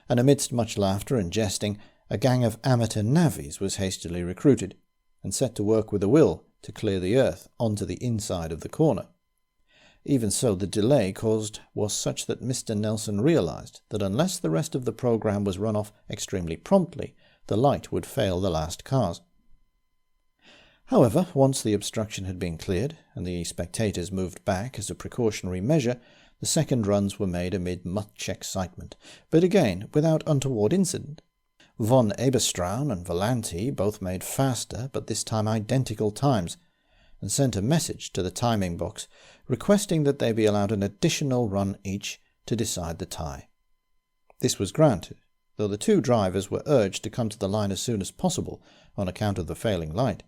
and amidst much laughter and jesting, a gang of amateur navvies was hastily recruited, and set to work with a will to clear the earth onto the inside of the corner. Even so, the delay caused was such that Mr. Nelson realized that unless the rest of the program was run off extremely promptly, the light would fail the last cars. However, once the obstruction had been cleared, and the spectators moved back as a precautionary measure, the second runs were made amid much excitement, but again without untoward incident. Von Eberstraum and Volanti both made faster, but this time identical times, and sent a message to the timing box requesting that they be allowed an additional run each to decide the tie. This was granted, though the two drivers were urged to come to the line as soon as possible on account of the failing light.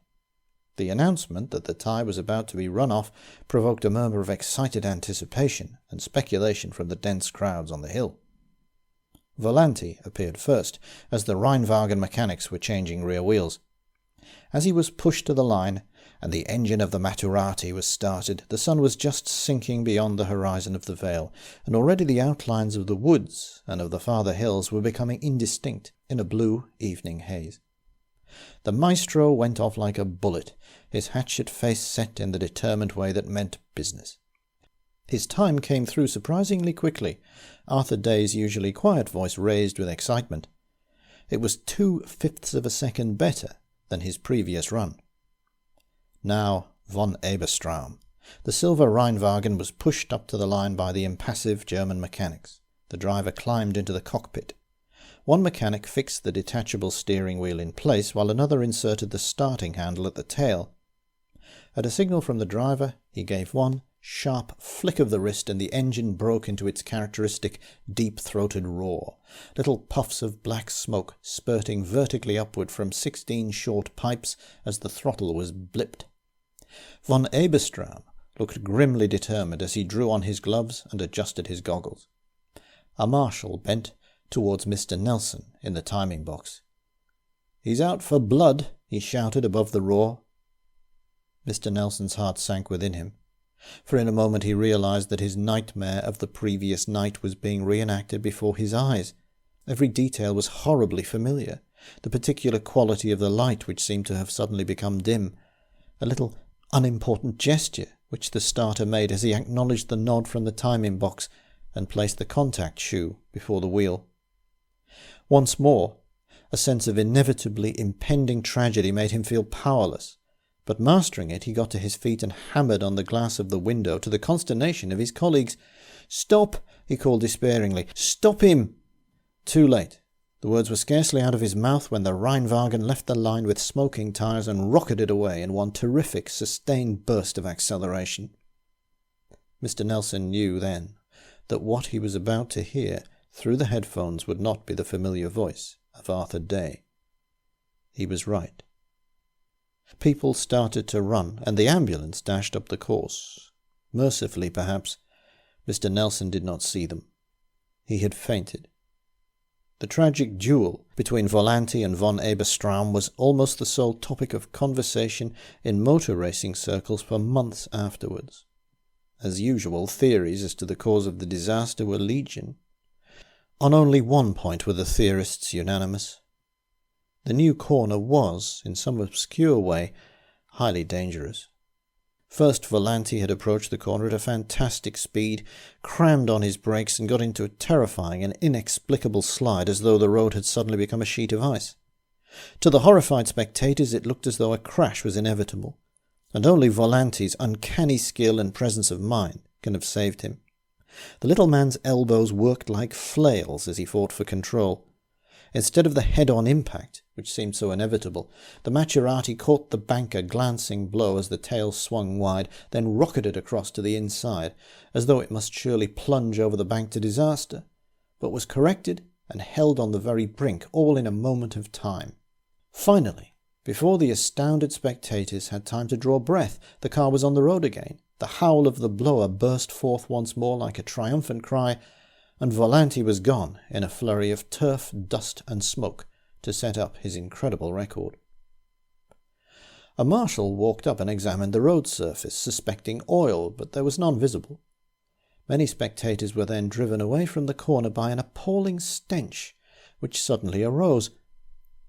The announcement that the tie was about to be run off provoked a murmur of excited anticipation and speculation from the dense crowds on the hill. Volanti appeared first, as the Rheinwagen mechanics were changing rear wheels. As he was pushed to the line, and the engine of the Maturati was started, the sun was just sinking beyond the horizon of the vale, and already the outlines of the woods and of the farther hills were becoming indistinct in a blue evening haze. The maestro went off like a bullet, his hatchet face set in the determined way that meant business. His time came through surprisingly quickly, Arthur Day's usually quiet voice raised with excitement. It was 2/5 of a second better than his previous run. Now von Eberstraum. The silver Rheinwagen was pushed up to the line by the impassive German mechanics. The driver climbed into the cockpit. One mechanic fixed the detachable steering wheel in place, while another inserted the starting handle at the tail. At a signal from the driver, he gave one sharp flick of the wrist, and the engine broke into its characteristic deep-throated roar, little puffs of black smoke spurting vertically upward from 16 short pipes as the throttle was blipped. Von Eberstraum looked grimly determined as he drew on his gloves and adjusted his goggles. A marshal bent towards Mr. Nelson in the timing box. "He's out for blood," he shouted above the roar. Mr. Nelson's heart sank within him, for in a moment he realized that his nightmare of the previous night was being reenacted before his eyes. Every detail was horribly familiar, the particular quality of the light which seemed to have suddenly become dim, a little unimportant gesture which the starter made as he acknowledged the nod from the timing box and placed the contact shoe before the wheel. Once more, a sense of inevitably impending tragedy made him feel powerless, but mastering it, he got to his feet and hammered on the glass of the window to the consternation of his colleagues. "Stop!" he called despairingly. "Stop him!" Too late. The words were scarcely out of his mouth when the Rheinwagen left the line with smoking tyres and rocketed away in one terrific, sustained burst of acceleration. Mr. Nelson knew then that what he was about to hear through the headphones would not be the familiar voice of Arthur Day. He was right. People started to run, and the ambulance dashed up the course. Mercifully, perhaps, Mr. Nelson did not see them. He had fainted. The tragic duel between Volanti and von Eberstraum was almost the sole topic of conversation in motor racing circles for months afterwards. As usual, theories as to the cause of the disaster were legion. On only one point were the theorists unanimous. The new corner was, in some obscure way, highly dangerous. First, Volanti had approached the corner at a fantastic speed, crammed on his brakes, and got into a terrifying and inexplicable slide as though the road had suddenly become a sheet of ice. To the horrified spectators it looked as though a crash was inevitable, and only Volanti's uncanny skill and presence of mind can have saved him. The little man's elbows worked like flails as he fought for control. Instead of the head-on impact, which seemed so inevitable, the Maserati caught the bank a glancing blow as the tail swung wide, then rocketed across to the inside, as though it must surely plunge over the bank to disaster, but was corrected and held on the very brink, all in a moment of time. Finally, before the astounded spectators had time to draw breath, the car was on the road again. The howl of the blower burst forth once more like a triumphant cry, and Volanti was gone in a flurry of turf, dust and smoke to set up his incredible record. A marshal walked up and examined the road surface, suspecting oil, but there was none visible. Many spectators were then driven away from the corner by an appalling stench, which suddenly arose.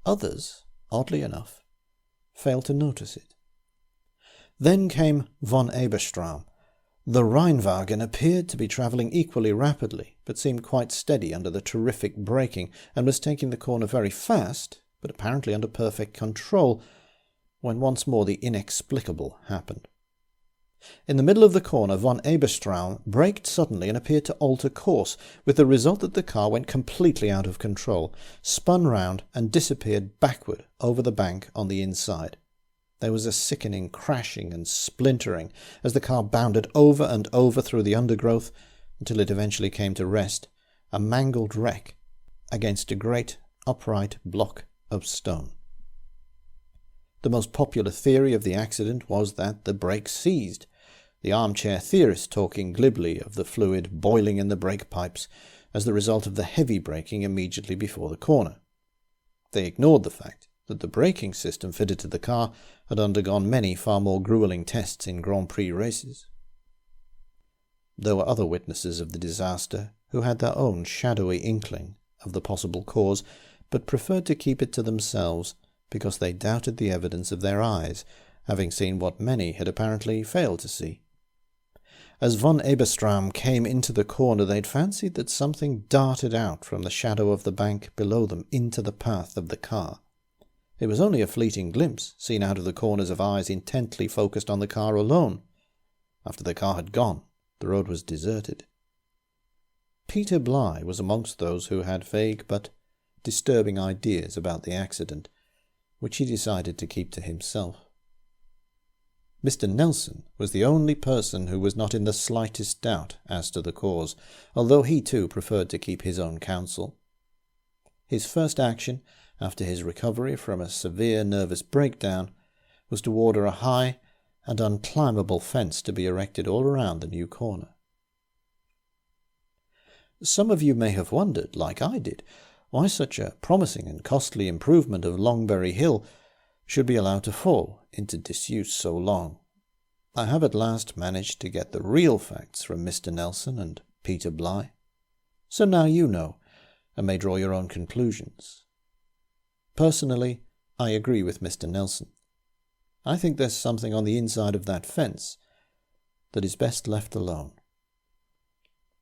Others, oddly enough, failed to notice it. Then came von Eberstraum. The Rheinwagen appeared to be travelling equally rapidly, but seemed quite steady under the terrific braking, and was taking the corner very fast, but apparently under perfect control, when once more the inexplicable happened. In the middle of the corner, von Eberstraum braked suddenly and appeared to alter course, with the result that the car went completely out of control, spun round and disappeared backward over the bank on the inside. There was a sickening crashing and splintering as the car bounded over and over through the undergrowth until it eventually came to rest, a mangled wreck, against a great upright block of stone. The most popular theory of the accident was that the brakes seized, the armchair theorist talking glibly of the fluid boiling in the brake pipes as the result of the heavy braking immediately before the corner. They ignored the fact that the braking system fitted to the car had undergone many far more grueling tests in Grand Prix races. There were other witnesses of the disaster who had their own shadowy inkling of the possible cause, but preferred to keep it to themselves because they doubted the evidence of their eyes, having seen what many had apparently failed to see. As von Eberstraum came into the corner, they'd fancied that something darted out from the shadow of the bank below them into the path of the car. It was only a fleeting glimpse, seen out of the corners of eyes intently focused on the car alone. After the car had gone, the road was deserted. Peter Bligh was amongst those who had vague but disturbing ideas about the accident, which he decided to keep to himself. Mr. Nelson was the only person who was not in the slightest doubt as to the cause, although he too preferred to keep his own counsel. His first action, after his recovery from a severe nervous breakdown, was to order a high and unclimbable fence to be erected all around the new corner. Some of you may have wondered, like I did, why such a promising and costly improvement of Longberry Hill should be allowed to fall into disuse so long. I have at last managed to get the real facts from Mr. Nelson and Peter Bligh. So now you know, and may draw your own conclusions. Personally, I agree with Mr. Nelson. I think there's something on the inside of that fence that is best left alone.